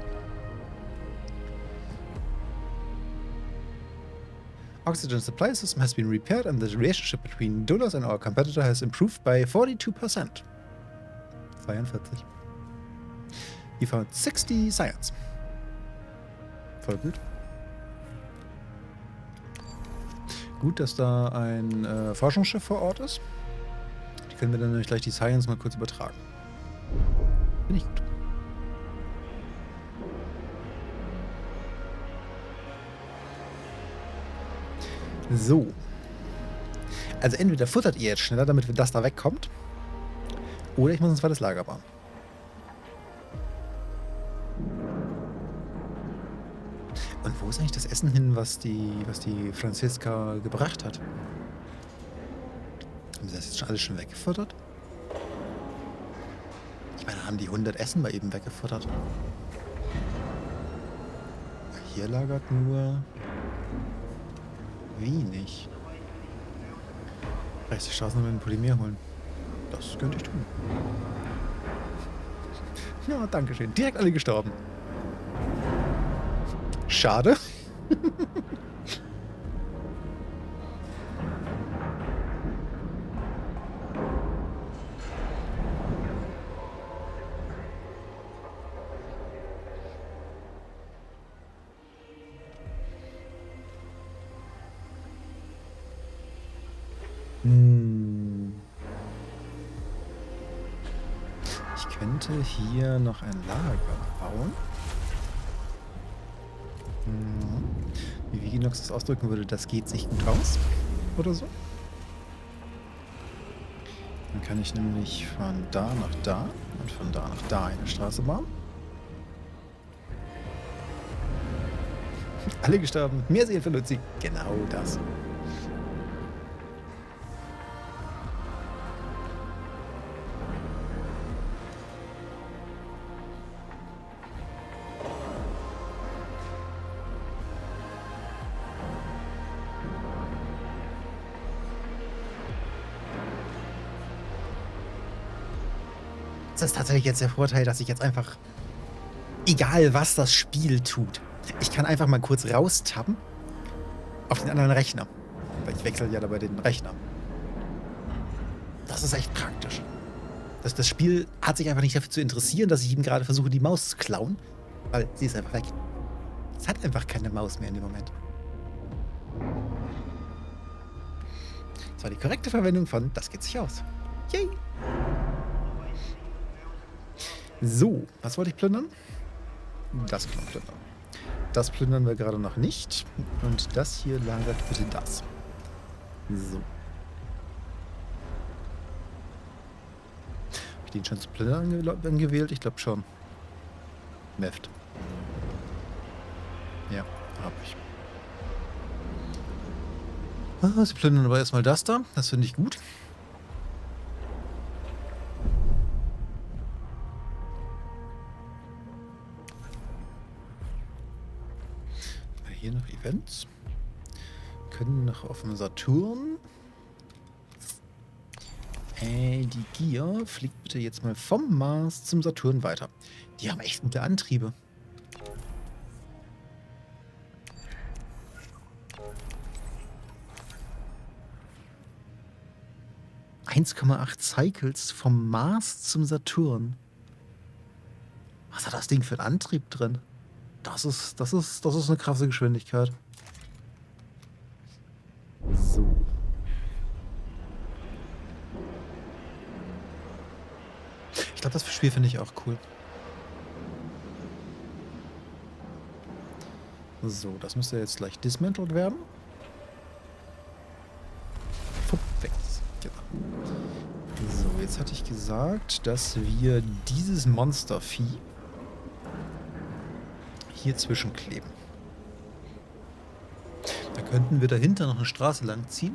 Oxygen supply system has been repaired and the relationship between Dolos and our competitor has improved by 42%. 42. You found 60 science. Voll gut. Gut, dass da ein Forschungsschiff vor Ort ist. Die können wir dann nämlich gleich die Science mal kurz übertragen. Finde ich gut. So. Also entweder futtert ihr jetzt schneller, damit das da wegkommt. Oder ich muss ein zweites Lager bauen. Und wo ist eigentlich das Essen hin, was die Franziska gebracht hat? Haben sie das jetzt schon alles schon weggefuttert? Ich meine, haben die 100 Essen mal eben weggefuttert? Hier lagert nur wenig. Vielleicht die Straßen mit dem Polymer holen. Das könnte ich tun. Ja, danke schön. Direkt alle gestorben. Schade. Ich könnte hier noch ein Lager bauen. Wie Viginox das ausdrücken würde, das geht sich gut aus. Oder so. Dann kann ich nämlich von da nach da Und von da nach da eine Straße bauen. Alle gestorben. Mehr Seelen für Luzi. Genau das. Das ist tatsächlich jetzt der Vorteil, dass ich jetzt einfach, egal was das Spiel tut, ich kann einfach mal kurz raustappen auf den anderen Rechner. Weil ich wechsle ja dabei den Rechner. Das ist echt praktisch. Das Spiel hat sich einfach nicht dafür zu interessieren, dass ich ihm gerade versuche, die Maus zu klauen, weil sie ist einfach weg. Es hat einfach keine Maus mehr in dem Moment. Das war die korrekte Verwendung von das geht sich aus. Yay! So, was wollte ich plündern? Das kann man plündern. Das plündern wir gerade noch nicht. Und das hier lagert bitte das. So. Habe ich den schon zu plündern angewählt? Ich glaube schon. Meft. Ja, habe ich. Sie plündern aber erstmal das da. Das finde ich gut. Hier noch Events. Können noch auf dem Saturn. Die Gier fliegt bitte jetzt mal vom Mars zum Saturn weiter. Die haben echt gute Antriebe. ...1,8 Cycles vom Mars zum Saturn. Was hat das Ding für einen Antrieb drin? Das ist eine krasse Geschwindigkeit. So. Ich glaube, das Spiel finde ich auch cool. So, das müsste jetzt gleich dismantled werden. Fupp, weg. Genau. So, jetzt hatte ich gesagt, dass wir dieses Monstervieh hier zwischenkleben. Da könnten wir dahinter noch eine Straße lang ziehen.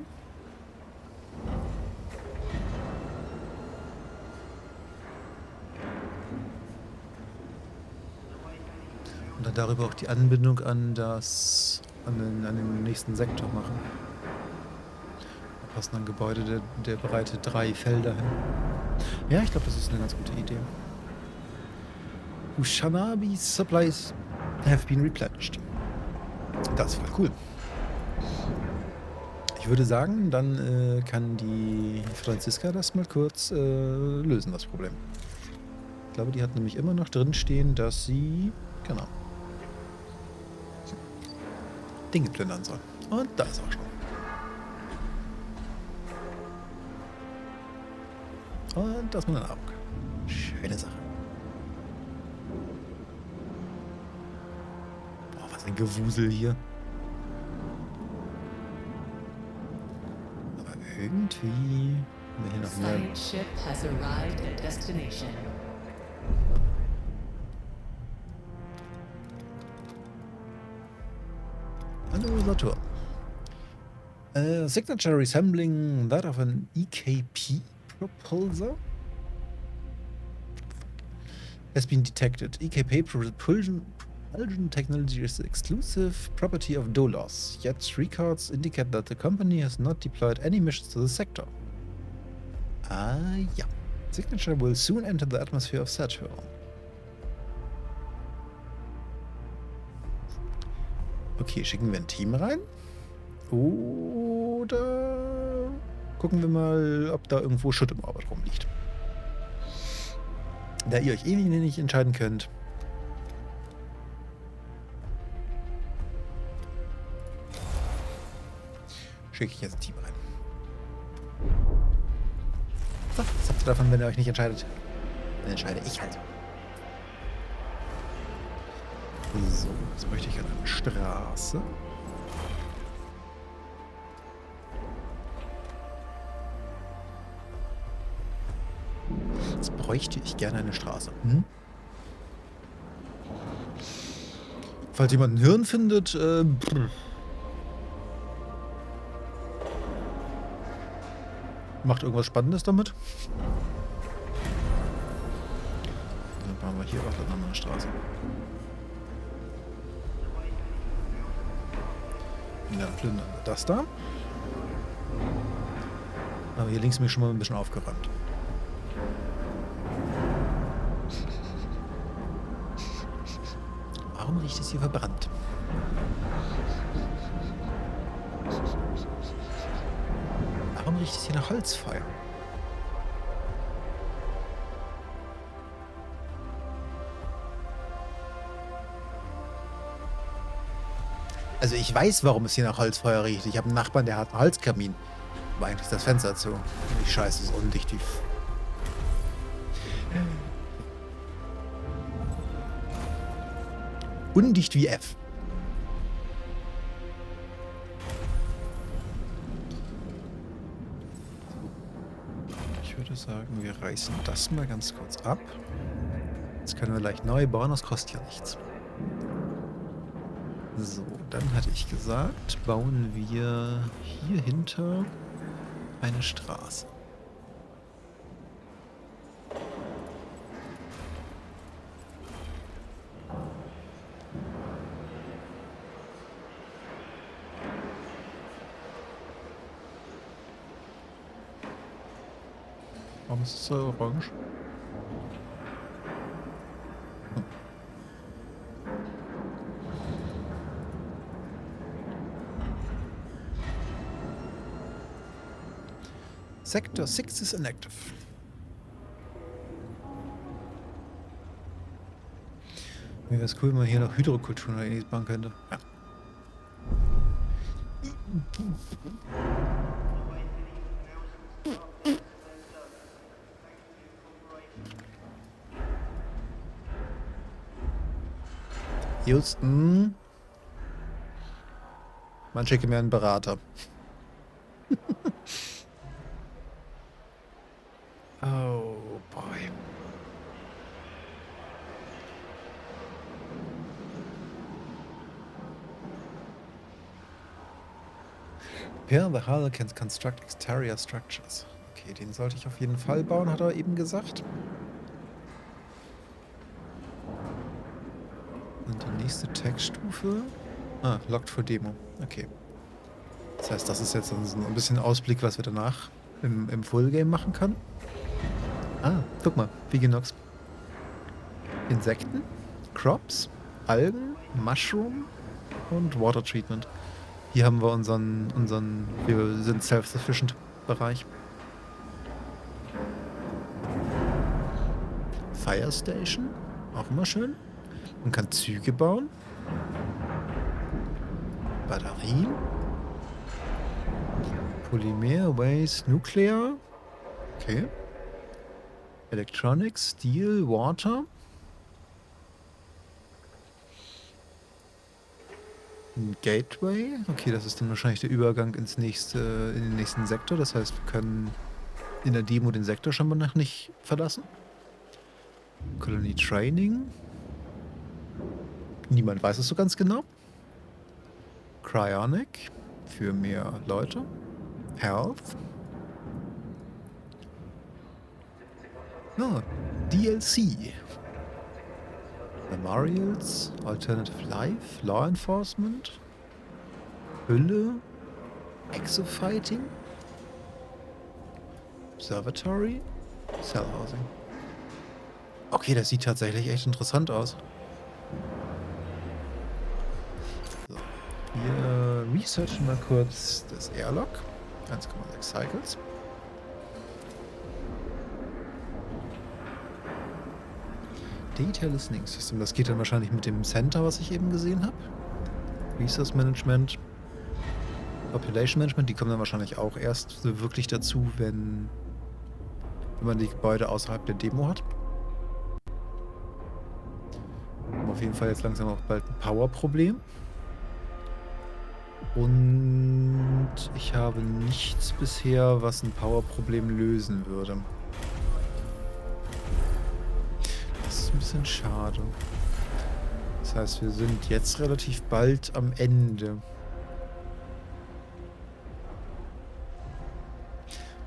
Und dann darüber auch die Anbindung an den nächsten Sektor machen. Da passen ein Gebäude der Breite 3 Felder hin. Ja, ich glaube, das ist eine ganz gute Idee. Ushanabi supplies have been replenished. Das ist voll cool. Ich würde sagen, dann kann die Franziska das mal kurz lösen, das Problem. Ich glaube, die hat nämlich immer noch drin stehen, dass sie, genau, Dinge plündern soll. Und da ist auch schon. Und das mit einer Augen. Schöne Sache. Ein Gewusel hier. Aber irgendwie haben wir hier noch mehr. Science ship has arrived at destination. Hallo Saturn. Signature resembling that of an EKP propulsor has been detected. EKP propulsion technology is exclusive property of Dolos, yet records indicate that the company has not deployed any missions to the sector. Ja. Signature will soon enter the atmosphere of Saturn. Okay, schicken wir ein Team rein. Oder gucken wir mal, ob da irgendwo Schutt im Orbit rumliegt. Da ihr euch nicht entscheiden könnt, schicke ich jetzt ein Team rein. So, was habt ihr davon, wenn ihr euch nicht entscheidet? Dann entscheide ich halt. So, jetzt möchte ich an eine Straße. Jetzt bräuchte ich gerne eine Straße. Hm? Falls jemand ein Hirn findet, macht irgendwas Spannendes damit. Dann bauen wir hier auch dann eine Straße. Und dann plündern wir das da. Aber hier links bin ich schon mal ein bisschen aufgeräumt. Warum riecht es hier verbrannt? Warum riecht es hier nach Holzfeuer? Also ich weiß, warum es hier nach Holzfeuer riecht. Ich habe einen Nachbarn, der hat einen Holzkamin. Aber eigentlich ist das Fenster zu. Die Scheiße ist undicht wie... Undicht wie F. Ich würde sagen, wir reißen das mal ganz kurz ab. Jetzt können wir gleich neu bauen, das kostet ja nichts. So, dann hatte ich gesagt, bauen wir hier hinter eine Straße. Warum ist es so orange? Hm. Sector 6 is inactive. Mir wäre es cool, wenn man hier noch Hydrokulturen oder ähnliches bauen könnte. Ja. Houston. Man schicke mir einen Berater. Oh boy. Repair the hull can construct exterior structures. Okay, den sollte ich auf jeden Fall bauen, hat er eben gesagt. Und die nächste Textstufe. Ah, locked for Demo. Okay. Das heißt, das ist jetzt so ein bisschen Ausblick, was wir danach im Fullgame machen können. Ah, guck mal. Viginox. Insekten, Crops, Algen, Mushroom und Water Treatment. Hier haben wir unseren wir sind self-sufficient Bereich. Fire Station. Auch immer schön. Man kann Züge bauen. Batterien. Polymer, Waste, Nuclear. Okay. Electronics, Steel, Water. Ein Gateway. Okay, das ist dann wahrscheinlich der Übergang in den nächsten Sektor. Das heißt, wir können in der Demo den Sektor schon mal noch nicht verlassen. Colony Training. Niemand weiß es so ganz genau. Cryonic. Für mehr Leute. Health. Oh, DLC. Memorials, Alternative Life, Law Enforcement, Hülle, Exofighting, Observatory, Cell Housing. Okay, das sieht tatsächlich echt interessant aus. So, wir researchen mal kurz das Airlock. 1,6 Cycles. Data Listening System. Das geht dann wahrscheinlich mit dem Center, was ich eben gesehen habe. Resource Management. Population Management. Die kommen dann wahrscheinlich auch erst so wirklich dazu, wenn man die Gebäude außerhalb der Demo hat. Wir haben auf jeden Fall jetzt langsam auch bald ein Power-Problem. Und ich habe nichts bisher, was ein Power-Problem lösen würde. bisschen schade. Das heißt, wir sind jetzt relativ bald am Ende.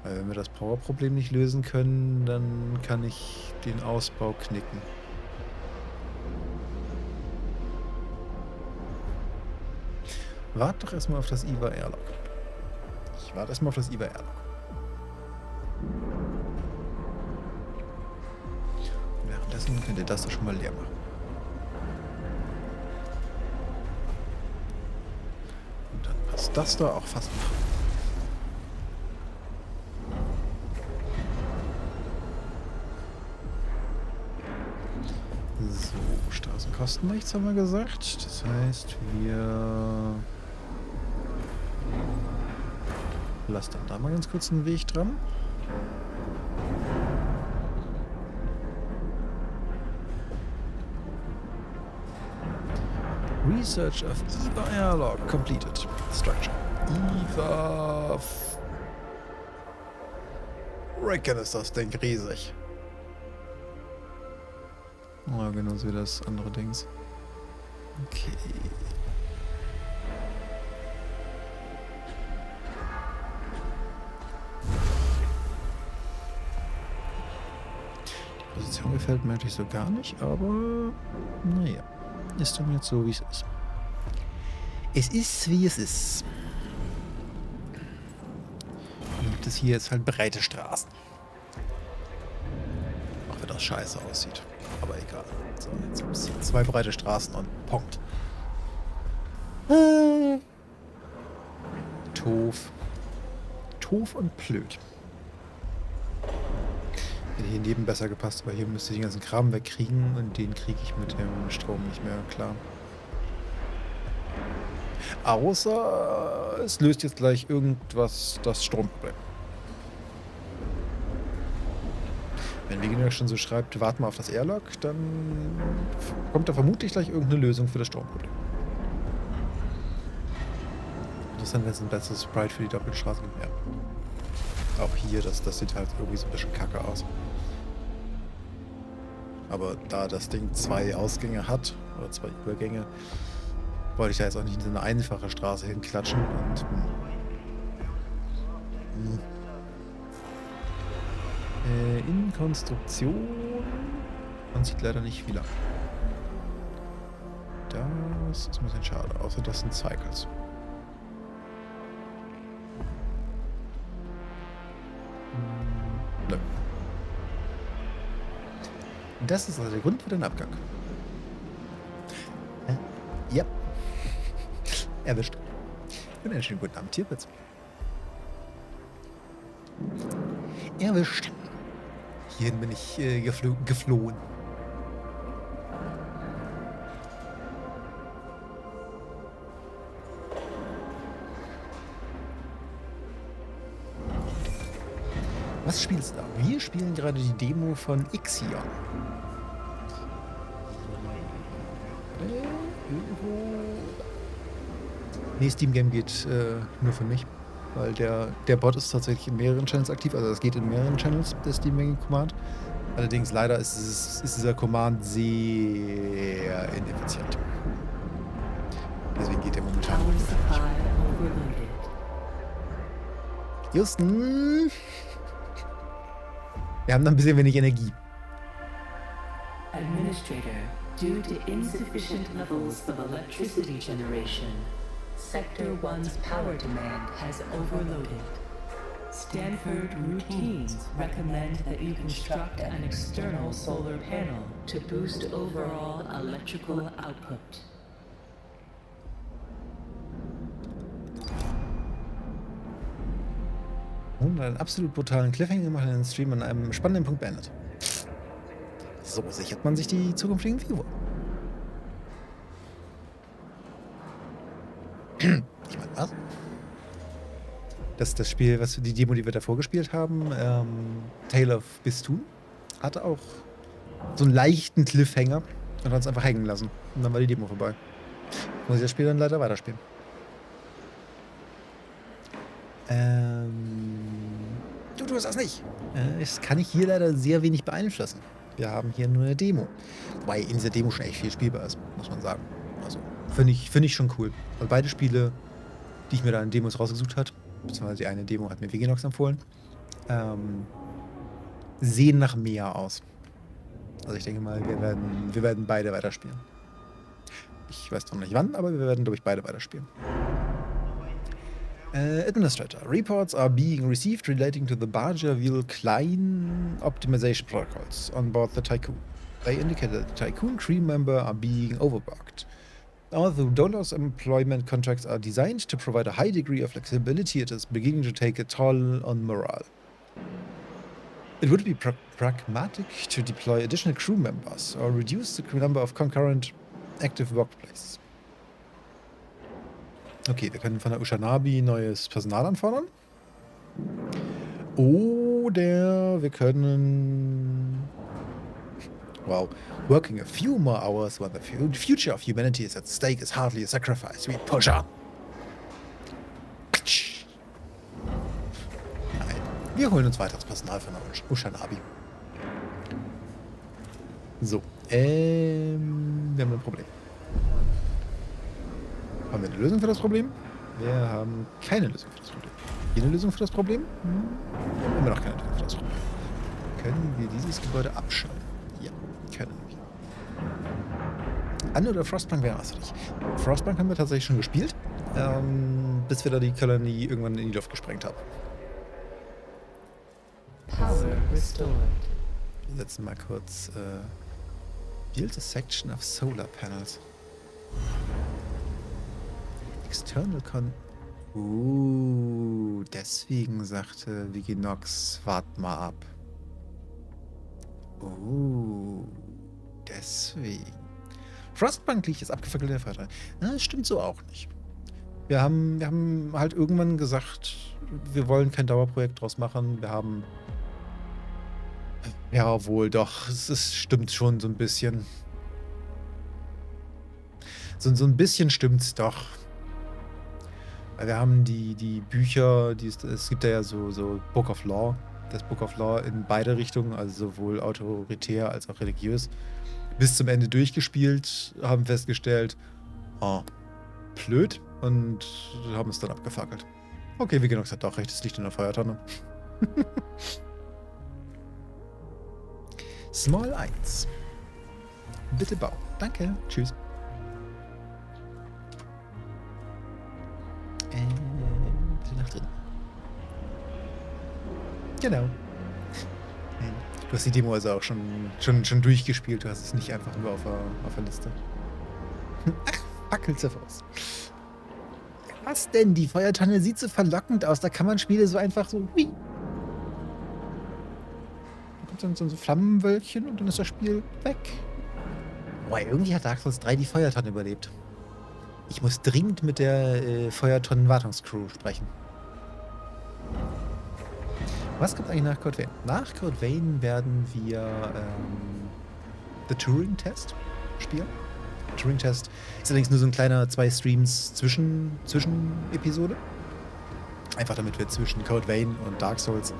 Weil wenn wir das Powerproblem nicht lösen können, dann kann ich den Ausbau knicken. Warte doch erstmal auf das IXION. Ich warte erstmal auf das IXION. Währenddessen könnt ihr das doch schon mal leer machen. Und dann passt das da auch fast noch. So, Straßenkosten nichts, haben wir gesagt. Das heißt, wir lassen dann da mal ganz kurz einen Weg dran. Research of EVA Airlock completed. Structure. EVA. Reckon ist das Ding riesig. Oh, genauso wie das andere Dings. Okay. Die Position gefällt mir natürlich so gar nicht, aber naja. Ist dann jetzt so, wie es ist. Es ist, wie es ist. Dann gibt es hier jetzt halt breite Straßen. Auch wenn das scheiße aussieht. Aber egal. So, jetzt gibt es hier 2 breite Straßen und Punkt. Doof. Doof und blöd. Hätte hier neben besser gepasst, aber hier müsste ich den ganzen Kram wegkriegen und den kriege ich mit dem Strom nicht mehr klar. Außer es löst jetzt gleich irgendwas das Stromproblem. Wenn Wegener schon so schreibt, warte mal auf das Airlock, dann kommt da vermutlich gleich irgendeine Lösung für das Stromproblem. Interessant, wenn es ein besseres Sprite für die Doppelstraße gibt. Ja. Auch hier, das sieht halt irgendwie so ein bisschen kacke aus. Aber da das Ding 2 Ausgänge hat, oder 2 Übergänge, wollte ich da jetzt auch nicht in so eine einfache Straße hinklatschen. Und in Konstruktion. Man sieht leider nicht viel ab. Das ist ein bisschen schade, außer das sind Cycles. Nö. Das ist also der Grund für den Abgang. Ja. Erwischt. Und einen schönen guten Abend, Tierwitz. Erwischt. Hierhin bin ich geflohen. Was spielst du da? Wir spielen gerade die Demo von IXION. Nee, Steam Game geht nur für mich, weil der Bot ist tatsächlich in mehreren Channels aktiv, also es geht in mehreren Channels, der Steam Game Command. Allerdings leider ist dieser Command sehr ineffizient. Deswegen geht der momentan nur für mich. Houston! Wir haben noch ein bisschen wenig Energie. Administrator, due to insufficient levels of electricity generation, Sector 1's power demand has overloaded. Stanford routines recommend that you construct an external solar panel to boost overall electrical output. Und einen absolut brutalen Cliffhanger gemacht, den Stream an einem spannenden Punkt beendet. So sichert man sich die zukünftigen Viewer. Ich meine, was? Das Spiel, die Demo, die wir davor gespielt haben, Tale of Bistun, hatte auch so einen leichten Cliffhanger und hat uns einfach hängen lassen. Und dann war die Demo vorbei. Muss ich das Spiel dann leider weiterspielen. Du tust das nicht. Das kann ich hier leider sehr wenig beeinflussen. Wir haben hier nur eine Demo. Wobei in dieser Demo schon echt viel spielbar ist, muss man sagen. Also find ich schon cool. Und beide Spiele, die ich mir da in Demos rausgesucht habe, beziehungsweise die eine Demo hat mir Viginox empfohlen, sehen nach mehr aus. Also ich denke mal, wir werden beide weiterspielen. Ich weiß noch nicht wann, aber wir werden, glaube ich, beide weiterspielen. Administrator. Reports are being received relating to the Bargerville Klein optimization protocols on board the Tycoon. They indicate that the Tycoon crew member are being overworked. Although Dolos employment contracts are designed to provide a high degree of flexibility, it is beginning to take a toll on morale. It would be pragmatic to deploy additional crew members or reduce the number of concurrent active workplaces. Okay, wir können von der Ushanabi neues Personal anfordern. Oder wir können... Wow. Working a few more hours when the future of humanity is at stake is hardly a sacrifice. We push on. Nein. Wir holen uns weiteres Personal von der Ushanabi. So. Wir haben ein Problem. Haben wir eine Lösung für das Problem? Wir haben keine Lösung für das Problem. Hier eine Lösung für das Problem? Wir haben immer noch keine Lösung für das Problem. Können wir dieses Gebäude abschalten? Ja, können wir. An- oder Frostpunk wäre wasserlich. Frostpunk haben wir tatsächlich schon gespielt, bis wir da die Kolonie irgendwann in die Luft gesprengt haben. Power restored. Wir setzen mal kurz build a section of solar panels. External deswegen sagte Viginox, wart mal ab. Deswegen. Frostpunk liegt jetzt abgefackelt in der Feuertreppe. Das stimmt so auch nicht. Wir haben halt irgendwann gesagt, wir wollen kein Dauerprojekt draus machen. Wir haben... Ja, wohl doch. Es stimmt schon so ein bisschen. So ein bisschen stimmt's doch. Weil wir haben die Bücher, es gibt ja so Book of Law. Das Book of Law in beide Richtungen, also sowohl autoritär als auch religiös, bis zum Ende durchgespielt, haben festgestellt, blöd, und haben es dann abgefackelt. Okay, wie genug hat doch recht, es liegt in der Feuertonne. Small 1. Bitte bau. Danke. Tschüss. Bitte nach drin. Genau. Du hast die Demo also auch schon durchgespielt. Du hast es nicht einfach nur auf der Liste. Ach, Fackelzerfaust. Was denn? Die Feuertonne sieht so verlockend aus. Da kann man Spiele so einfach so... Hui. Da kommt dann so Flammenwölkchen und dann ist das Spiel weg. Boah, irgendwie hat Dark Souls 3 die Feuertonne überlebt. Ich muss dringend mit der Feuertonnen-Wartungscrew sprechen. Was kommt eigentlich nach Code Vein? Nach Code Vein werden wir The Turing-Test spielen. Turing-Test ist allerdings nur so ein kleiner 2 Streams Zwischen-Episode. Einfach damit wir zwischen Code Vein und Dark Souls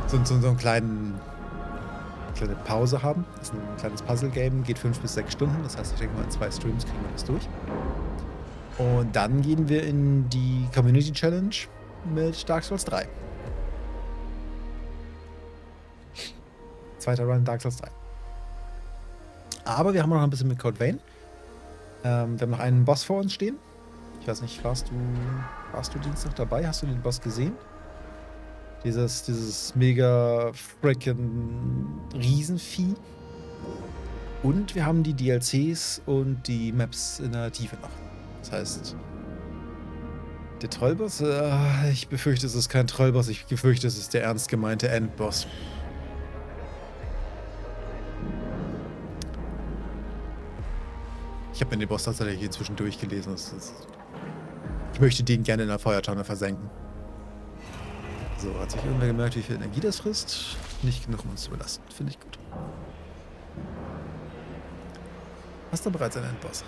so eine kleine Pause haben. Das ist ein kleines Puzzle-Game, geht 5 bis 6 Stunden. Das heißt, ich denke mal, in 2 Streams kriegen wir das durch. Und dann gehen wir in die Community Challenge mit Dark Souls 3. Zweiter Run Dark Souls 3. Aber wir haben noch ein bisschen mit Code Vein. Wir haben noch einen Boss vor uns stehen. Ich weiß nicht, warst du Dienstag dabei? Hast du den Boss gesehen? Dieses mega freaking Riesenvieh. Und wir haben die DLCs und die Maps in der Tiefe noch. Das heißt, der Trollboss, ich befürchte, es ist kein Trollboss. Ich befürchte, es ist der ernst gemeinte Endboss. Ich habe mir den Boss tatsächlich inzwischen durchgelesen. Ich möchte den gerne in der Feuertonne versenken. So, hat sich irgendwer gemerkt, wie viel Energie das frisst? Nicht genug, um uns zu belasten. Finde ich gut. Hast du bereits einen Endboss?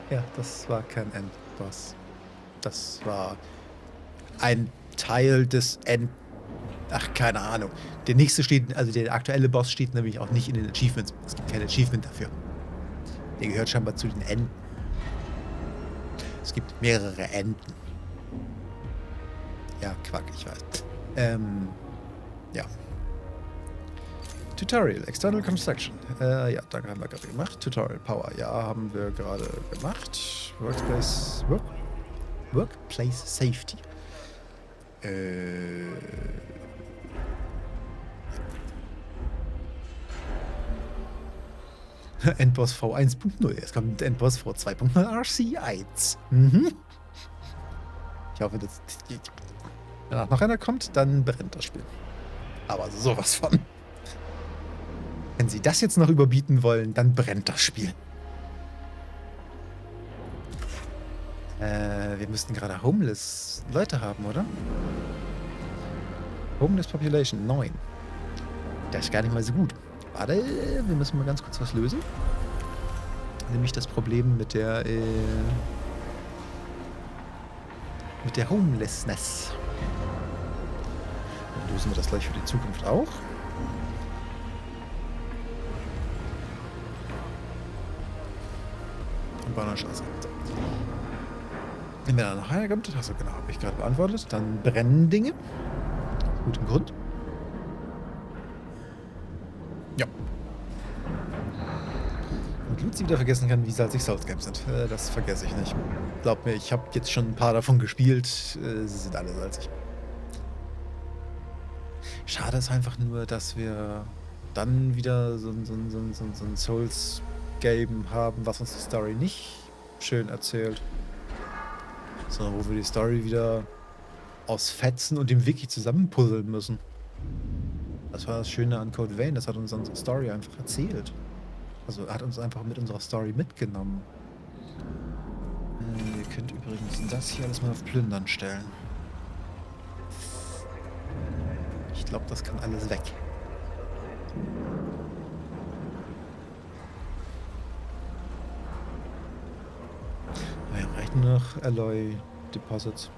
Ja, das war kein Endboss. Das war ein Teil des Ach, keine Ahnung. Der nächste steht, also der aktuelle Boss steht nämlich auch nicht in den Achievements. Es gibt kein Achievement dafür. Der gehört scheinbar zu den Enden. Es gibt mehrere Enden. Ja, Quack, ich weiß. Ja. Tutorial, External Construction. Ja, danke, haben wir gerade gemacht. Tutorial, Power, ja, haben wir gerade gemacht. Workplace Safety. Endboss V1.0. Jetzt kommt Endboss V2.0 RC1. Mhm. Ich hoffe, dass danach noch einer kommt, dann brennt das Spiel. Aber sowas von. Wenn sie das jetzt noch überbieten wollen, dann brennt das Spiel. Wir müssten gerade Homeless Leute haben, oder? Homeless Population 9. Das ist gar nicht mal so gut. Warte, wir müssen mal ganz kurz was lösen. Nämlich das Problem mit der Homelessness. Dann lösen wir das gleich für die Zukunft auch. Und Bannerscheiße. Wenn da noch einer kommt, achso, genau, habe ich gerade beantwortet. Dann brennen Dinge. Aus gutem Grund. Ja. Und Luzi wieder vergessen kann, wie salzig Souls Games sind. Das vergesse ich nicht. Glaub mir, ich habe jetzt schon ein paar davon gespielt. Sie sind alle salzig. Schade ist einfach nur, dass wir dann wieder so ein Souls-Game haben, was uns die Story nicht schön erzählt. Sondern wo wir die Story wieder aus Fetzen und dem Wiki zusammenpuzzeln müssen. Das war das Schöne an Code Vein, das hat uns unsere Story einfach erzählt. Also hat uns einfach mit unserer Story mitgenommen. Ihr könnt übrigens das hier alles mal auf Plündern stellen. Ich glaube, das kann alles weg. Wir haben reicht nur noch Alloy Deposits.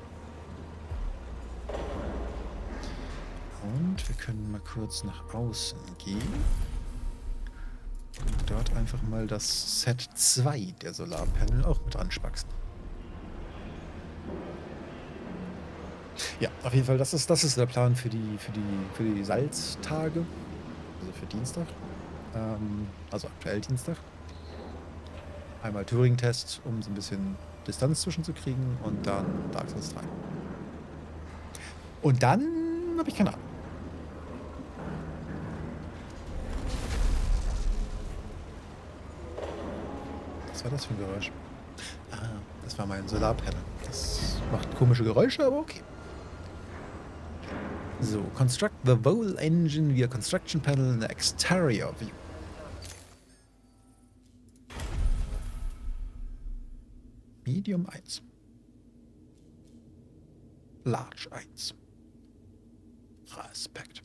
Und wir können mal kurz nach außen gehen. Und dort einfach mal das Set 2 der Solarpanel auch mit anspaxen. Ja, auf jeden Fall, das ist der Plan für die Salztage. Also für Dienstag. Also aktuell Dienstag. Einmal Turing-Test, um so ein bisschen Distanz zwischenzukriegen und dann Dark Souls 3. Und dann habe ich keine Ahnung. Was war das für ein Geräusch? Ah, das war mein Solarpanel. Das macht komische Geräusche, aber okay. So, construct the whole engine via construction panel in the exterior view. Medium 1. Large 1. Respekt.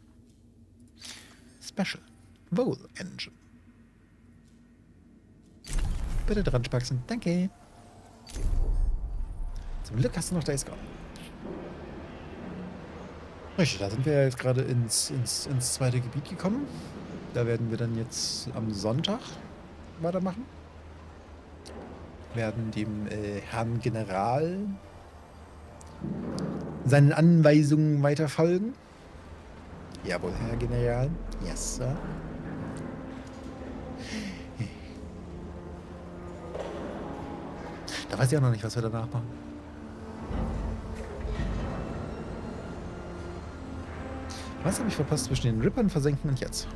Special. Vole Engine. Bitte dran spaxen. Danke. Zum Glück hast du noch Days Gone. Richtig, da sind wir jetzt gerade ins zweite Gebiet gekommen. Da werden wir dann jetzt am Sonntag weitermachen. Werden dem Herrn General seinen Anweisungen weiterfolgen. Jawohl, Herr General. Yes, Sir. Da weiß ich auch noch nicht, was wir danach machen. Was habe ich verpasst zwischen den Rippern versenken und jetzt?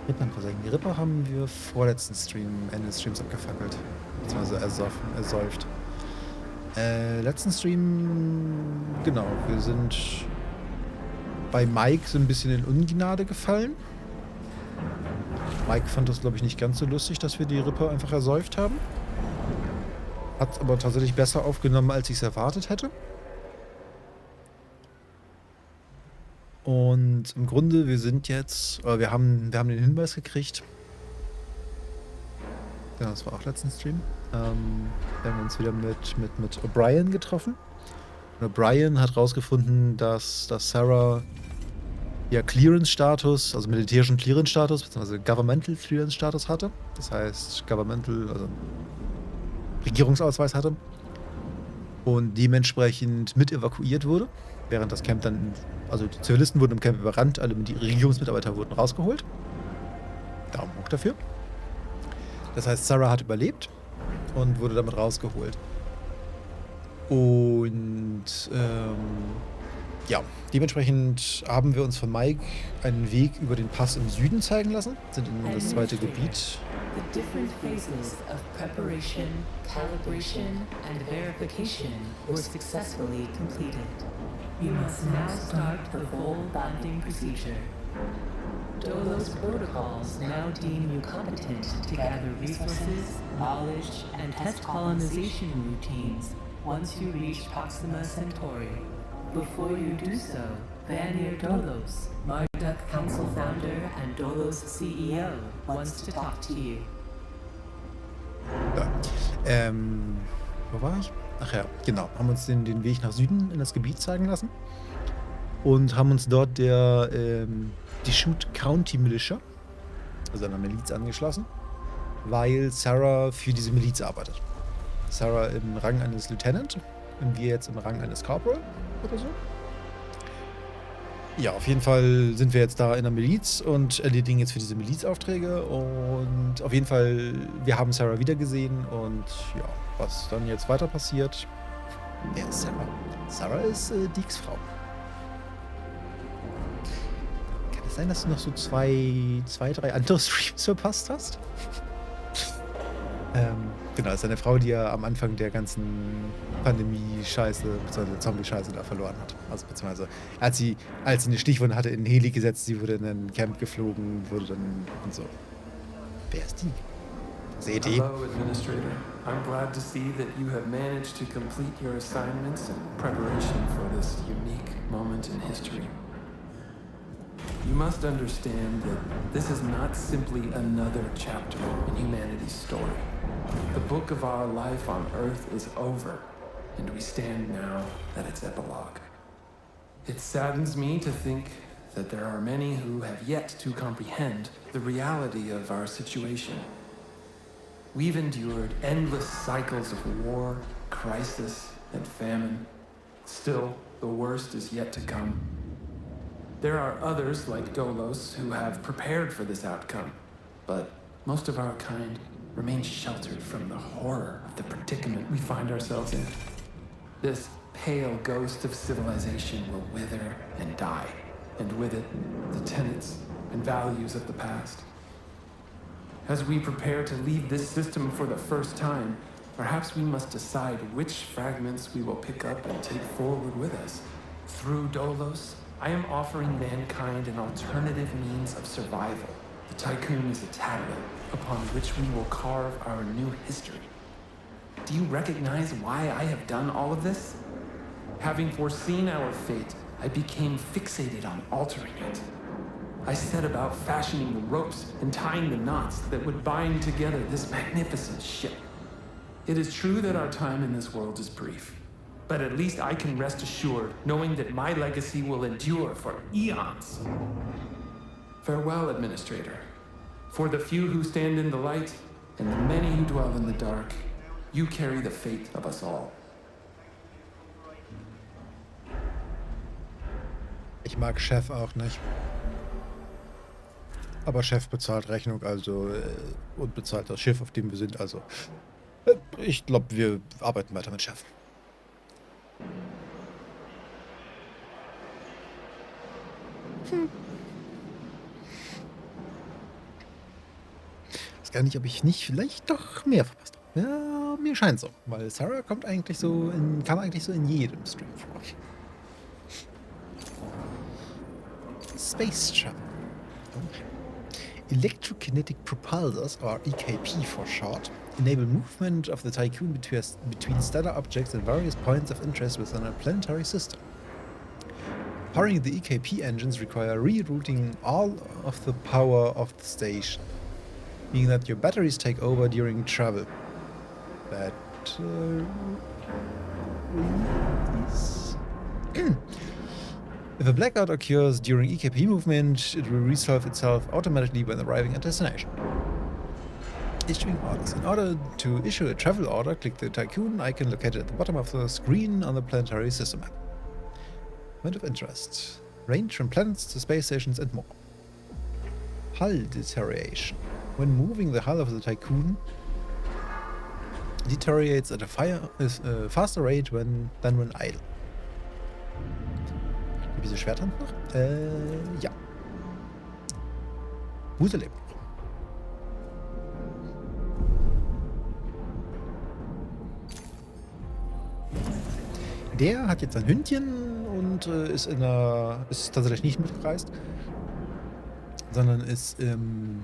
Rippern versenken. Die Ripper haben wir vorletzten Stream, Ende des Streams abgefackelt. Beziehungsweise ersäuft. Letzten Stream, genau, wir sind bei Mike so ein bisschen in Ungnade gefallen. Mike fand das, glaube ich, nicht ganz so lustig, dass wir die Ripper einfach ersäuft haben. Hat aber tatsächlich besser aufgenommen, als ich es erwartet hätte. Und im Grunde, wir sind jetzt, wir haben den Hinweis gekriegt. Ja, das war auch letzten Stream. Wir haben uns wieder mit O'Brien getroffen. Und O'Brien hat rausgefunden, dass Sarah ja Clearance-Status, also militärischen Clearance-Status, beziehungsweise Governmental Clearance-Status hatte. Das heißt, Governmental, also Regierungsausweis hatte. Und dementsprechend mit evakuiert wurde, während das Camp dann, also die Zivilisten wurden im Camp überrannt, alle die Regierungsmitarbeiter wurden rausgeholt. Daumen hoch dafür. Das heißt, Sarah hat überlebt und wurde damit rausgeholt. Und ja, dementsprechend haben wir uns von Mike einen Weg über den Pass im Süden zeigen lassen, sind in das zweite Gebiet. The different phases of preparation, calibration, and verification were successfully completed. You must now start the full bonding procedure. Dolos protocols now deem you competent to gather resources, knowledge, and test colonization routines once you reach Proxima Centauri. Before you do so, Vanir Dolos, Marduk Council founder and Dolos CEO, wants to talk to you. Ja. Wo war ich? Ach ja, genau. Haben uns den Weg nach Süden in das Gebiet zeigen lassen und haben uns dort die Shoot County Militia, also einer Miliz, angeschlossen, weil Sarah für diese Miliz arbeitet. Sarah im Rang eines Lieutenant und wir jetzt im Rang eines Corporal oder so. Ja, auf jeden Fall sind wir jetzt da in der Miliz und erledigen jetzt für diese Milizaufträge und auf jeden Fall, wir haben Sarah wiedergesehen und ja, was dann jetzt weiter passiert, wer ist Sarah? Sarah ist Deeks Frau. Kann es sein, dass du noch so zwei, drei andere Streams verpasst hast? Genau, das ist eine Frau, die ja am Anfang der ganzen Pandemie-Scheiße, beziehungsweise Zombie-Scheiße da verloren hat. Also beziehungsweise, als sie eine Stichwunde hatte, in den Heli gesetzt, sie wurde in ein Camp geflogen, wurde dann und so. Wer ist die? Seht ihr? Hello, Administrator. I'm glad to see that you have managed to complete your assignments in preparation for this unique moment in history. You must understand that this is not simply another chapter in humanity's story. The book of our life on Earth is over, and we stand now at its epilogue. It saddens me to think that there are many who have yet to comprehend the reality of our situation. We've endured endless cycles of war, crisis, and famine. Still, the worst is yet to come. There are others like Dolos who have prepared for this outcome, but most of our kind remain sheltered from the horror of the predicament we find ourselves in. This pale ghost of civilization will wither and die, and with it, the tenets and values of the past. As we prepare to leave this system for the first time, perhaps we must decide which fragments we will pick up and take forward with us. Through Dolos, I am offering mankind an alternative means of survival. The Tycoon is a tablet upon which we will carve our new history. Do you recognize why I have done all of this? Having foreseen our fate, I became fixated on altering it. I set about fashioning the ropes and tying the knots that would bind together this magnificent ship. It is true that our time in this world is brief, but at least I can rest assured knowing that my legacy will endure for eons. Farewell, Administrator. For the few who stand in the light and the many who dwell in the dark, you carry the fate of us all. Ich mag Chef auch nicht. Aber Chef bezahlt Rechnung, also und bezahlt das Schiff, auf dem wir sind, also ich glaube, wir arbeiten weiter mit Chef. Ich weiß gar nicht, ob ich nicht vielleicht doch mehr verpasst habe. Ja, mir scheint so, weil Sarah kam eigentlich so in jedem Stream vor. Space Travel. Okay. Electrokinetic propulsors, or EKP for short, enable movement of the Tycoon between stellar objects and various points of interest within a planetary system. Powering the EKP engines require rerouting all of the power of the station, meaning that your batteries take over during travel. If a blackout occurs during EKP movement, it will resolve itself automatically when arriving at destination. Issuing orders. In order to issue a travel order, click the Tycoon icon located at the bottom of the screen on the planetary system map. Point of interest. Range from planets to space stations and more. Hull deterioration. When moving the hull of the Tycoon, deteriorates at a faster rate than when idle. Gibt diese Schwerthand noch? Ja. Gute Leben. Der hat jetzt ein Hündchen und ist tatsächlich nicht mitgereist, sondern ist im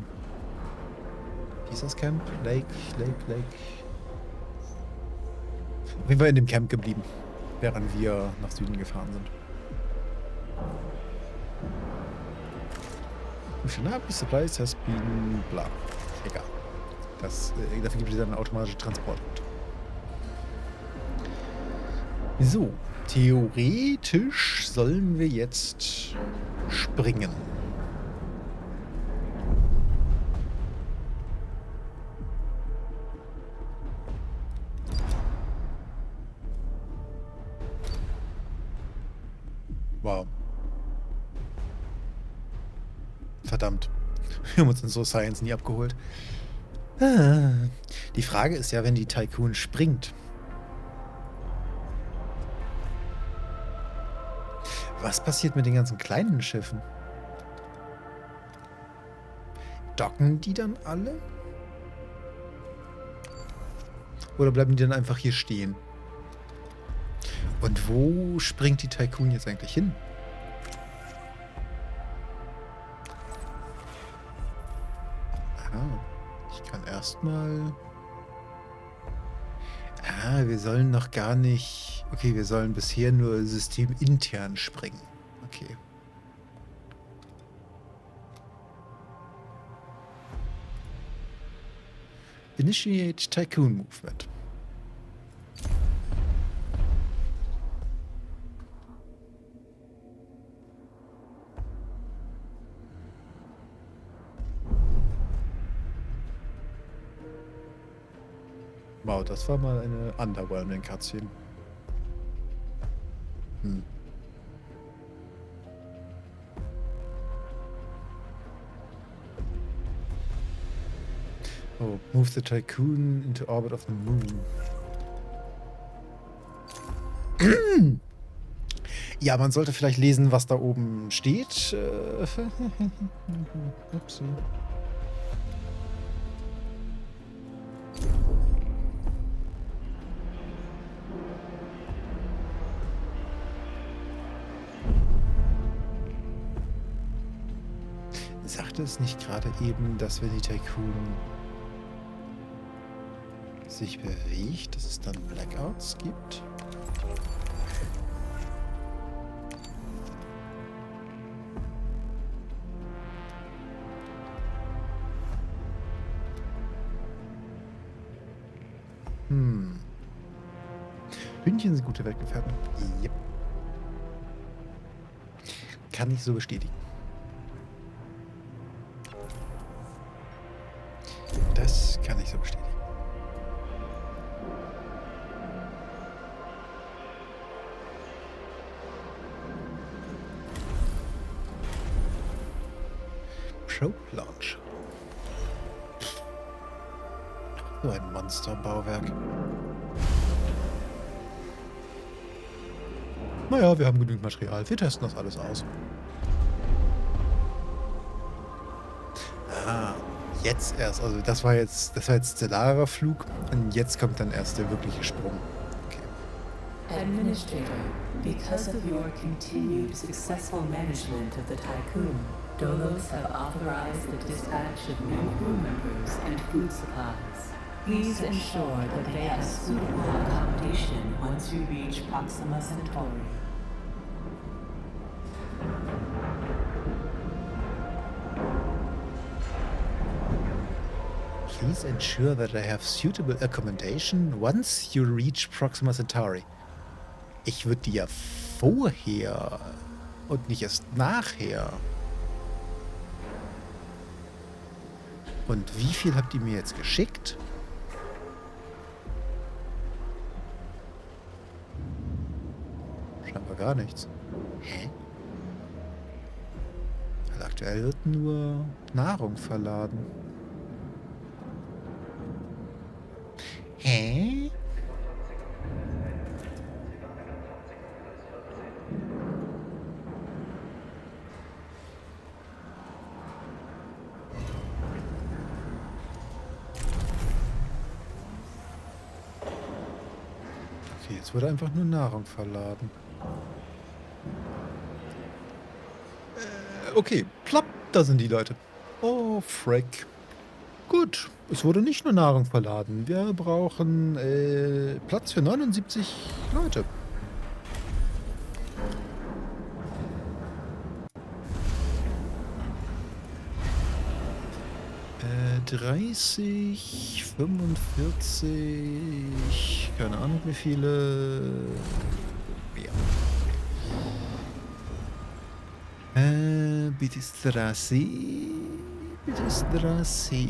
wie ist das Camp? Lake. Auf jeden Fall in dem Camp geblieben, während wir nach Süden gefahren sind. Supplies has been bla. Egal. Dafür gibt es dann eine automatische Transportroute. So, theoretisch sollen wir jetzt springen. Wow. Verdammt. Wir haben uns in so Science nie abgeholt. Die Frage ist ja, wenn die Tycoon springt. Was passiert mit den ganzen kleinen Schiffen? Docken die dann alle? Oder bleiben die dann einfach hier stehen? Und wo springt die Tycoon jetzt eigentlich hin? Ich kann erstmal... wir sollen noch gar nicht... Okay, wir sollen bisher nur systemintern springen. Okay. Initiate Tycoon Movement. Wow, das war mal eine underwhelming Cutscene. Oh, move the Tycoon into orbit of the moon. Ja, man sollte vielleicht lesen, was da oben steht. Upsi. Sagte es nicht gerade eben, dass wenn die Tycoon sich bewegt, dass es dann Blackouts gibt? Hündchen sind gute Weggefährten. Yep. Kann ich so bestätigen. Das kann ich so bestätigen. Probe Launch. So ein Monsterbauwerk. Naja, wir haben genügend Material. Wir testen das alles aus. Jetzt erst. Also das war jetzt stellarer Flug und jetzt kommt dann erst der wirkliche Sprung. Okay. Administrator, because of your continued successful management of the Tycoon, Dolos have authorized the dispatch of new crew members and food supplies. Please ensure that they have suitable accommodation once you reach Proxima Centauri. Please ensure that they have suitable accommodation once you reach Proxima Centauri. Ich würde die ja vorher Und nicht erst nachher. Und wie viel habt ihr mir jetzt geschickt? Scheinbar gar nichts. Hä? Weil aktuell wird nur Nahrung verladen. Hä? Okay, jetzt wurde einfach nur Nahrung verladen. Okay, plopp, da sind die Leute. Oh, Freck. Gut, es wurde nicht nur Nahrung verladen. Wir brauchen Platz für 79 Leute. Äh, 30, 45, keine Ahnung wie viele. Ja. Bitte Straße. Bitte Straße.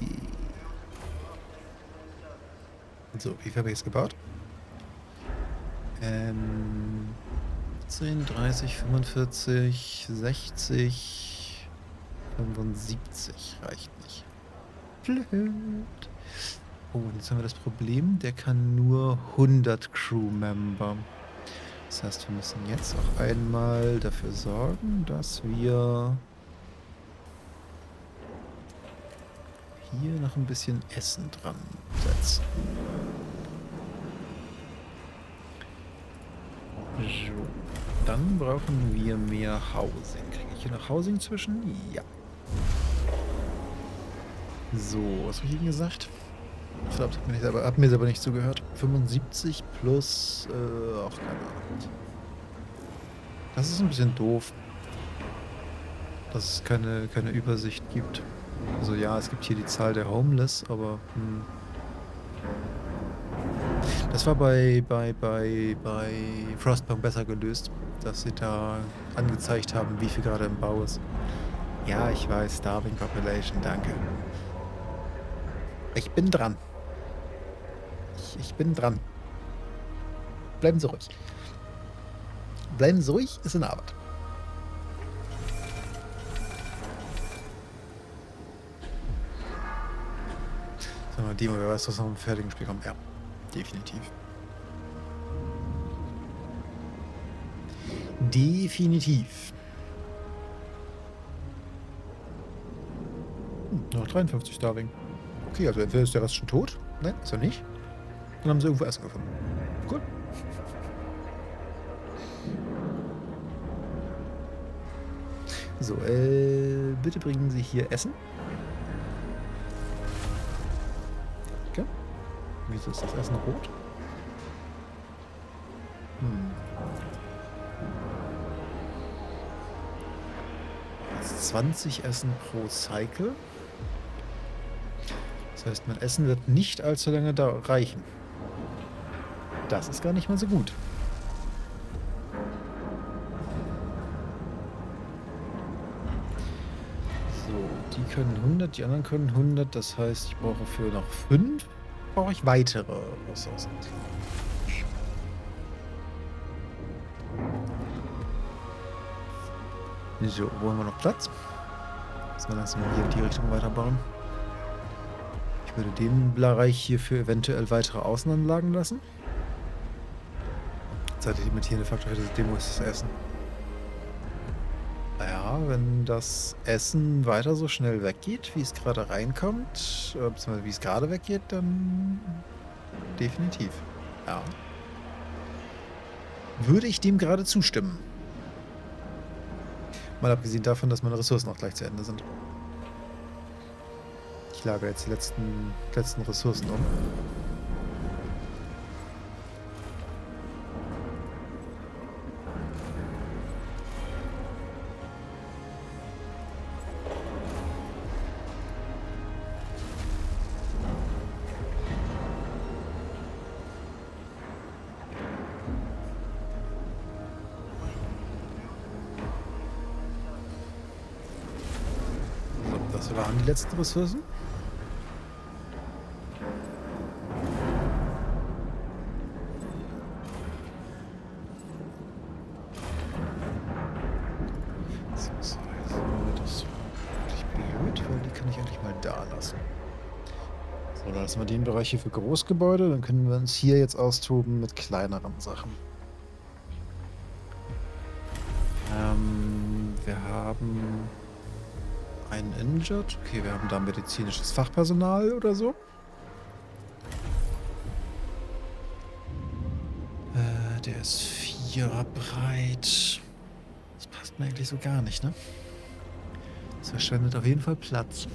So, wie viel habe ich jetzt gebaut? 10, 30, 45, 60, 75 reicht nicht. Blöd. Oh, und jetzt haben wir das Problem, der kann nur 100 Crewmember. Das heißt, wir müssen jetzt auch einmal dafür sorgen, dass wir hier noch ein bisschen Essen dran setzen. So, dann brauchen wir mehr Housing. Kriege ich hier noch Housing zwischen? Ja. So, was habe ich Ihnen gesagt? Ich glaube, ich habe mir selber nicht zugehört. 75 plus, auch keine Ahnung. Das ist ein bisschen doof, dass es keine Übersicht gibt. Also ja, es gibt hier die Zahl der Homeless, aber das war bei Frostpunk besser gelöst, dass sie da angezeigt haben, wie viel gerade im Bau ist. Ja, ich weiß, Starving Population, danke. Ich bin dran. Ich bin dran. Bleiben Sie ruhig. Bleiben Sie ruhig, ist in Arbeit. So, Demo, wer weiß, was noch im fertigen Spiel kommt. Ja, definitiv. Definitiv. Noch 53 Starving. Okay, also entweder ist der Rest schon tot. Nein, ist er nicht. Dann haben sie irgendwo Essen gefunden. Gut. So, bitte bringen Sie hier Essen. Okay. Wieso ist das Essen rot? Jetzt 20 Essen pro Cycle. Das heißt, mein Essen wird nicht allzu lange da reichen. Das ist gar nicht mal so gut. So, die können 100, die anderen können 100. Das heißt, ich brauche für noch 5 brauche ich weitere Ressourcen. So, wo haben wir noch Platz? Müssen wir langsam mal hier in die Richtung weiterbauen. Ich würde den Bereich hier für eventuell weitere Außenanlagen lassen. Zeit limitierende Faktor für das Demo ist das Essen. Naja, wenn das Essen weiter so schnell weggeht, wie es gerade reinkommt, beziehungsweise wie es gerade weggeht, dann definitiv. Ja. Würde ich dem gerade zustimmen. Mal abgesehen davon, dass meine Ressourcen auch gleich zu Ende sind. Ich lagere jetzt die letzten Ressourcen um. Das waren die letzten Ressourcen. Das war wirklich blöd, weil die kann ich eigentlich mal da lassen. So, dann lassen wir den Bereich hier für Großgebäude. Dann können wir uns hier jetzt austoben mit kleineren Sachen. Wir haben einen Injured. Okay, wir haben da medizinisches Fachpersonal oder so. Der ist 4er breit. Das passt mir eigentlich so gar nicht, ne? Das verschwendet auf jeden Fall Platz.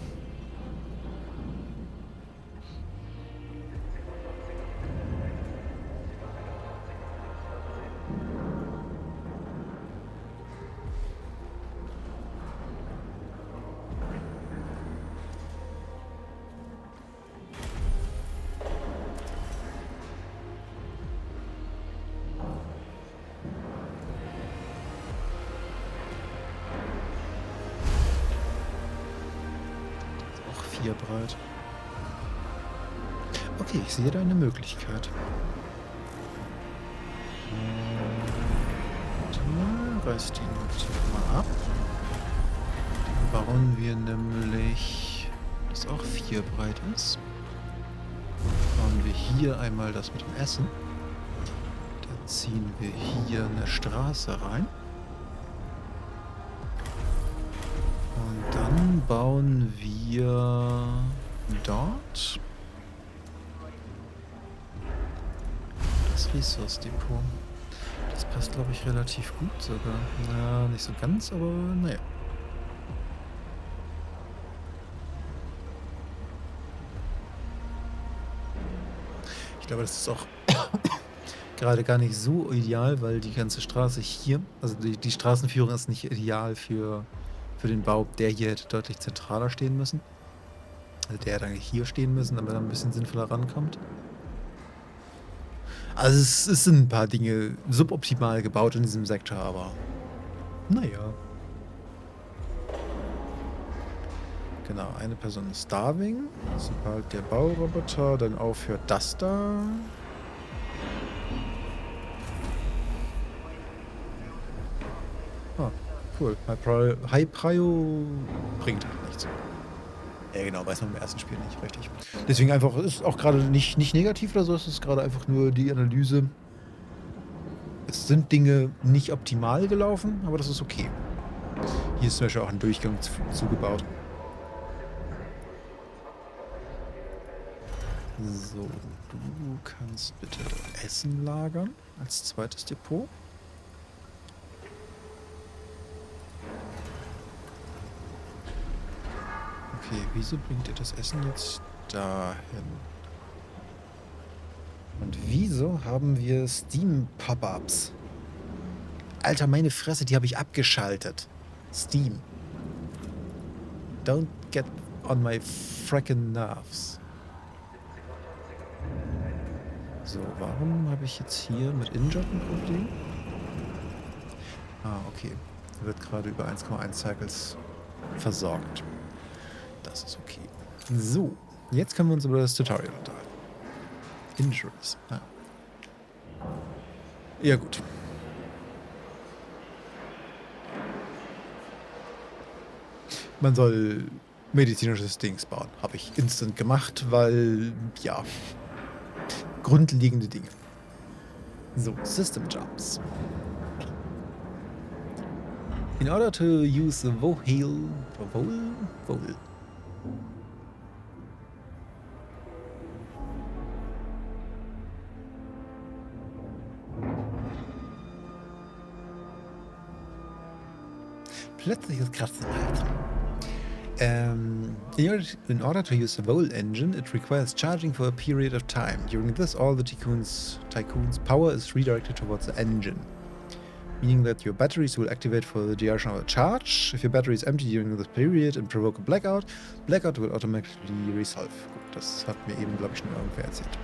Breit. Okay, ich sehe da eine Möglichkeit. Reiß den mal ab. Dann bauen wir nämlich, das auch 4 breit ist. Bauen wir hier einmal das mit dem Essen. Dann ziehen wir hier eine Straße rein. Und dann bauen wir dort das Resource-Depot. Das passt, glaube ich, relativ gut sogar. Na, nicht so ganz, aber naja. Ich glaube, das ist auch gerade gar nicht so ideal, weil die ganze Straße hier, also die Straßenführung ist nicht ideal für den Bau. Der hier hätte deutlich zentraler stehen müssen. Also der hätte eigentlich hier stehen müssen, damit er ein bisschen sinnvoller rankommt. Also es sind ein paar Dinge suboptimal gebaut in diesem Sektor, aber naja. Genau, eine Person ist starving. Sobald der Bauroboter dann aufhört, das da. Ah, cool. High Prio bringt halt nichts. Ja genau, weiß man im ersten Spiel nicht, richtig. Deswegen einfach, ist auch gerade nicht negativ oder so, es ist gerade einfach nur die Analyse. Es sind Dinge nicht optimal gelaufen, aber das ist okay. Hier ist zum Beispiel auch ein Durchgang zugebaut. So, du kannst bitte Essen lagern als zweites Depot. Okay, wieso bringt ihr das Essen jetzt dahin? Und wieso haben wir Steam-Pop-Ups? Alter, meine Fresse, die habe ich abgeschaltet. Steam. Don't get on my frickin' nerves. So, warum habe ich jetzt hier mit Injured ein Problem? Ah, okay. Er wird gerade über 1,1 Cycles versorgt. Das ist okay. So, jetzt können wir uns über das Tutorial unterhalten. Injuries. Ah. Ja, gut. Man soll medizinisches Dings bauen. Habe ich instant gemacht, weil, ja, grundlegende Dinge. So, System Jobs. In order to use the vole. Plötzliches Kratzen halt. In order to use the Vole engine, it requires charging for a period of time. During this, all the Tycoon's power is redirected towards the engine, meaning that your batteries will activate for the duration of a charge. If your battery is empty during this period and provoke a blackout, blackout will automatically resolve. Gut, das hat mir eben, glaube ich, schon irgendwer erzählt.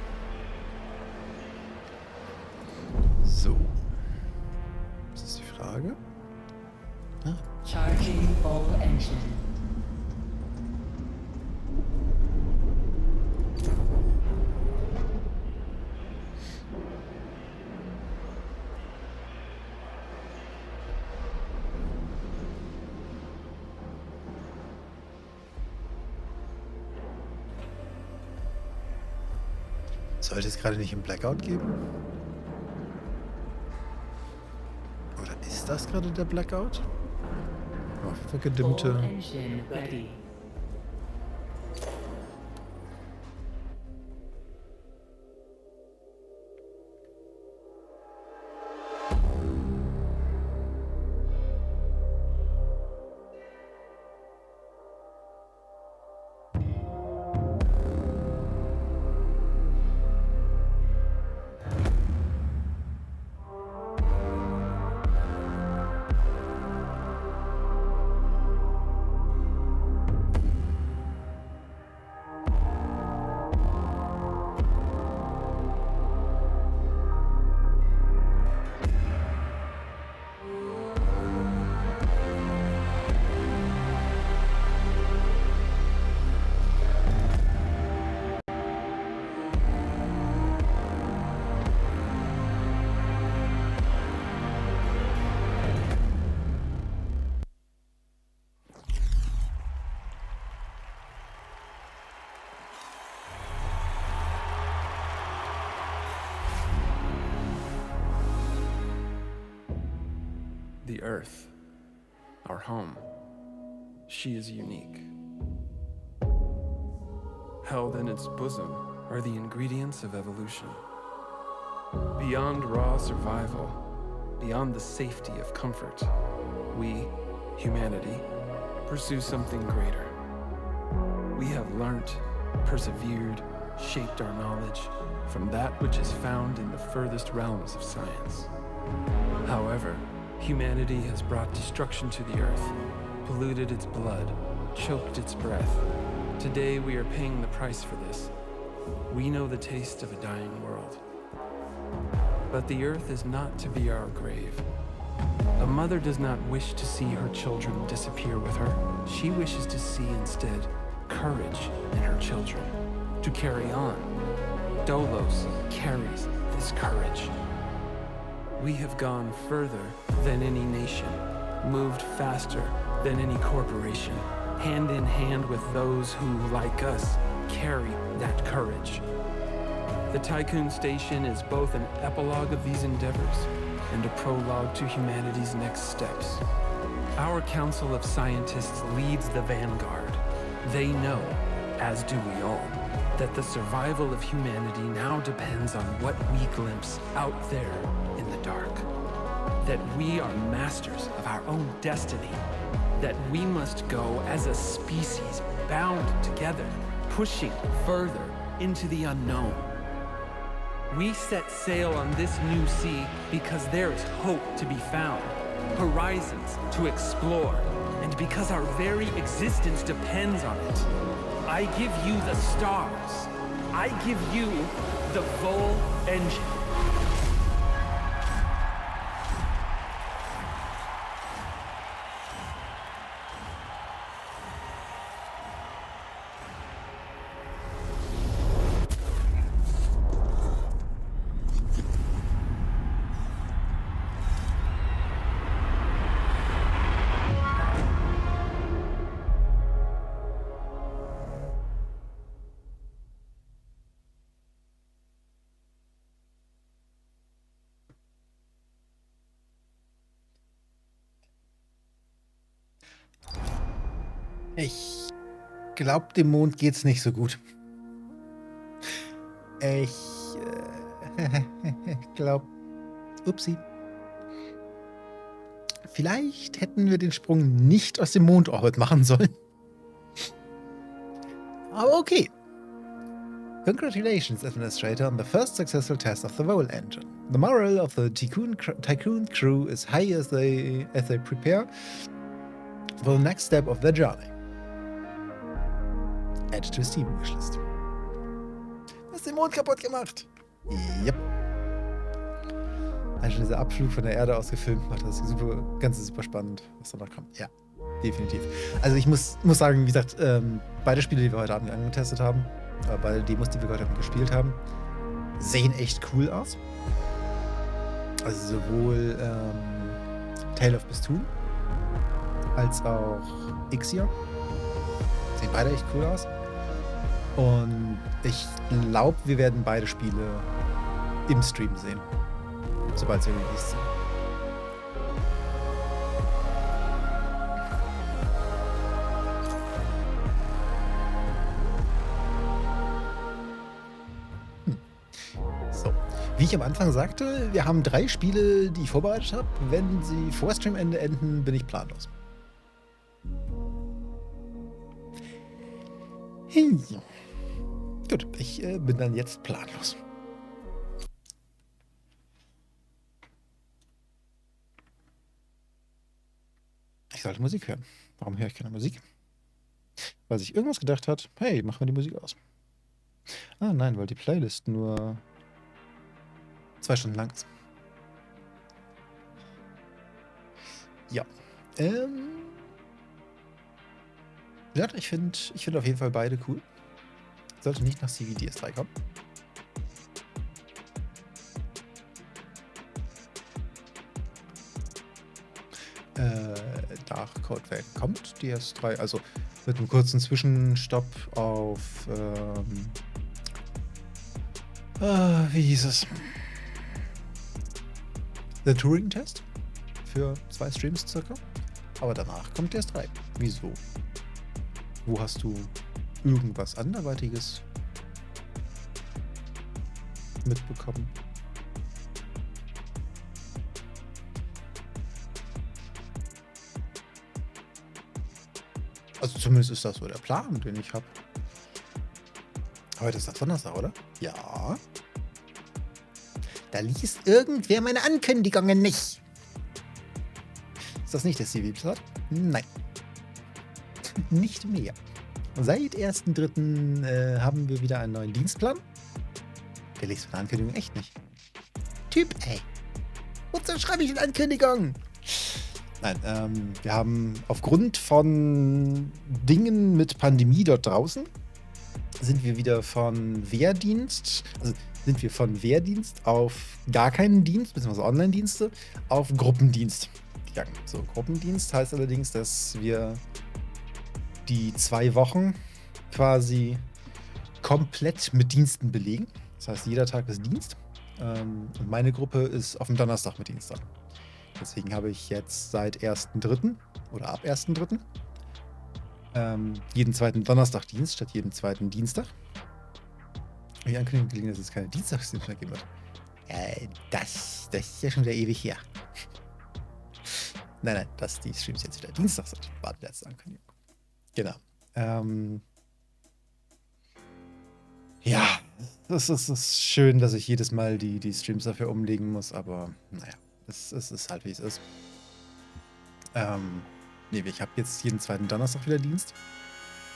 So. Das ist die Frage. Charging Vole engine. Sollte es gerade nicht einen Blackout geben? Oder ist das gerade der Blackout? Oh, vergedimmte. All engine ready. The Earth, our home, she is unique. Held in its bosom are the ingredients of evolution. Beyond raw survival, beyond the safety of comfort, we, humanity, pursue something greater. We have learnt, persevered, shaped our knowledge from that which is found in the furthest realms of science. However, humanity has brought destruction to the earth, polluted its blood, choked its breath. Today we are paying the price for this. We know the taste of a dying world. But the earth is not to be our grave. A mother does not wish to see her children disappear with her. She wishes to see instead courage in her children, to carry on. Dolos carries this courage. We have gone further than any nation, moved faster than any corporation, hand in hand with those who, like us, carry that courage. The Tycoon Station is both an epilogue of these endeavors and a prologue to humanity's next steps. Our Council of Scientists leads the vanguard. They know, as do we all, that the survival of humanity now depends on what we glimpse out there in the dark. That we are masters of our own destiny. That we must go as a species bound together, pushing further into the unknown. We set sail on this new sea because there is hope to be found, horizons to explore, and because our very existence depends on it. I give you the stars. I give you the Vol engine. Ich glaube, dem Mond geht's nicht so gut. Ich glaube, upsi. Vielleicht hätten wir den Sprung nicht aus dem Mondorbit machen sollen. Aber okay. Congratulations, Administrator, on the first successful test of the Vol engine. The morale of the Tycoon crew is high as they prepare for the next step of their journey. Add to Steam wishlist. Du hast den Mond kaputt gemacht. Yep. Also dieser Abflug von der Erde aus gefilmt macht das Ganze super spannend, was danach kommt. Ja, definitiv. Also ich muss sagen, wie gesagt, beide Spiele, die wir heute Abend angetestet haben, beide Demos, die wir heute Abend gespielt haben, sehen echt cool aus. Also sowohl Tale of Bistun als auch IXION sehen beide echt cool aus. Und ich glaube, wir werden beide Spiele im Stream sehen, sobald sie released sind. So, wie ich am Anfang sagte, wir haben 3 Spiele, die ich vorbereitet habe. Wenn sie vor Streamende enden, bin ich planlos. Ja. Gut, ich bin dann jetzt planlos. Ich sollte Musik hören. Warum höre ich keine Musik? Weil sich irgendwas gedacht hat, hey, machen wir die Musik aus. Ah nein, weil die Playlist nur 2 Stunden lang ist. Ja. Ja, ich find auf jeden Fall beide cool. Sollte nicht nach CVDS3 kommen. Dark Code Vein kommt, DS3, also mit einem kurzen Zwischenstopp auf wie hieß es? Der Turing-Test für 2 Streams circa. Aber danach kommt DS3. Wieso? Wo hast du irgendwas anderweitiges mitbekommen? Also zumindest ist das so der Plan, den ich habe. Heute ist das Donnerstag, oder? Ja. Da liest irgendwer meine Ankündigungen nicht. Ist das nicht der CV-Plot? Nein. Nicht mehr. Seit 1.3. Haben wir wieder einen neuen Dienstplan. Der liest meine Ankündigung echt nicht. Typ, ey. Wozu schreibe ich in Ankündigung? Nein, wir haben aufgrund von Dingen mit Pandemie dort draußen, sind wir von Wehrdienst auf gar keinen Dienst, beziehungsweise Online-Dienste, auf Gruppendienst gegangen. So, Gruppendienst heißt allerdings, dass wir die 2 Wochen quasi komplett mit Diensten belegen. Das heißt, jeder Tag ist Dienst. Und meine Gruppe ist auf dem Donnerstag mit Dienst dran. Deswegen habe ich jetzt seit 1.3. oder ab 1.3. Jeden zweiten Donnerstag Dienst statt jeden zweiten Dienstag. Die Ankündigung gelegen, dass es keine Dienstagsdienst mehr geben wird. Das ist ja schon wieder ewig her. Nein, dass die Streams jetzt wieder Dienstag sind. War die letzte Ankündigung. Genau. Ja, es ist schön, dass ich jedes Mal die Streams dafür umlegen muss, aber naja, es ist halt wie es ist. Nee, ich habe jetzt jeden zweiten Donnerstag wieder Dienst.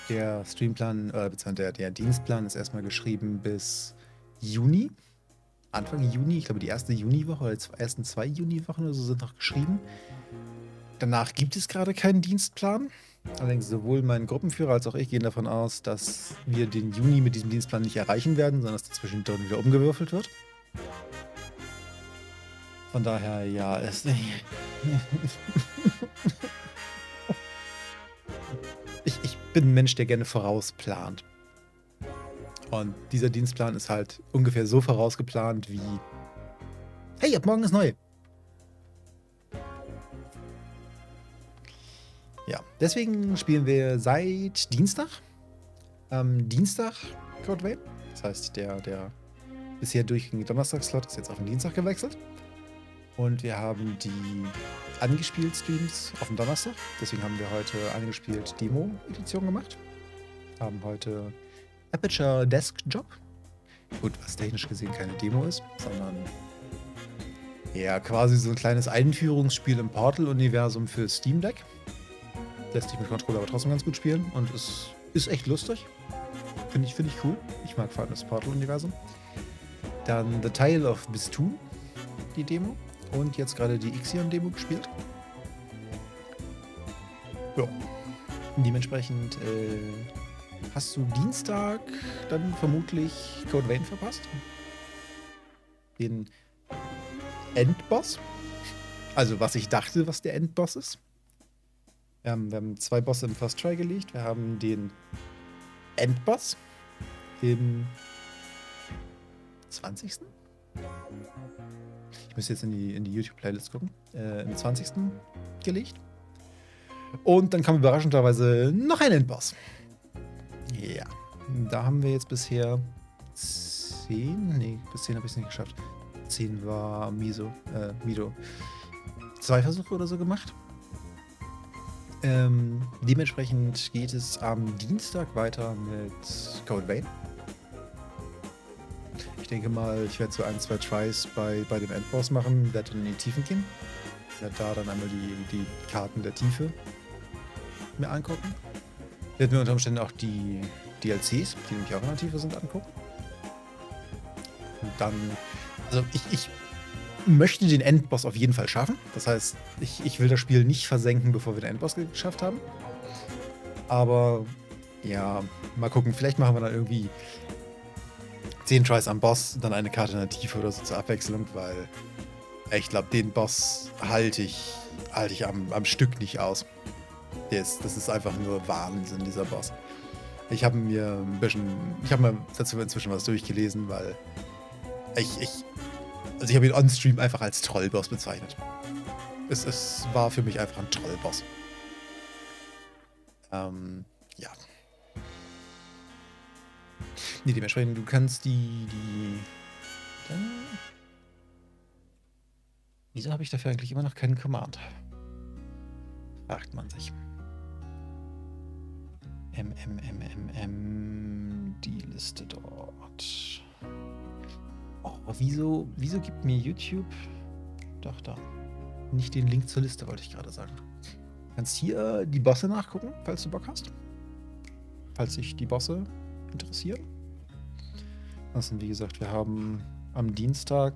Der Streamplan, beziehungsweise der Dienstplan ist erstmal geschrieben bis Juni. Anfang Juni, ich glaube die erste Juniwoche oder die ersten 2 Juniwochen oder so sind noch geschrieben. Danach gibt es gerade keinen Dienstplan. Allerdings sowohl mein Gruppenführer als auch ich gehen davon aus, dass wir den Juni mit diesem Dienstplan nicht erreichen werden, sondern dass dazwischen wieder umgewürfelt wird. Von daher, ja, ich bin ein Mensch, der gerne vorausplant. Und dieser Dienstplan ist halt ungefähr so vorausgeplant wie: Hey, ab morgen ist neu. Ja, deswegen spielen wir seit Dienstag. Dienstag Code Vein. Das heißt, der bisher durchgängige Donnerstag-Slot ist jetzt auf den Dienstag gewechselt. Und wir haben die angespielt Streams auf dem Donnerstag. Deswegen haben wir heute angespielt Demo-Edition gemacht. Haben heute Aperture Desk Job. Gut, was technisch gesehen keine Demo ist, sondern ja quasi so ein kleines Einführungsspiel im Portal-Universum für Steam Deck. Lässt sich mit Controller aber trotzdem ganz gut spielen und es ist echt lustig. Finde ich cool. Ich mag vor allem das Portal-Universum. Dann The Tale of Bistun, die Demo. Und jetzt gerade die IXION-Demo gespielt. Ja. Dementsprechend hast du Dienstag dann vermutlich Code Vein verpasst. Den Endboss. Also was ich dachte, was der Endboss ist. Wir haben 2 Bosse im First Try gelegt. Wir haben den Endboss. im 20. Ich müsste jetzt in die YouTube-Playlist gucken. Im 20. gelegt. Und dann kam überraschenderweise noch ein Endboss. Ja. Da haben wir jetzt bisher 10. Nee, bis 10 habe ich es nicht geschafft. 10 war Mido. 2 Versuche oder so gemacht. Dementsprechend geht es am Dienstag weiter mit Code Vein. Ich denke mal, ich werde so 1, 2 Tries bei dem Endboss machen, werde dann in die Tiefen gehen. Werde da dann einmal die Karten der Tiefe mir angucken. Werde mir unter Umständen auch die DLCs, die nämlich auch in der Tiefe sind, angucken. Und dann, also ich möchte den Endboss auf jeden Fall schaffen. Das heißt, ich will das Spiel nicht versenken, bevor wir den Endboss geschafft haben. Aber ja, mal gucken. Vielleicht machen wir dann irgendwie 10 Tries am Boss, dann eine Karte in der Tiefe oder so zur Abwechslung, weil ich glaube, den Boss halte ich am Stück nicht aus. Das ist einfach nur Wahnsinn, dieser Boss. Ich habe mir dazu inzwischen was durchgelesen, weil ich habe ihn on-stream einfach als Trollboss bezeichnet. Es war für mich einfach ein Trollboss. Ja. Nee, dementsprechend, du kannst wieso habe ich dafür eigentlich immer noch keinen Command? Fragt man sich. Die Liste dort. Oh, wieso gibt mir YouTube... Doch, da. Nicht den Link zur Liste, wollte ich gerade sagen. Du kannst hier die Bosse nachgucken, falls du Bock hast. Falls sich die Bosse interessieren. Das sind, wie gesagt, wir haben am Dienstag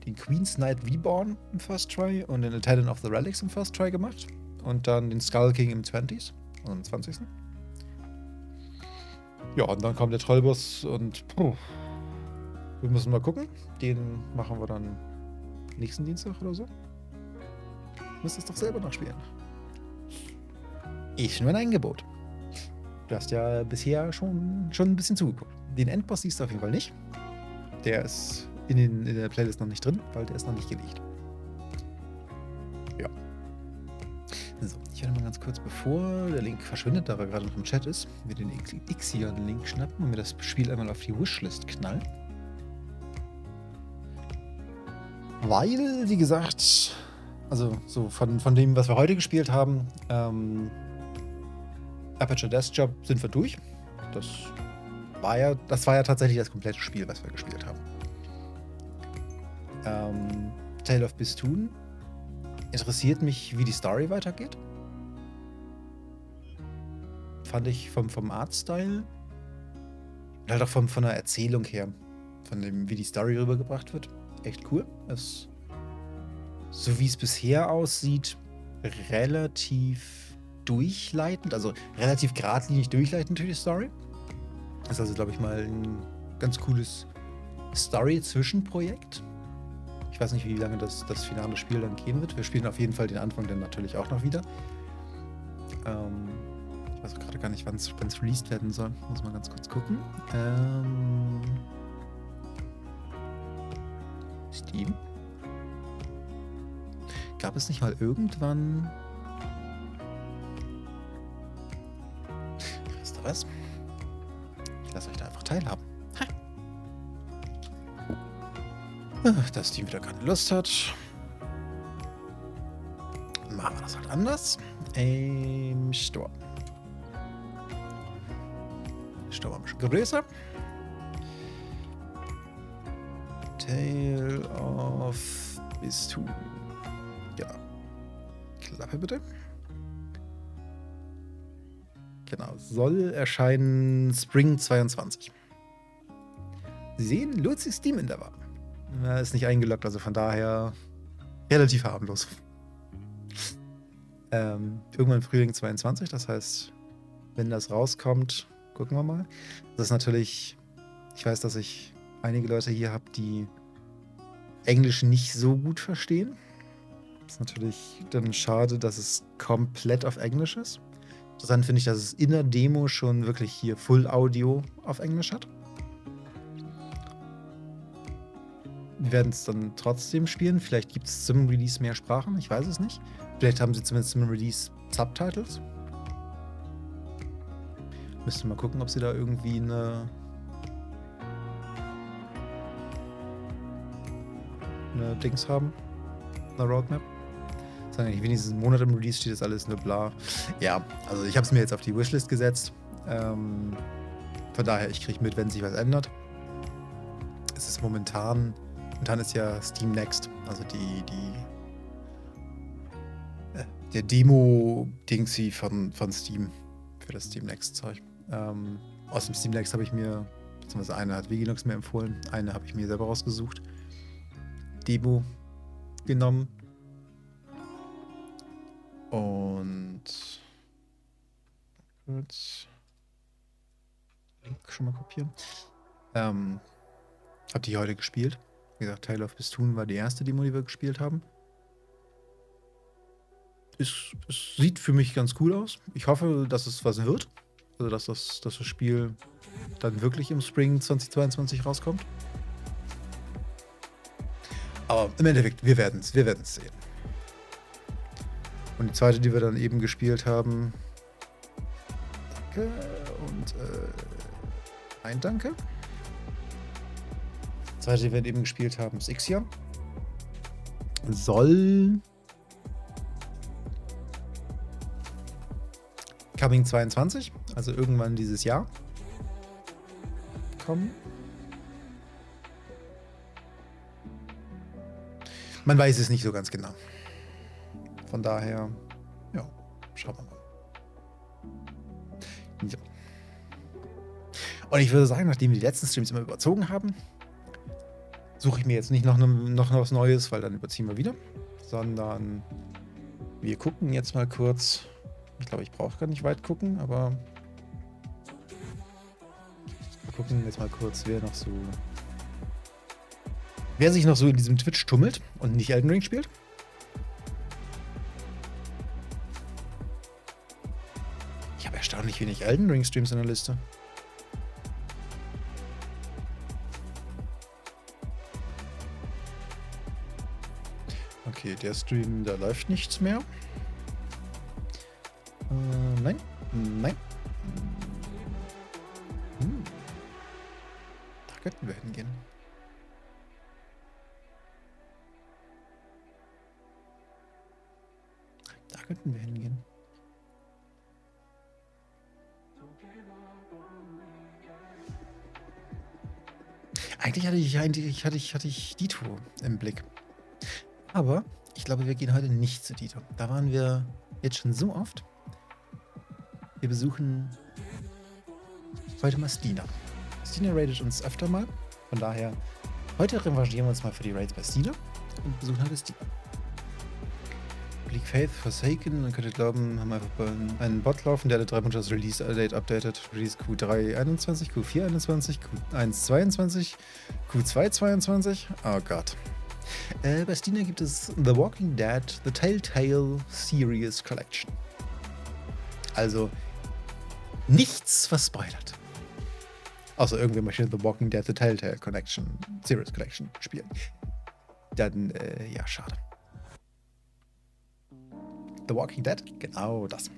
den Queen's Knight Reborn im First Try und den Attendant of the Relics im First Try gemacht. Und dann den Skull King im 20s, also im 20. Ja, und dann kommt der Trollboss und wir müssen mal gucken. Den machen wir dann nächsten Dienstag oder so. Müsst es doch selber nachspielen. Ist nur ein Angebot. Du hast ja bisher schon ein bisschen zugeguckt. Den Endboss siehst du auf jeden Fall nicht. Der ist in der Playlist noch nicht drin, weil der ist noch nicht gelegt. Ja. So, ich werde mal ganz kurz, bevor der Link verschwindet, da er gerade noch im Chat ist, mir den IXION-Link schnappen und mir das Spiel einmal auf die Wishlist knallen. Weil, wie gesagt, also so von dem, was wir heute gespielt haben, Aperture Desk Job sind wir durch. Das war ja tatsächlich das komplette Spiel, was wir gespielt haben. Tale of Bistun interessiert mich, wie die Story weitergeht. Fand ich vom Artstyle und halt auch von der Erzählung her, von dem, wie die Story rübergebracht wird, echt cool. So wie es bisher aussieht, relativ durchleitend, also relativ geradlinig durchleitend durch die Story. Das ist also, glaube ich, mal ein ganz cooles Story-Zwischenprojekt. Ich weiß nicht, wie lange das finale Spiel dann gehen wird. Wir spielen auf jeden Fall den Anfang dann natürlich auch noch wieder. Ich weiß auch gerade gar nicht, wann es released werden soll. Muss mal ganz kurz gucken. Steam. Gab es nicht mal irgendwann... Wisst ihr was? Ich lasse euch da einfach teilhaben. Dass Steam wieder keine Lust hat. Machen wir das halt anders. Im Store. Store ein bisschen größer. Tale of Bistun. Ja. Klappe bitte. Genau. Soll erscheinen Spring 22. Sie sehen, Lucy's Steam in der war. Er ist nicht eingeloggt, also von daher relativ harmlos. Irgendwann Frühling 22, das heißt, wenn das rauskommt, gucken wir mal. Das ist natürlich, ich weiß, dass ich einige Leute hier habe, die Englisch nicht so gut verstehen. Das ist natürlich dann schade, dass es komplett auf Englisch ist. Interessant finde ich, dass es in der Demo schon wirklich hier Full Audio auf Englisch hat. Wir werden es dann trotzdem spielen. Vielleicht gibt es zum Release mehr Sprachen, ich weiß es nicht. Vielleicht haben sie zumindest zum Release Subtitles. Müsste mal gucken, ob sie da irgendwie eine Dings haben. Eine Roadmap. Sagen eigentlich wenigstens einen Monat im Release steht das alles nur bla. Ja, also ich habe es mir jetzt auf die Wishlist gesetzt. Von daher, ich kriege mit, wenn sich was ändert. Es ist momentan ist ja Steam Next, also der Demo-Dingsy von Steam für das Steam Next-Zeug. Aus dem Steam Next habe ich mir, beziehungsweise eine hat Vigilux mir empfohlen, eine habe ich mir selber rausgesucht. Demo genommen. Und kurz Link schon mal kopieren. Hab die heute gespielt. Wie gesagt, Tale of Bistun war die erste Demo, die wir gespielt haben. Es sieht für mich ganz cool aus. Ich hoffe, dass es was wird. Also, dass das Spiel dann wirklich im Spring 2022 rauskommt. Aber im Endeffekt, wir werden es sehen. Und die zweite, die wir dann eben gespielt haben. Danke. Und ein Danke. Die zweite, die wir eben gespielt haben, ist IXION. Soll Coming 22, also irgendwann dieses Jahr, kommen. Man weiß es nicht so ganz genau. Von daher, ja, schauen wir mal. Ja. Und ich würde sagen, nachdem wir die letzten Streams immer überzogen haben, suche ich mir jetzt nicht noch was Neues, weil dann überziehen wir wieder, sondern wir gucken jetzt mal kurz. Ich glaube, ich brauche gar nicht weit gucken, aber wir gucken jetzt mal kurz, wer sich noch so in diesem Twitch tummelt und nicht Elden Ring spielt. Ich habe erstaunlich wenig Elden Ring Streams in der Liste. Okay, der Stream, da läuft nichts mehr. Nein. Da könnten wir hingehen. Eigentlich hatte ich Dito im Blick. Aber ich glaube, wir gehen heute nicht zu Dito. Da waren wir jetzt schon so oft. Wir besuchen heute mal Stina. Stina raidet uns öfter mal. Von daher, heute revanchieren wir uns mal für die Raids bei Stina und besuchen heute Stina. Bleak Faith, Forsaken, man könnte glauben, haben einfach einen Bot laufen, der alle 3 Monate das Release-Date updatet. Release Q3 21, Q4 21, Q1 22, Q2 22. Oh Gott. Bei Stina gibt es The Walking Dead, The Telltale Series Collection. Also nichts, was spoilert. Außer irgendwer möchte The Walking Dead, The Telltale Series Collection spielen. Dann, ja, schade. The Walking Dead, genau das.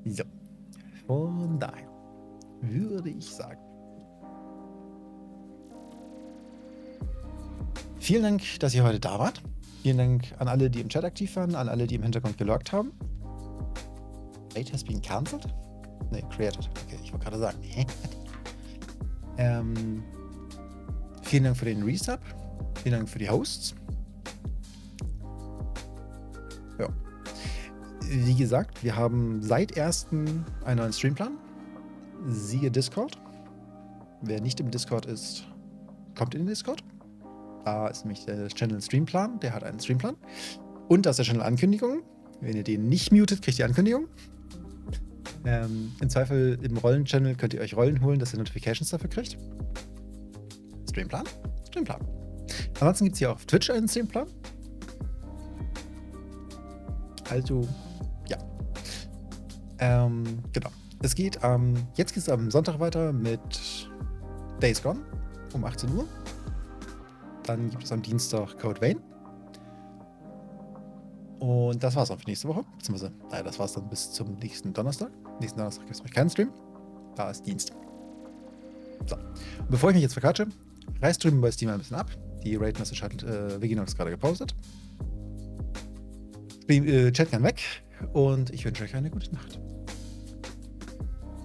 So. Von daher würde ich sagen, vielen Dank, dass ihr heute da wart. Vielen Dank an alle, die im Chat aktiv waren, an alle, die im Hintergrund geloggt haben. Raid has been cancelled? Ne, created. Okay, ich wollte gerade sagen. Vielen Dank für den Resub. Vielen Dank für die Hosts. Ja. Wie gesagt, wir haben seit 1. einen neuen Streamplan. Siehe Discord. Wer nicht im Discord ist, kommt in den Discord. Da ist nämlich der Channel Streamplan, der hat einen Streamplan. Und da ist der Channel Ankündigungen. Wenn ihr den nicht mutet, kriegt ihr Ankündigungen. Im Zweifel im Rollen-Channel könnt ihr euch Rollen holen, dass ihr Notifications dafür kriegt. Streamplan? Streamplan. Ansonsten gibt es hier auch auf Twitch einen Streamplan. Also, ja. Genau. Jetzt geht es am Sonntag weiter mit Days Gone um 18 Uhr. Dann gibt es am Dienstag Code Vein. Und das war's auch für nächste Woche. Beziehungsweise, das war's dann bis zum nächsten Donnerstag. Nächsten Donnerstag gibt es nämlich keinen Stream. Da ist Dienst. So. Und bevor ich mich jetzt verquatsche, reißt drüben bei Steam ein bisschen ab. Die Raid-Message hat Viginox gerade gepostet. Chat kann weg. Und ich wünsche euch eine gute Nacht.